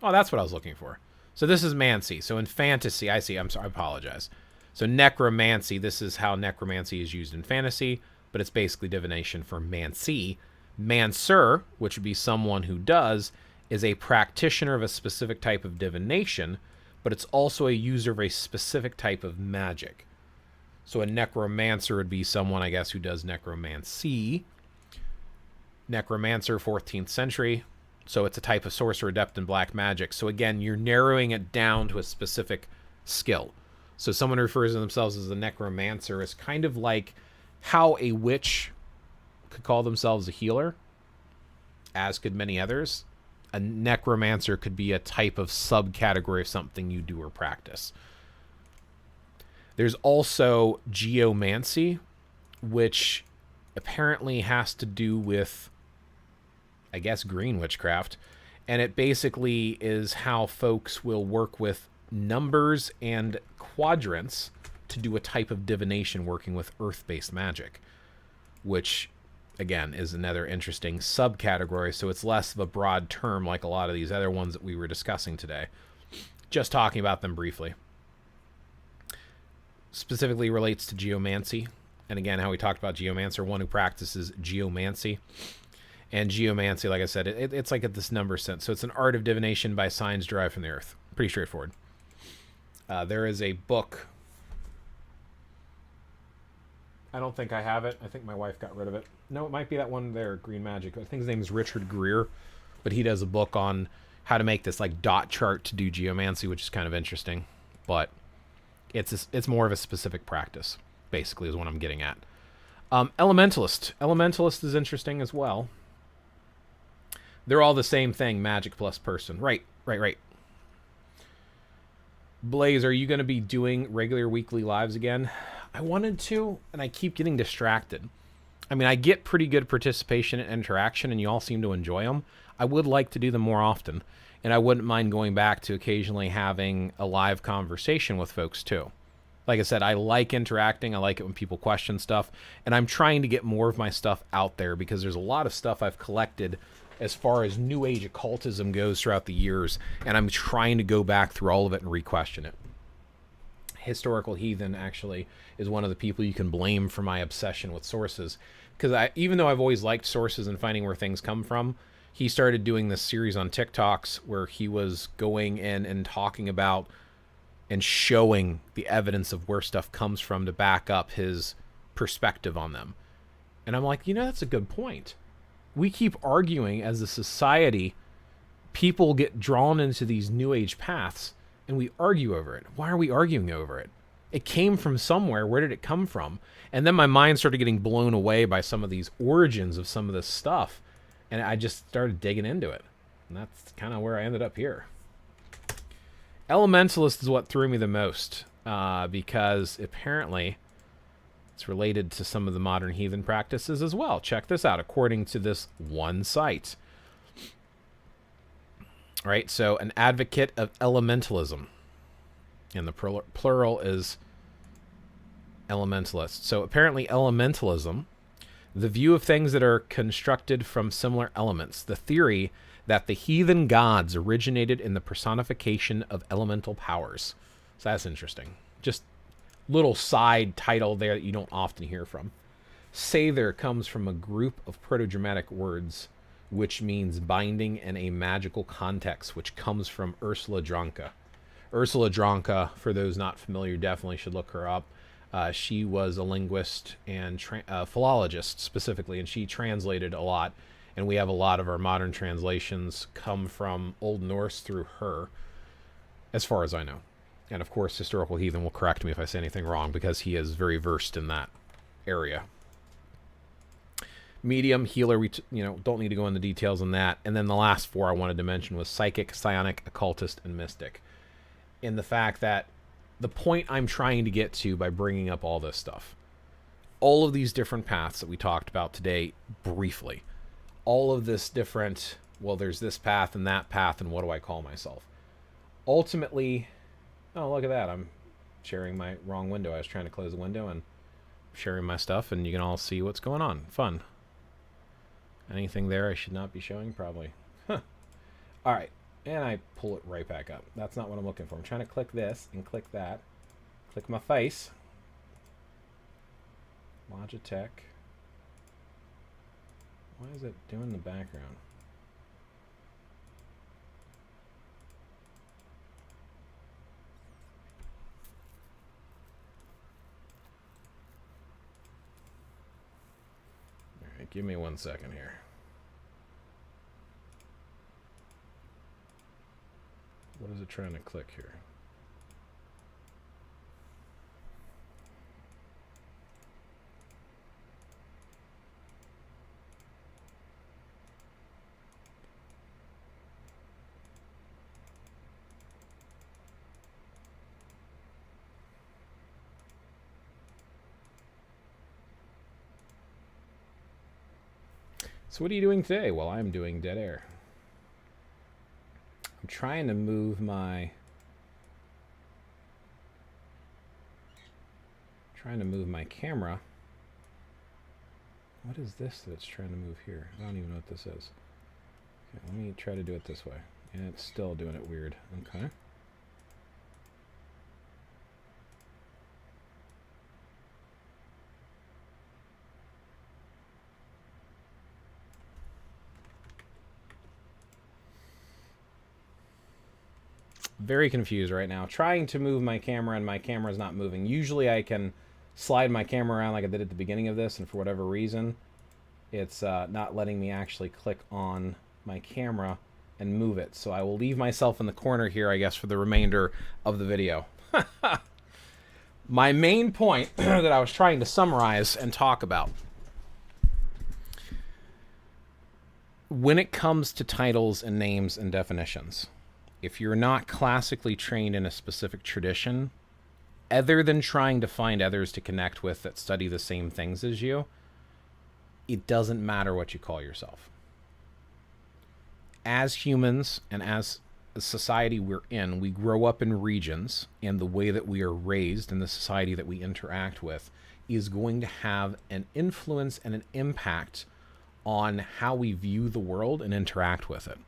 Oh, that's what I was looking for. So this is Mancy. So in fantasy, I see. I'm sorry, I apologize. So necromancy, this is how necromancy is used in fantasy, but it's basically divination for Mancy. Mancer, which would be someone who does, is a practitioner of a specific type of divination, but it's also a user of a specific type of magic. So a necromancer would be someone, I guess, who does necromancy. Necromancer, 14th century. So it's a type of sorcerer adept in black magic. So again, you're narrowing it down to a specific skill. So someone who refers to themselves as a necromancer is kind of like how a witch could call themselves a healer, as could many others. A necromancer could be a type of subcategory of something you do or practice. There's also geomancy, which apparently has to do with, I guess, green witchcraft. And it basically is how folks will work with numbers and quadrants to do a type of divination working with earth-based magic, which, again, is another interesting subcategory. So it's less of a broad term like a lot of these other ones that we were discussing today. Just talking about them briefly. Specifically relates to geomancy. And again, how we talked about geomancer, one who practices geomancy. And geomancy, like I said, it's like at this number sense. So it's an art of divination by signs derived from the earth. Pretty straightforward. There is a book. I don't think I have it. I think my wife got rid of it. No, it might be that one there, Green Magic. I think his name is Richard Greer, but he does a book on how to make this like dot chart to do geomancy, which is kind of interesting. But it's more of a specific practice, basically, is what I'm getting at. Elementalist. Elementalist is interesting as well. They're all the same thing, magic plus person. Right. Blaze, are you going to be doing regular weekly lives again? I wanted to, and I keep getting distracted. I mean, I get pretty good participation and interaction, and you all seem to enjoy them. I would like to do them more often, and I wouldn't mind going back to occasionally having a live conversation with folks, too. Like I said, I like interacting. I like it when people question stuff, and I'm trying to get more of my stuff out there because there's a lot of stuff I've collected as far as New Age occultism goes throughout the years, and I'm trying to go back through all of it and re-question it. Historical Heathen, actually, is one of the people you can blame for my obsession with sources. Because even though I've always liked sources and finding where things come from, he started doing this series on TikToks where he was going in and talking about and showing the evidence of where stuff comes from to back up his perspective on them. And I'm like, that's a good point. We keep arguing as a society. People get drawn into these New Age paths, and we argue over it. Why are we arguing over it? It came from somewhere. Where did it come from? And then my mind started getting blown away by some of these origins of some of this stuff. And I just started digging into it. And that's kind of where I ended up here. Elementalist is what threw me the most, because apparently it's related to some of the modern heathen practices as well. Check this out, according to this one site. All right, so an advocate of elementalism. And the plural is elementalist. So apparently elementalism, the view of things that are constructed from similar elements, the theory that the heathen gods originated in the personification of elemental powers. So that's interesting. Just little side title there that you don't often hear from. Sather comes from a group of Proto-Germanic words, which means binding in a magical context, which comes from Ursula Dranke. Ursula Dranke, for those not familiar, definitely should look her up. She was a linguist and philologist specifically, and she translated a lot. And we have a lot of our modern translations come from Old Norse through her, as far as I know. And of course, Historical Heathen will correct me if I say anything wrong, because he is very versed in that area. Medium, healer, we don't need to go into details on that. And then the last four I wanted to mention was psychic, psionic, occultist, and mystic. In the fact that the point I'm trying to get to by bringing up all this stuff, all of these different paths that we talked about today briefly, all of this different, well, there's this path and that path, and what do I call myself? Ultimately, oh, look at that. I'm sharing my wrong window. I was trying to close the window and sharing my stuff, and you can all see what's going on. Fun. Anything there I should not be showing? Probably. Huh. All right. And I pull it right back up. That's not what I'm looking for. I'm trying to click this and click that. Click my face. Logitech. Why is it doing the background? All right, give me 1 second here. What is it trying to click here? So what are you doing today? Well, I'm doing dead air. I'm trying to move my camera. What is this that's trying to move here? I don't even know what this is. Okay, let me try to do it this way. And it's still doing it weird. Okay. Very confused right now. Trying to move my camera and my camera's not moving. Usually I can slide my camera around like I did at the beginning of this, and for whatever reason it's not letting me actually click on my camera and move it. So I will leave myself in the corner here, I guess, for the remainder of the video. My main point that I was trying to summarize and talk about. When it comes to titles and names and definitions, if you're not classically trained in a specific tradition, other than trying to find others to connect with that study the same things as you, it doesn't matter what you call yourself. As humans and as a society we're in, we grow up in regions, and the way that we are raised and the society that we interact with is going to have an influence and an impact on how we view the world and interact with it.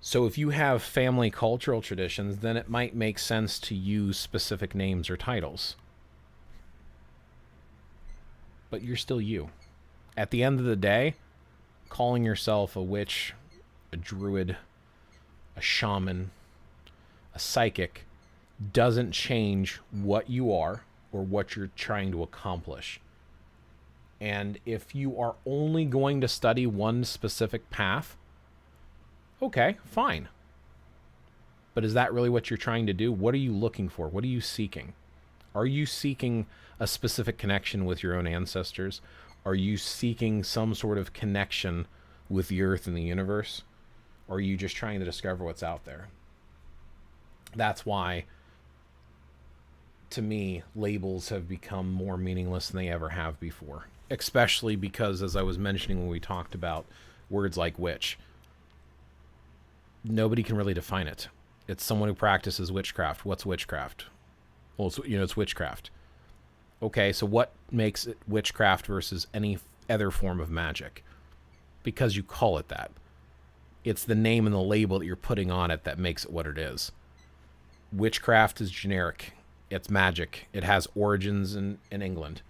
So if you have family cultural traditions, then it might make sense to use specific names or titles. But you're still you. At the end of the day, calling yourself a witch, a druid, a shaman, a psychic doesn't change what you are or what you're trying to accomplish. And if you are only going to study one specific path, okay, fine. But is that really what you're trying to do? What are you looking for? What are you seeking? Are you seeking a specific connection with your own ancestors? Are you seeking some sort of connection with the earth and the universe? Or are you just trying to discover what's out there? That's why, to me, labels have become more meaningless than they ever have before. Especially because, as I was mentioning when we talked about words like witch, nobody can really define it. It's someone who practices witchcraft. What's witchcraft? Well, it's witchcraft. Okay, so what makes it witchcraft versus any other form of magic? Because you call it that. It's the name and the label that you're putting on it that makes it what it is. Witchcraft is generic. It's magic. It has origins in England.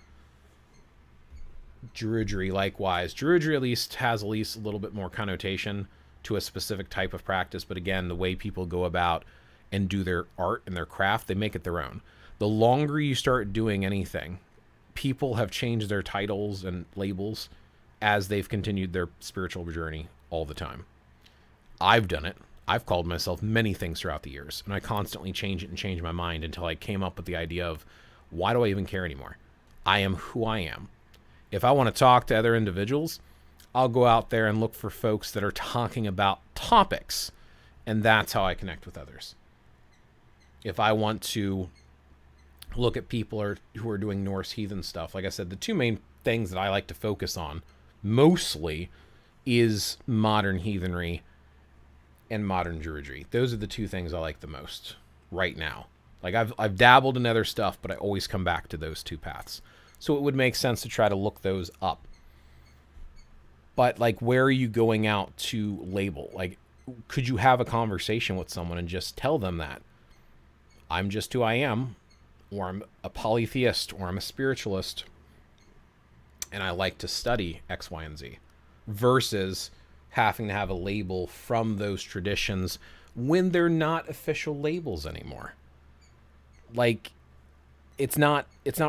Druidry, likewise. Druidry has at least a little bit more connotation to a specific type of practice, but again, the way people go about and do their art and their craft, they make it their own. The longer you start doing anything, people have changed their titles and labels as they've continued their spiritual journey all the time. I've done it. I've called myself many things throughout the years, and I constantly change it and change my mind until I came up with the idea of, why do I even care anymore? I am who I am. If I want to talk to other individuals, I'll go out there and look for folks that are talking about topics, and that's how I connect with others. If I want to look at people who are doing Norse heathen stuff, like I said, the two main things that I like to focus on mostly is modern heathenry and modern druidry. Those are the two things I like the most right now. Like I've dabbled in other stuff, but I always come back to those two paths. So it would make sense to try to look those up. But like, where are you going out to label? Like, could you have a conversation with someone and just tell them that I'm just who I am, or I'm a polytheist, or I'm a spiritualist, and I like to study X, Y, and Z, versus having to have a label from those traditions when they're not official labels anymore. Like, it's not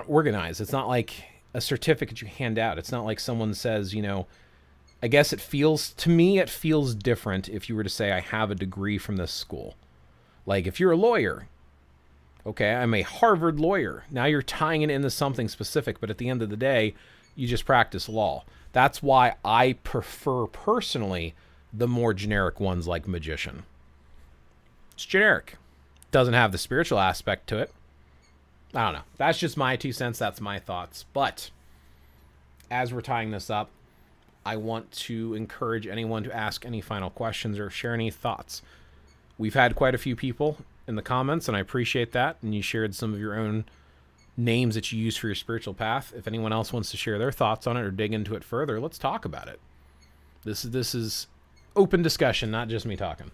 organized. It's not like a certificate you hand out. It's not like someone says, you know, I guess it feels different if you were to say, I have a degree from this school. Like, if you're a lawyer, okay, I'm a Harvard lawyer. Now you're tying it into something specific, but at the end of the day, you just practice law. That's why I prefer, personally, the more generic ones like magician. It's generic. Doesn't have the spiritual aspect to it. I don't know. That's just my 2 cents. That's my thoughts. But as we're tying this up, I want to encourage anyone to ask any final questions or share any thoughts. We've had quite a few people in the comments, and I appreciate that. And you shared some of your own names that you use for your spiritual path. If anyone else wants to share their thoughts on it or dig into it further, let's talk about it. This is open discussion, not just me talking.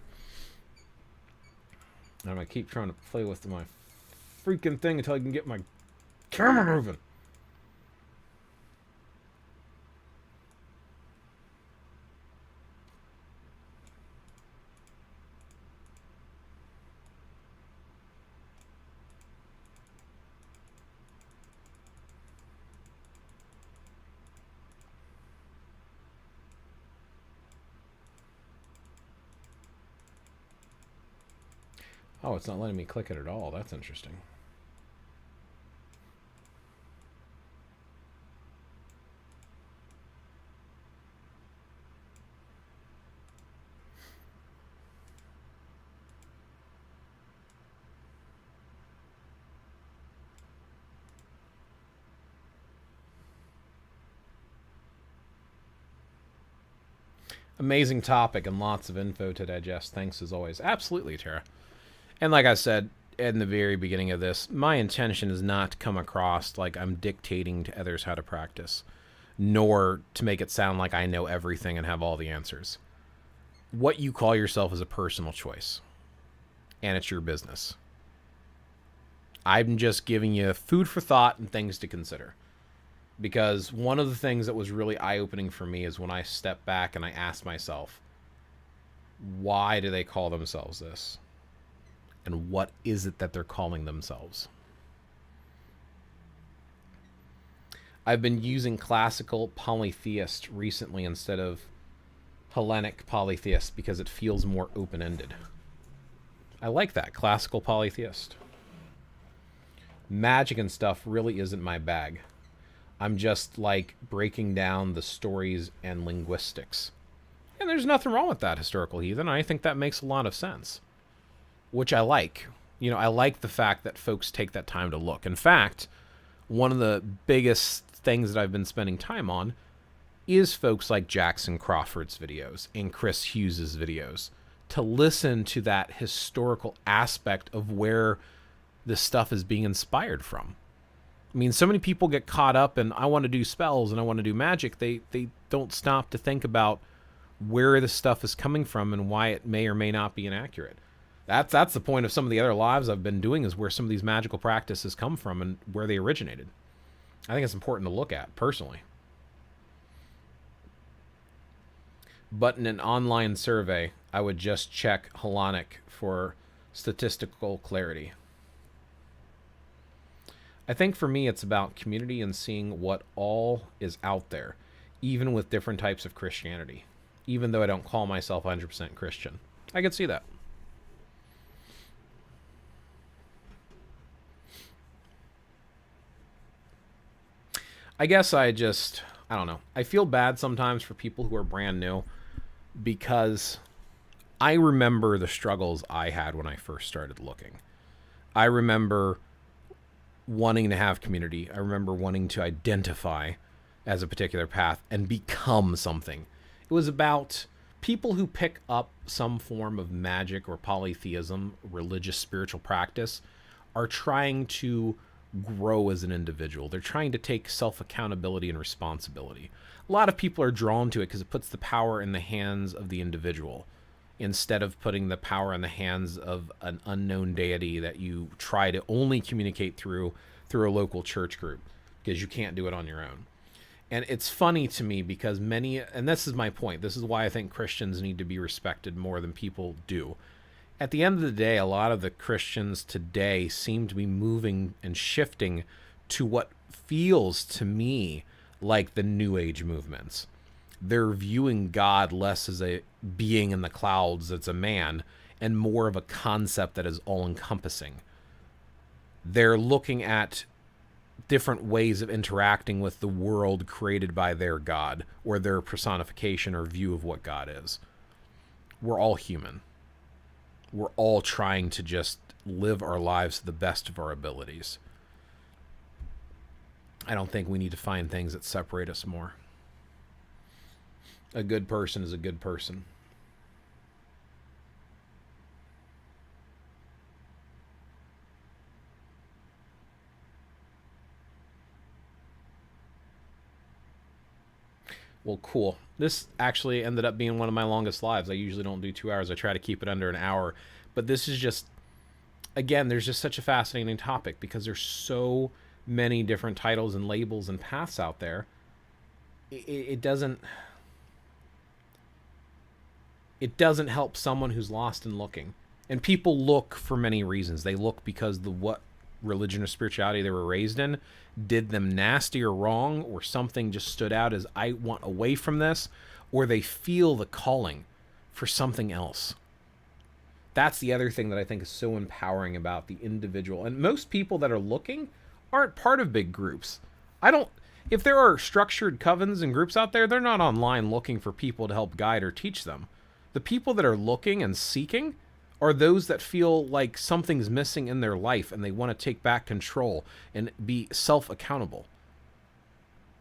I'm going to keep trying to play with my freaking thing until I can get my camera moving. Oh, it's not letting me click it at all. That's interesting. Amazing topic and lots of info to digest. Thanks as always. Absolutely, Tara. And like I said in the very beginning of this, my intention is not to come across like I'm dictating to others how to practice, nor to make it sound like I know everything and have all the answers. What you call yourself is a personal choice, and it's your business. I'm just giving you food for thought and things to consider. Because one of the things that was really eye-opening for me is when I stepped back and I asked myself, why do they call themselves this? And what is it that they're calling themselves? I've been using classical polytheist recently instead of Hellenic polytheist because it feels more open-ended. I like that. Classical polytheist. Magic and stuff really isn't my bag. I'm just like breaking down the stories and linguistics. And there's nothing wrong with that, historical heathen. I think that makes a lot of sense, which I like. You know, I like the fact that folks take that time to look. In fact, one of the biggest things that I've been spending time on is folks like Jackson Crawford's videos and Chris Hughes's videos, to listen to that historical aspect of where this stuff is being inspired from. I mean, so many people get caught up in, I want to do spells and I want to do magic. They don't stop to think about where this stuff is coming from and why it may or may not be inaccurate. That's the point of some of the other lives I've been doing, is where some of these magical practices come from and where they originated. I think it's important to look at, personally. But in an online survey, I would just check Hellenic for statistical clarity. I think for me, it's about community and seeing what all is out there, even with different types of Christianity. Even though I don't call myself 100% Christian, I could see that. I guess I don't know. I feel bad sometimes for people who are brand new, because I remember the struggles I had when I first started looking. I remember wanting to have community. I remember wanting to identify as a particular path and become something. It was about people who pick up some form of magic or polytheism, religious, spiritual practice, are trying to grow as an individual. They're trying to take self-accountability and responsibility. A lot of people are drawn to it because it puts the power in the hands of the individual, instead of putting the power in the hands of an unknown deity that you try to only communicate through a local church group, because you can't do it on your own. And it's funny to me because and this is my point, this is why I think Christians need to be respected more than people do. At the end of the day, a lot of the Christians today seem to be moving and shifting to what feels to me like the New Age movements. They're viewing God less as a being in the clouds that's a man, and more of a concept that is all-encompassing. They're looking at different ways of interacting with the world created by their God, or their personification or view of what God is. We're all human. We're all trying to just live our lives to the best of our abilities. I don't think we need to find things that separate us more. A good person is a good person. Well, cool. This actually ended up being one of my longest lives. I usually don't do 2 hours. I try to keep it under an hour. But this is just, again, there's just such a fascinating topic, because there's so many different titles and labels and paths out there. It doesn't help someone who's lost and looking. And people look for many reasons. They look because what religion or spirituality they were raised in did them nasty or wrong, or something just stood out as, I want away from this, or they feel the calling for something else. That's the other thing that I think is so empowering about the individual. And most people that are looking aren't part of big groups. If there are structured covens and groups out there, they're not online looking for people to help guide or teach them. The people that are looking and seeking are those that feel like something's missing in their life and they want to take back control and be self-accountable.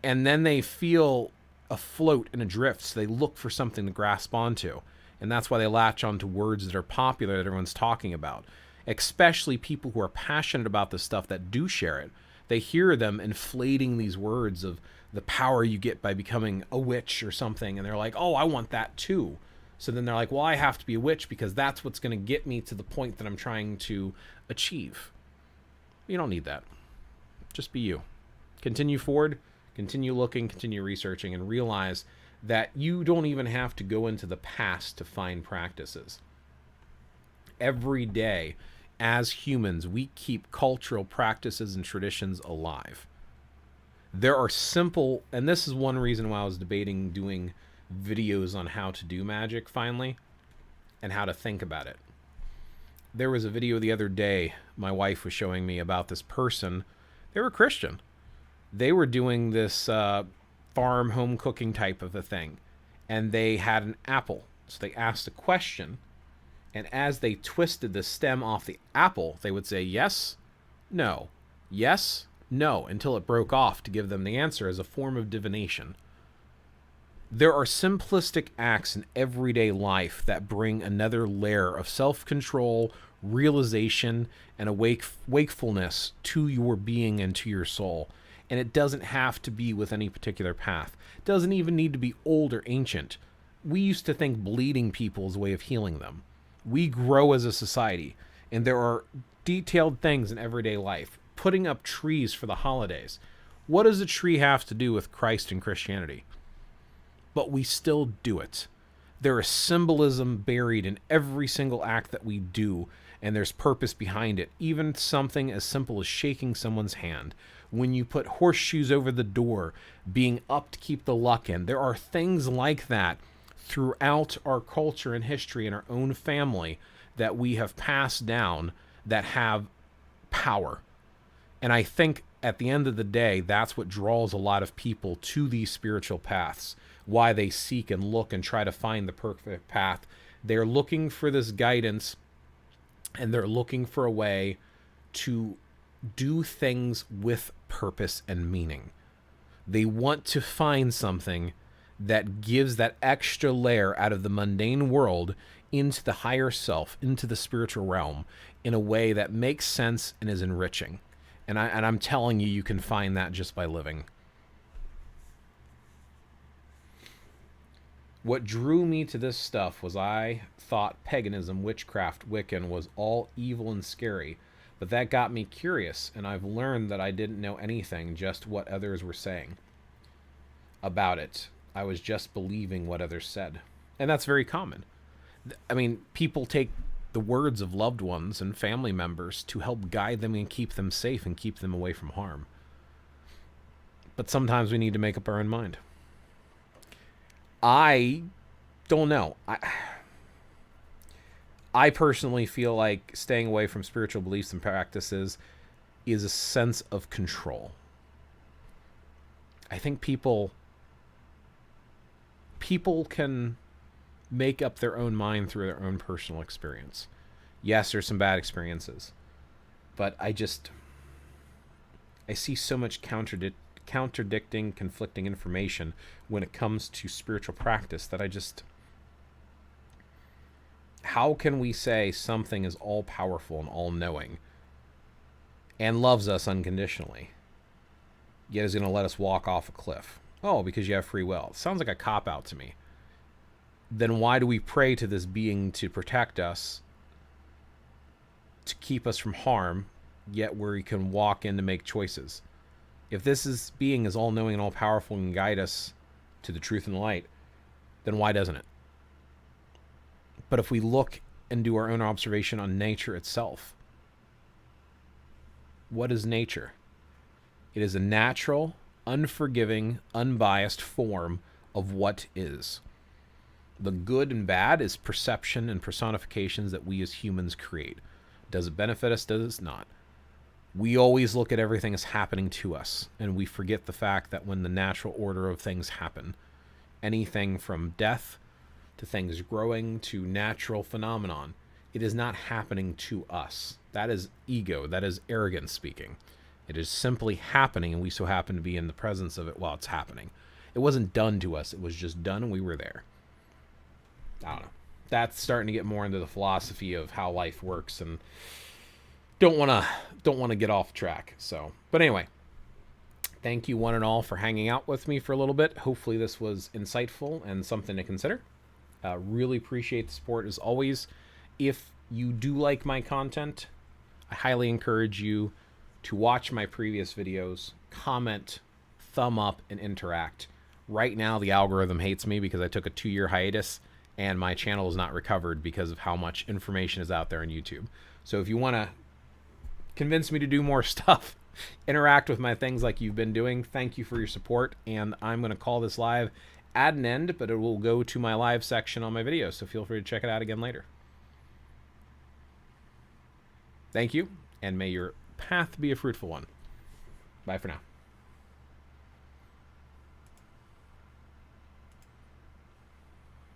And then they feel afloat and adrift, so they look for something to grasp onto. And that's why they latch onto words that are popular that everyone's talking about. Especially people who are passionate about this stuff that do share it. They hear them inflating these words of the power you get by becoming a witch or something, and they're like, oh, I want that too. So then they're like, well, I have to be a witch because that's what's going to get me to the point that I'm trying to achieve. You don't need that. Just be you. Continue forward, continue looking, continue researching, and realize that you don't even have to go into the past to find practices. Every day, as humans, we keep cultural practices and traditions alive. There are simple, and this is one reason why I was debating doing videos on how to do magic finally, and how to think about it. There was a video the other day my wife was showing me about this person. They were Christian. They were doing this farm home cooking type of a thing, and they had an apple. So they asked a question, and as they twisted the stem off the apple, they would say yes, no, yes, no, until it broke off to give them the answer as a form of divination. There are simplistic acts in everyday life that bring another layer of self-control, realization, and wakefulness to your being and to your soul. And it doesn't have to be with any particular path. It doesn't even need to be old or ancient. We used to think bleeding people is a way of healing them. We grow as a society, and there are detailed things in everyday life. Putting up trees for the holidays. What does a tree have to do with Christ and Christianity? But we still do it. There is symbolism buried in every single act that we do, and there's purpose behind it. Even something as simple as shaking someone's hand. When you put horseshoes over the door, being up to keep the luck in. There are things like that throughout our culture and history and our own family that we have passed down that have power. And I think at the end of the day, that's what draws a lot of people to these spiritual paths. Why they seek and look and try to find the perfect path. They're looking for this guidance, and they're looking for a way to do things with purpose and meaning. They want to find something that gives that extra layer out of the mundane world into the higher self, into the spiritual realm, in a way that makes sense and is enriching. And I'm telling you, you can find that just by living. What drew me to this stuff was I thought paganism, witchcraft, Wiccan was all evil and scary. But that got me curious, and I've learned that I didn't know anything, just what others were saying about it. I was just believing what others said. And that's very common. I mean, people take the words of loved ones and family members to help guide them and keep them safe and keep them away from harm. But sometimes we need to make up our own mind. I don't know. I personally feel like staying away from spiritual beliefs and practices is a sense of control. I think people can make up their own mind through their own personal experience. Yes, there's some bad experiences, but I see so much contradicting, conflicting information when it comes to spiritual practice that how can we say something is all powerful and all knowing and loves us unconditionally, yet is going to let us walk off a cliff? Oh, because you have free will. It sounds like a cop-out to me. Then why do we pray to this being to protect us, to keep us from harm, yet where he can walk in to make choices? If this being is all-knowing and all-powerful and guide us to the truth and the light, then why doesn't it? But if we look and do our own observation on nature itself, what is nature? It is a natural, unforgiving, unbiased form of what is. The good and bad is perception and personifications that we as humans create. Does it benefit us? Does it not? We always look at everything as happening to us, and we forget the fact that when the natural order of things happen, anything from death to things growing to natural phenomenon, it is not happening to us. That is ego. That is arrogance speaking. It is simply happening, and we so happen to be in the presence of it while it's happening. It wasn't done to us. It was just done, and we were there. I don't know. That's starting to get more into the philosophy of how life works, and don't want to get off track. So, but anyway, thank you one and all for hanging out with me for a little bit. Hopefully this was insightful and something to consider. Really appreciate the support as always. If you do like my content, I highly encourage you to watch my previous videos, comment, thumb up, and interact. Right now, the algorithm hates me because I took a 2-year hiatus and my channel is not recovered because of how much information is out there on YouTube. So if you want to convince me to do more stuff, interact with my things like you've been doing, thank you for your support. And I'm going to call this live at an end, but it will go to my live section on my video, so feel free to check it out again later. Thank you, and may your path be a fruitful one. Bye for now.